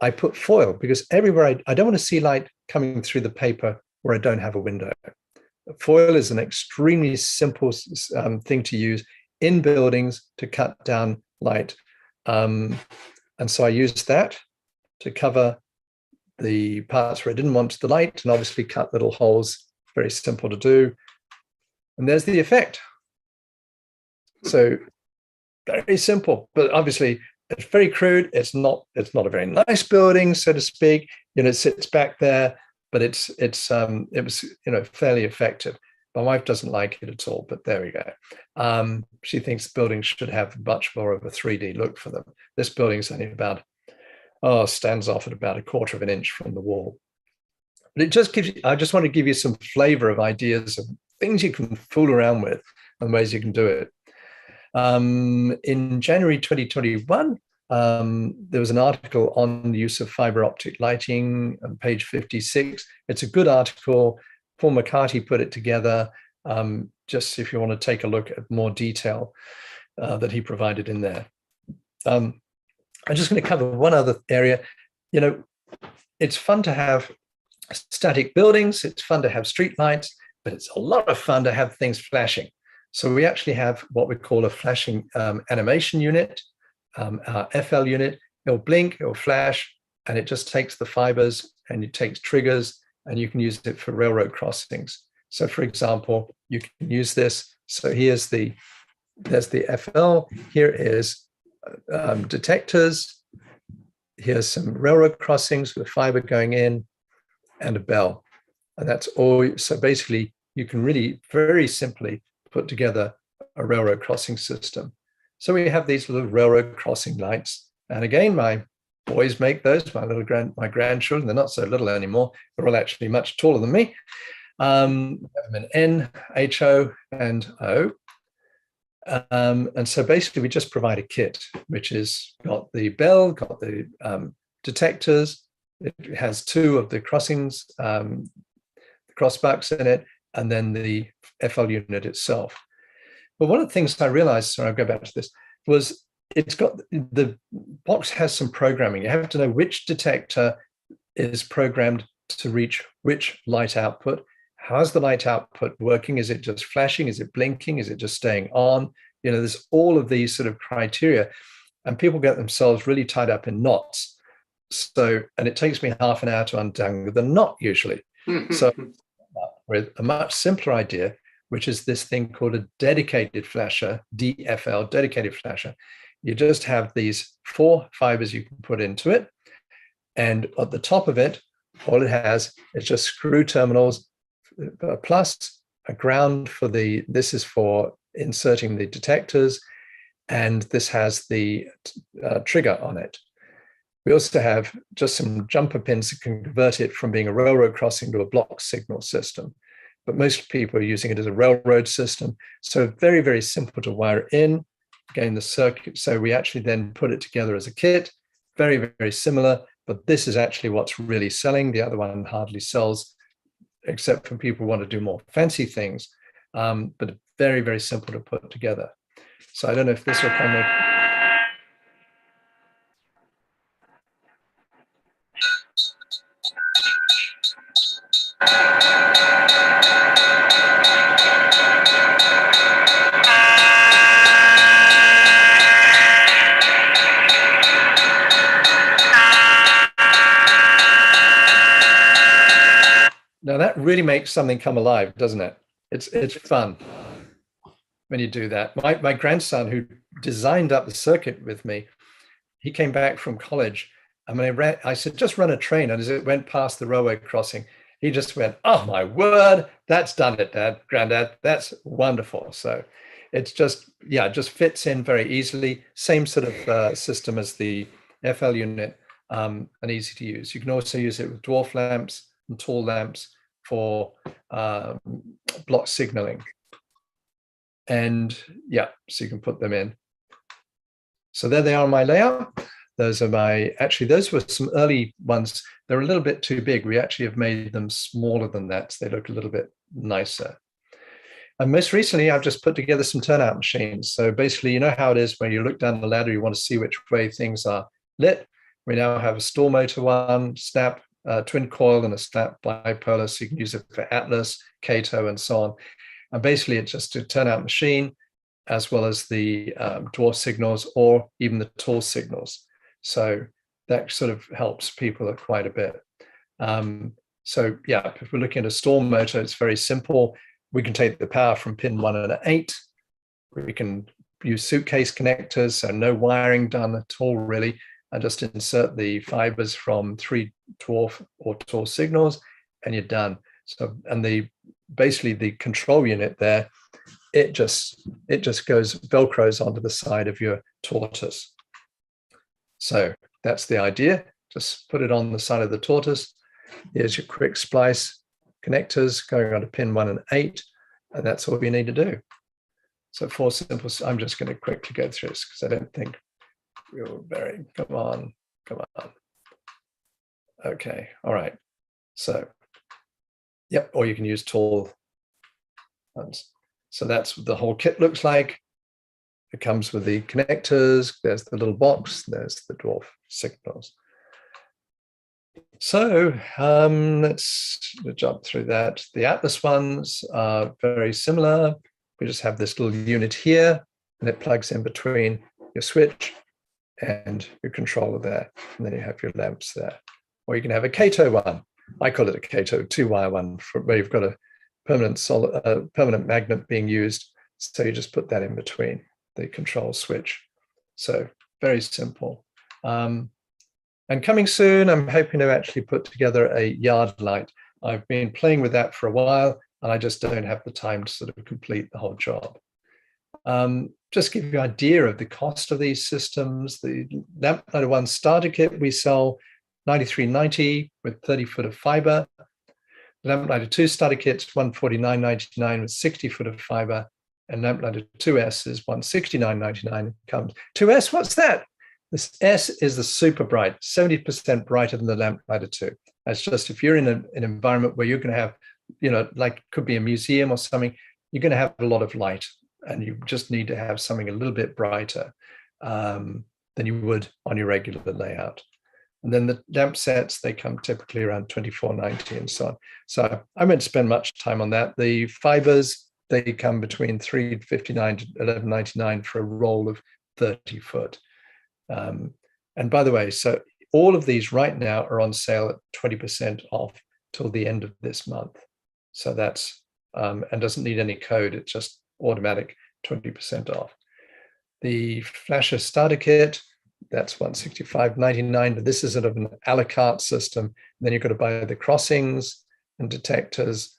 I put foil, because everywhere I don't want to see light coming through the paper where I don't have a window. Foil is an extremely simple thing to use in buildings to cut down light. And so I used that to cover the parts where I didn't want the light, and obviously cut little holes, very simple to do. And there's the effect. So very simple, but obviously it's very crude. It's not a very nice building, so to speak. It sits back there, but it was fairly effective. My wife doesn't like it at all, but there we go. She thinks buildings should have much more of a 3D look for them. This building's only about, stands off at about 1/4 of an inch from the wall. But it just gives you, I just want to give you some flavor of ideas of things you can fool around with and ways you can do it. In January 2021, there was an article on the use of fiber optic lighting on page 56. It's a good article. Paul McCarty put it together, just if you want to take a look at more detail that he provided in there. I'm just going to cover one other area. It's fun to have static buildings. It's fun to have street lights, but it's a lot of fun to have things flashing. So we actually have what we call a flashing animation unit, our FL unit. It'll blink, it'll flash, and it just takes the fibers and it takes triggers, and you can use it for railroad crossings. So for example, you can use this. So there's the FL, here is detectors, here's some railroad crossings with fiber going in and a bell. And that's all. So basically you can really very simply put together a railroad crossing system. So we have these little railroad crossing lights. And again, my boys make those, my grandchildren, they're not so little anymore. They're all actually much taller than me. I'm an N, H, O, and O. And so basically we just provide a kit, which has got the bell, got the detectors. It has 2 of the crossings, the crossbucks in it, and then the FL unit itself. But one of the things I realized, so I'll go back to this, was it's got, the box has some programming. You have to know which detector is programmed to reach which light output. How's the light output working? Is it just flashing? Is it blinking? Is it just staying on? There's all of these sort of criteria, and people get themselves really tied up in knots. So, and it takes me half an hour to untangle the knot usually. So with a much simpler idea, which is this thing called a dedicated flasher, DFL, dedicated flasher. You just have these 4 fibers you can put into it. And at the top of it, all it has is just screw terminals, plus a ground for this is for inserting the detectors, and this has the trigger on it. We also have just some jumper pins that can convert it from being a railroad crossing to a block signal system. But most people are using it as a railroad system. So very, very simple to wire in, again, the circuit. So we actually then put it together as a kit, very, very similar, but this is actually what's really selling. The other one hardly sells, except for people who want to do more fancy things, but very, very simple to put together. So I don't know if this will come with. Now that really makes something come alive, doesn't it? It's fun when you do that. My grandson, who designed up the circuit with me, he came back from college. I said, just run a train. And as it went past the railway crossing, he just went, "Oh my word, that's done it, Dad, Granddad, that's wonderful." So it's just, yeah, it just fits in very easily. Same sort of system as the FL unit, and easy to use. You can also use it with dwarf lamps and tall lamps for block signaling. And yeah, so you can put them in. So there they are on my layout. Those are my, actually, those were some early ones. They're a little bit too big. We actually have made them smaller than that, so they look a little bit nicer. And most recently, I've just put together some turnout machines. So basically, you know how it is when you look down the ladder, you want to see which way things are lit. We now have a store motor one, snap, twin coil, and a snap bipolar, so you can use it for Atlas, Kato, and so on. And basically, it's just a turnout machine, as well as the dwarf signals or even the tall signals. So that sort of helps people quite a bit. So yeah, if we're looking at a store motor, it's very simple. We can take the power from pin 1 and 8. We can use suitcase connectors, so no wiring done at all really, and just insert the fibers from 3 dwarf or tall signals, and you're done. So, and basically the control unit there, it just goes velcros onto the side of your tortoise. So that's the idea. Just put it on the side of the tortoise. Here's your quick splice connectors going on to pin 1 and 8, and that's all you need to do. So 4 simple. I'm just going to quickly go through this because I don't think we'll very. Come on. Okay. All right. So, yep. Or you can use tall ones. So that's what the whole kit looks like. It comes with the connectors. There's the little box. There's the dwarf signals. So let's jump through that. The Atlas ones are very similar. We just have this little unit here, and it plugs in between your switch and your controller there. And then you have your lamps there. Or you can have a Kato one. I call it a Kato 2-wire one, where you've got a permanent magnet being used. So you just put that in between the control switch. So very simple. And coming soon, I'm hoping to actually put together a yard light. I've been playing with that for a while, and I just don't have the time to sort of complete the whole job. Just give you an idea of the cost of these systems. The Lamplighter 1 starter kit we sell $93.90 with 30 foot of fiber. The Lamplighter 2 starter kit's $149.99 with 60 foot of fiber, and Lamplighter 2S is $169.99. Comes 2S. What's that? This S is the super bright, 70% brighter than the Lamplighter 2. That's just if you're in an environment where you're going to have, like could be a museum or something, you're going to have a lot of light, and you just need to have something a little bit brighter than you would on your regular layout. And then the lamp sets, they come typically around $24.90 and so on. So I won't spend much time on that. The fibers, they come between $3.59 to $11.99 for a roll of 30 foot. And by the way, so all of these right now are on sale at 20% off till the end of this month. So that's, and doesn't need any code. It's just automatic 20% off. The Flasher starter kit, that's $165.99, but this is sort of an a la carte system. And then you've got to buy the crossings and detectors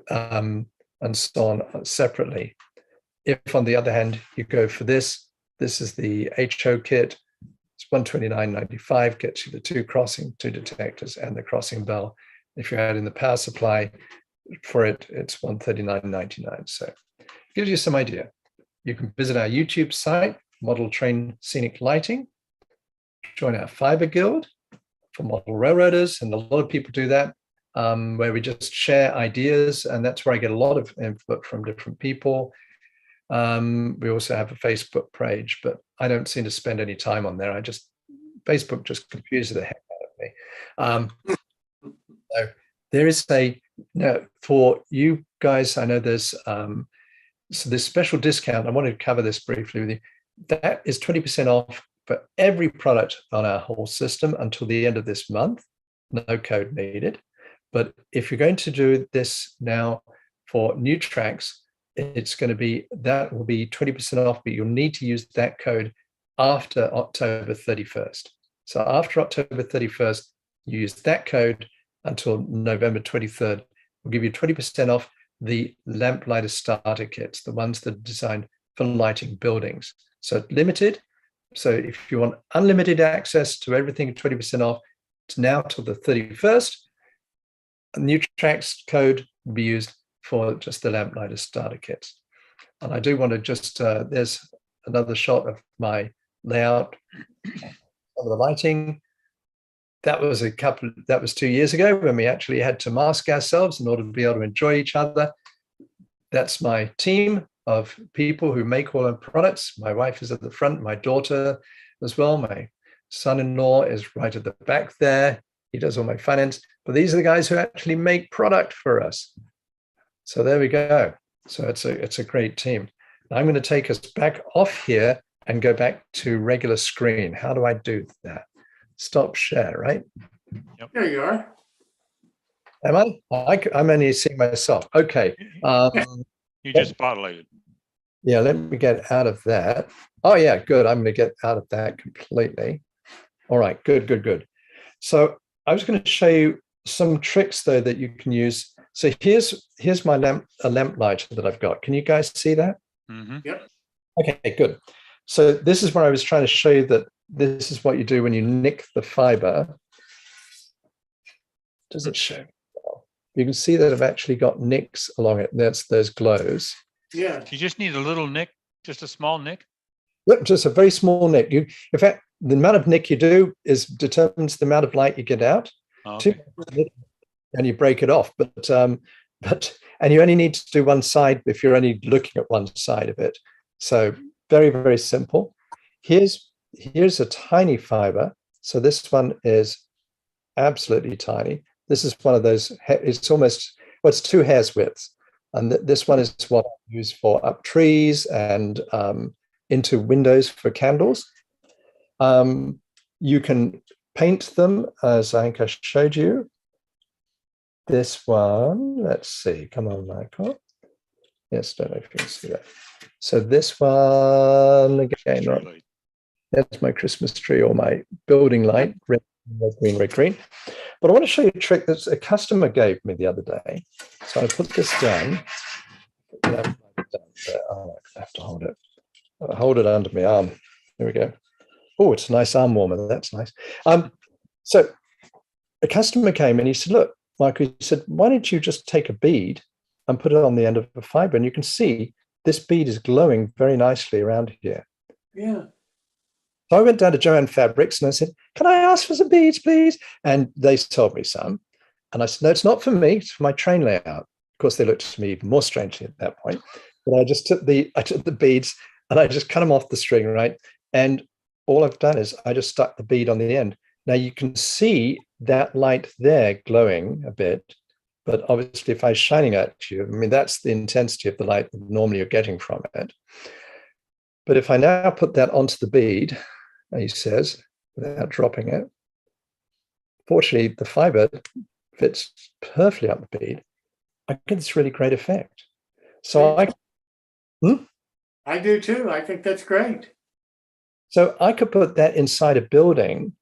and so on separately. If on the other hand, you go for this is the HO kit. It's $129.95, gets you the 2 detectors and the crossing bell. If you add in the power supply for it, it's $139.99. So it gives you some idea. You can visit our YouTube site, Model Train Scenic Lighting, join our Fiber Guild for model railroaders, and a lot of people do that, where we just share ideas, and that's where I get a lot of input from different people. We also have a Facebook page, but I don't seem to spend any time on there. Facebook just confuses the heck out of me. So there is for you guys, I know there's so this special discount. I wanted to cover this briefly with you. That is 20% off for every product on our whole system until the end of this month. No code needed. But if you're going to do this now for new tracks, it's going to be, that will be 20% off, but you'll need to use that code after October 31st. So after October 31st, you use that code until November 23rd. We'll give you 20% off the lamplighter starter kits, the ones that are designed for lighting buildings. So limited. So if you want unlimited access to everything, 20% off, it's now till the 31st. A new tracks code will be used for just the lamplighter starter kits. And I do want to just, there's another shot of my layout of the lighting. That was that was 2 years ago when we actually had to mask ourselves in order to be able to enjoy each other. That's my team of people who make all our products. My wife is at the front, my daughter as well. My son-in-law is right at the back there. He does all my finance, but these are the guys who actually make product for us. So there we go. So it's a great team. I'm going to take us back off here and go back to regular screen. How do I do that? Stop share, right? Yep. There you are. Am I? I'm only seeing myself. Okay. You just spotlighted. Yeah, let me get out of that. Oh yeah, good. I'm going to get out of that completely. All right, good. So I was going to show you some tricks though that you can use. So here's my lamp lighter that I've got. Can you guys see that? Mm-hmm. Yep. Okay, good. So this is where I was trying to show you that this is what you do when you nick the fiber. Does it show? You can see that I've actually got nicks along it. That's those glows. Yeah. You just need a little nick, just a small nick. Yep, just a very small nick. In fact, the amount of nick you do determines the amount of light you get out. Oh, okay. And you break it off. But you only need to do one side if you're only looking at one side of it. So very, very simple. Here's a tiny fiber. So this one is absolutely tiny. This is one of those, it's almost, well, it's 2 hairs widths. And this one is what I use for up trees and into windows for candles. You can paint them, as I think I showed you. This one, let's see, come on, Michael. Yes, don't know if you can see that. So this one, again, right, that's my Christmas tree or my building light, red, green, red, green. But I want to show you a trick that a customer gave me the other day. So I put this down. Oh, I have to hold it. I'll hold it under my arm. There we go. Oh, it's a nice arm warmer. That's nice. So a customer came and he said, look, Michael, he said, why don't you just take a bead and put it on the end of a fiber? And you can see this bead is glowing very nicely around here. Yeah. So I went down to Joanne Fabrics and I said, can I ask for some beads, please? And they sold me some. And I said, no, it's not for me. It's for my train layout. Of course, they looked at me even more strangely at that point. But I just took the beads and I just cut them off the string, right? And all I've done is I just stuck the bead on the end. Now you can see that light there glowing a bit, but obviously if I was shining at you, I mean, that's the intensity of the light that normally you're getting from it. But if I now put that onto the bead, he says, without dropping it, fortunately, the fiber fits perfectly up the bead. I get this really great effect. So I do too. I think that's great. So I could put that inside a building,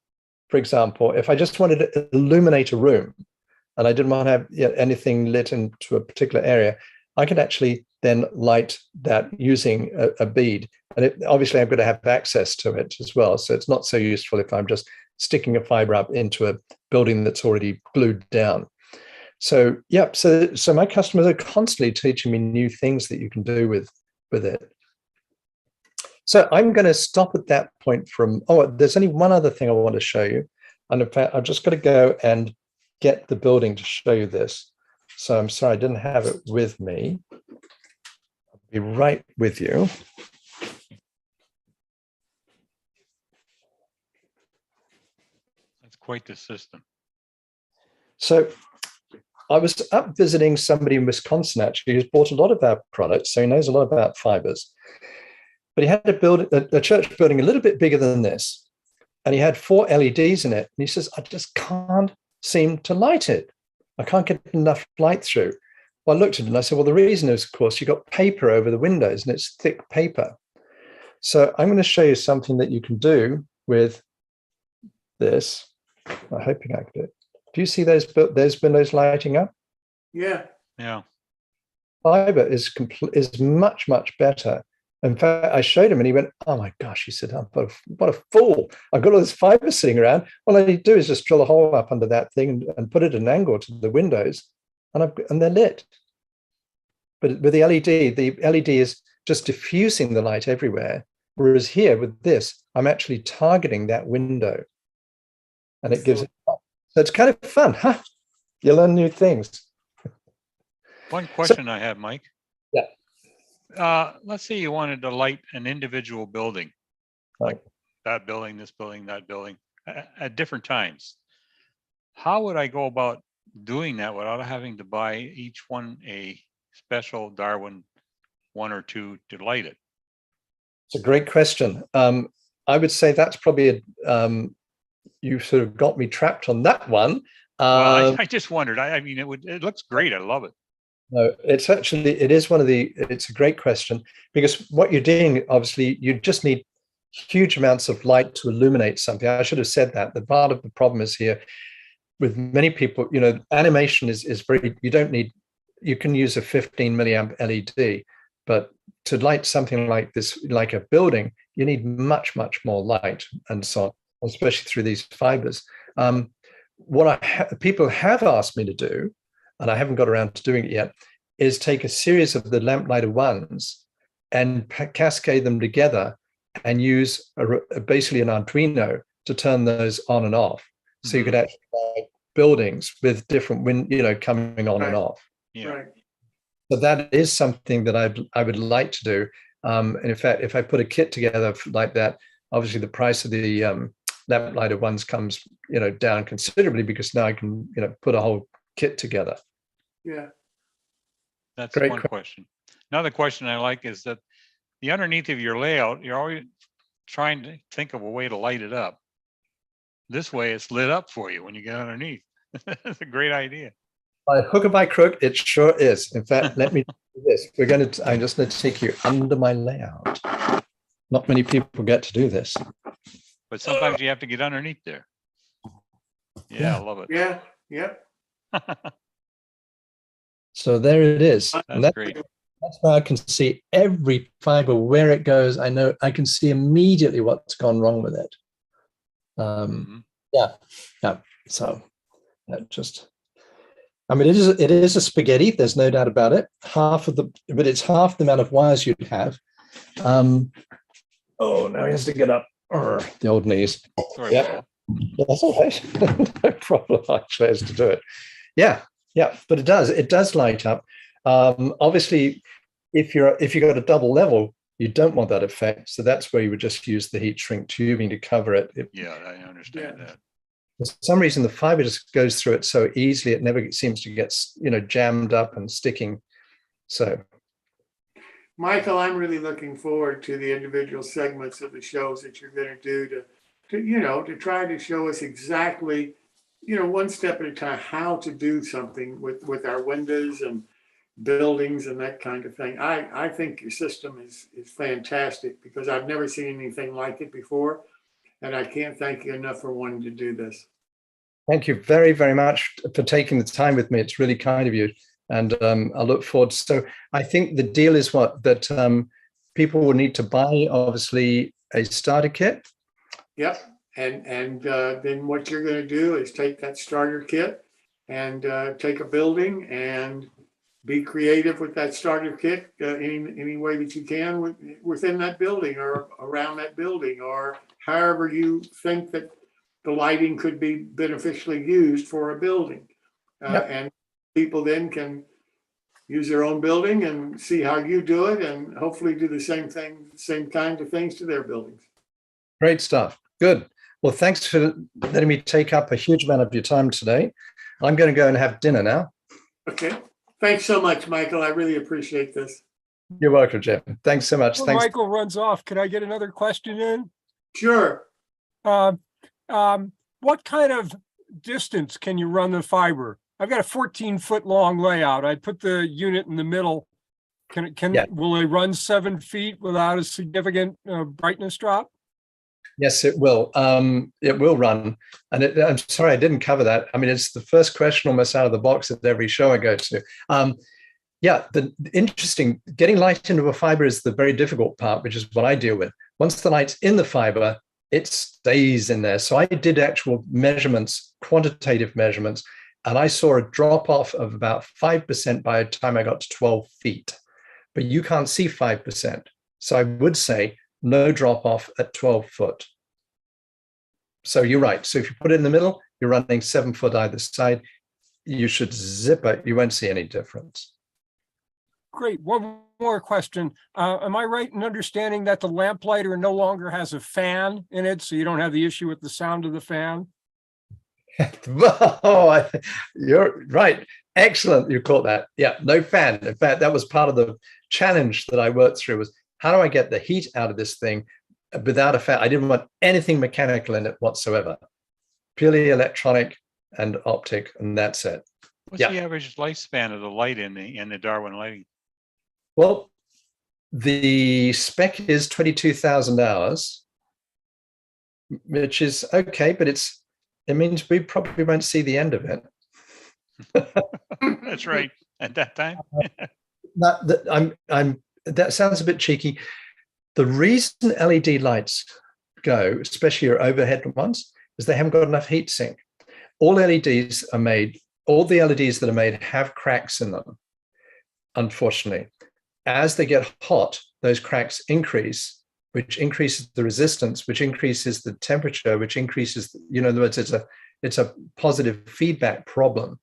for example, if I just wanted to illuminate a room and I didn't want to have anything lit into a particular area, I could actually then light that using a bead. And obviously, I'm going to have access to it as well. So it's not so useful if I'm just sticking a fiber up into a building that's already glued down. So, yeah, so my customers are constantly teaching me new things that you can do with it. So I'm going to stop at that point there's only one other thing I want to show you. And in fact, I've just got to go and get the building to show you this. So I'm sorry, I didn't have it with me. I'll be right with you. That's quite the system. So I was up visiting somebody in Wisconsin, actually, who's bought a lot of our products. So he knows a lot about fibers. But he had to build a church building a little bit bigger than this. And he had 4 LEDs in it. And he says, I just can't seem to light it. I can't get enough light through. Well, I looked at it and I said, well, the reason is, of course, you've got paper over the windows and it's thick paper. So I'm going to show you something that you can do with this. I'm hoping I can do it. Do you see those windows lighting up? Yeah. Yeah. Fiber is much, much better. In fact, I showed him and he went, "Oh my gosh," he said, what a fool. I've got all this fiber sitting around. All I need to do is just drill a hole up under that thing and put it at an angle to the windows and they're lit. But with the LED is just diffusing the light everywhere. Whereas here with this, I'm actually targeting that window. And it gives it, so it's kind of fun, huh? You learn new things. One question I have, Mike. Yeah. Let's say you wanted to light an individual building, Right. like that building, this building, that building, at different times. How would I go about doing that without having to buy each one a special Darwin 1 or 2 to light it? It's a great question. I would say that's probably you sort of got me trapped on that one. Well, I just wondered. I mean, it looks great. I love it. No, it's a great question, because what you're doing, obviously, you just need huge amounts of light to illuminate something. I should have said that. The part of the problem is here with many people, animation is very, you can use a 15 milliamp LED, but to light something like this, like a building, you need much, much more light and so on, especially through these fibers. What people have asked me to do, and I haven't got around to doing it yet, is take a series of the lamplighter ones and cascade them together and use basically an Arduino to turn those on and off. So you could actually light buildings with different coming on and off. Yeah. Right. So that is something that I would like to do. And in fact, if I put a kit together like that, obviously the price of the lamplighter ones comes down considerably, because now I can put a whole kit together. Yeah. That's Great one question. Another question I like is that the underneath of your layout, you're always trying to think of a way to light it up. This way it's lit up for you when you get underneath. That's a great idea. By hook or by crook, it sure is. In fact, let me do this. I'm just going to take you under my layout. Not many people get to do this. But sometimes you have to get underneath there. Yeah, I love it. Yeah. Yep. So there it is. That's great. That's where I can see every fiber, where it goes. I know I can see immediately what's gone wrong with it. Yeah. So that just, I mean, it is a spaghetti. There's no doubt about it. But it's half the amount of wires you'd have. Oh, now he has to get up. The old knees. Sorry. Yeah. That's all right. No problem. Actually, has to do it. Yeah. But it does light up. Obviously, if you got a double level, you don't want that effect. So that's where you would just use the heat shrink tubing to cover it. Yeah, I understand that. For some reason, the fiber just goes through it so easily. It never seems to get jammed up and sticking. So, Michael, I'm really looking forward to the individual segments of the shows that you're going to do to try to show us exactly, one step at a time, how to do something with our windows and buildings and that kind of thing. I think your system is fantastic, because I've never seen anything like it before. And I can't thank you enough for wanting to do this. Thank you very, very much for taking the time with me. It's really kind of you. And I look forward. So I think the deal is that people will need to buy, obviously, a starter kit. Yep. And then what you're going to do is take that starter kit and take a building and be creative with that starter kit any way that you can within that building or around that building, or however you think that the lighting could be beneficially used for a building. And people then can use their own building and see how you do it, and hopefully do the same kind of things to their buildings. Great stuff. Good. Well, thanks for letting me take up a huge amount of your time today. I'm going to go and have dinner now. Okay. Thanks so much, Michael. I really appreciate this. You're welcome, Jim. Thanks so much. Before Thanks. Michael runs off, can I get another question in? Sure. What kind of distance can you run the fiber? I've got a 14-foot long layout. I put the unit in the middle. Will they run 7 feet without a significant brightness drop? Yes, it will. It will run. And I'm sorry, I didn't cover that. I mean, it's the first question almost out of the box at every show I go to. Yeah, the interesting, getting light into a fiber is the very difficult part, which is what I deal with. Once the light's in the fiber, it stays in there. So I did actual measurements, quantitative measurements, and I saw a drop off of about 5% by the time I got to 12 feet. But you can't see 5%. So I would say no drop off at 12 foot. So you're right. So if you put it in the middle, you're running 7 foot either side. You should zip it. You won't see any difference. Great. One more question. Am I right in understanding that the lamplighter no longer has a fan in it, so you don't have the issue with the sound of the fan? Oh, you're right. Excellent. You caught that. Yeah, no fan. In fact, that was part of the challenge that I worked through was how do I get the heat out of this thing without a fan? I didn't want anything mechanical in it whatsoever. Purely electronic and optic, and that's it. What's the average lifespan of the light in the Darwin lighting? Well, the spec is 22,000 hours, which is okay, but it means we probably won't see the end of it. That's right. At that time. That sounds a bit cheeky. The reason LED lights go, especially your overhead ones, is they haven't got enough heat sink. All the LEDs that are made have cracks in them, unfortunately. As they get hot, those cracks increase, which increases the resistance, which increases the temperature, which increases, in other words, it's a positive feedback problem.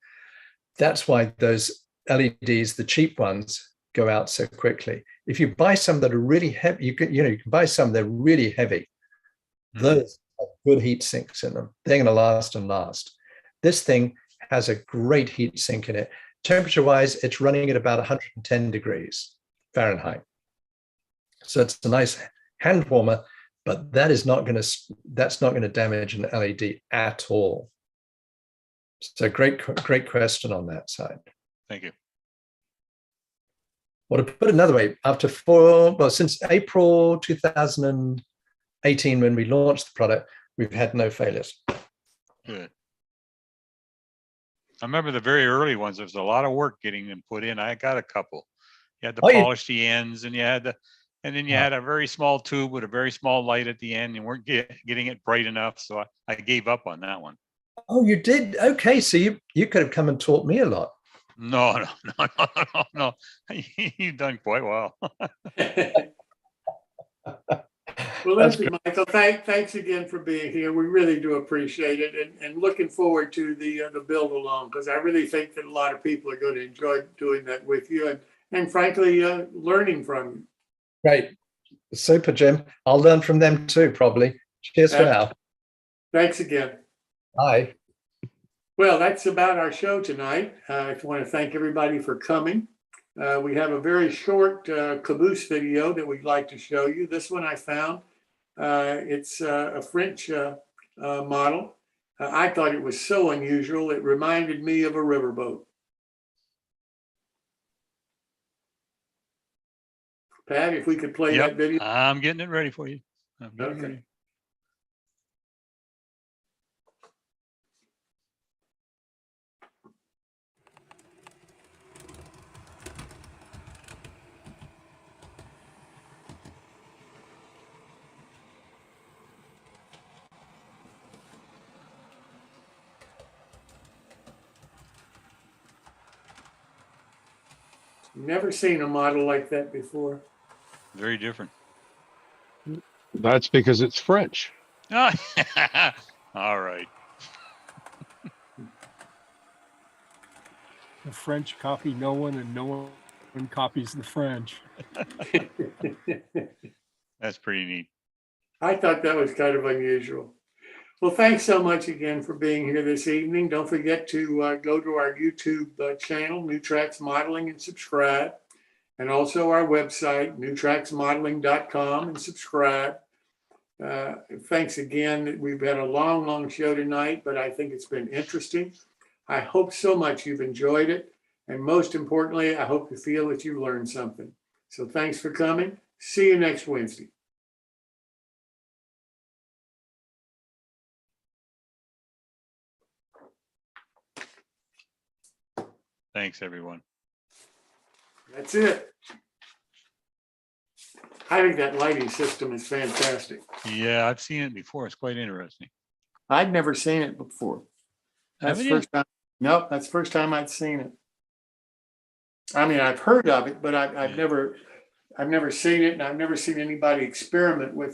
That's why those LEDs, the cheap ones, go out so quickly. If you buy some that are really heavy, you can buy some that are really heavy. Those have good heat sinks in them. They're going to last and last. This thing has a great heat sink in it. Temperature-wise, it's running at about 110 degrees Fahrenheit. So it's a nice hand warmer, but that's not going to damage an LED at all. So great question on that side. Thank you. Well, to put it another way, since April 2018, when we launched the product, we've had no failures. Good. I remember the very early ones. There was a lot of work getting them put in. I got a couple. You had to polish the ends, and then you had a very small tube with a very small light at the end, and weren't getting it bright enough. So I gave up on that one. Oh, you did? Okay, so you could have come and taught me a lot. No. You've done quite well. Well, listen, Michael, thanks again for being here. We really do appreciate it, and looking forward to the build along, because I really think that a lot of people are going to enjoy doing that with you, and frankly, learning from you. Great. Super, Jim. I'll learn from them too, probably. Cheers for now. Thanks again. Bye. Well, that's about our show tonight. I want to thank everybody for coming. We have a very short caboose video that we'd like to show you. This one I found. It's a French model. I thought it was so unusual. It reminded me of a riverboat. Pat, if we could play that video. I'm getting it ready for you. Okay. Ready. Never seen a model like that before. Very different. That's because it's French. Oh, all right. The French copy no one, and no one copies the French. That's pretty neat. I thought that was kind of unusual. Well, thanks so much again for being here this evening. Don't forget to go to our YouTube channel, New Tracks Modeling, and subscribe. And also our website, newtracksmodeling.com, and subscribe. Thanks again. We've had a long show tonight, but I think it's been interesting. I hope so much you've enjoyed it. And most importantly, I hope you feel that you learned something. So thanks for coming. See you next Wednesday. Thanks, everyone. That's it. I think that lighting system is fantastic. Yeah, I've seen it before. It's quite interesting. I'd never seen it before. That's Haven't the you? first time. Nope, that's the first time I'd seen it. I mean, I've heard of it, but I've Yeah. never seen it, and I've never seen anybody experiment with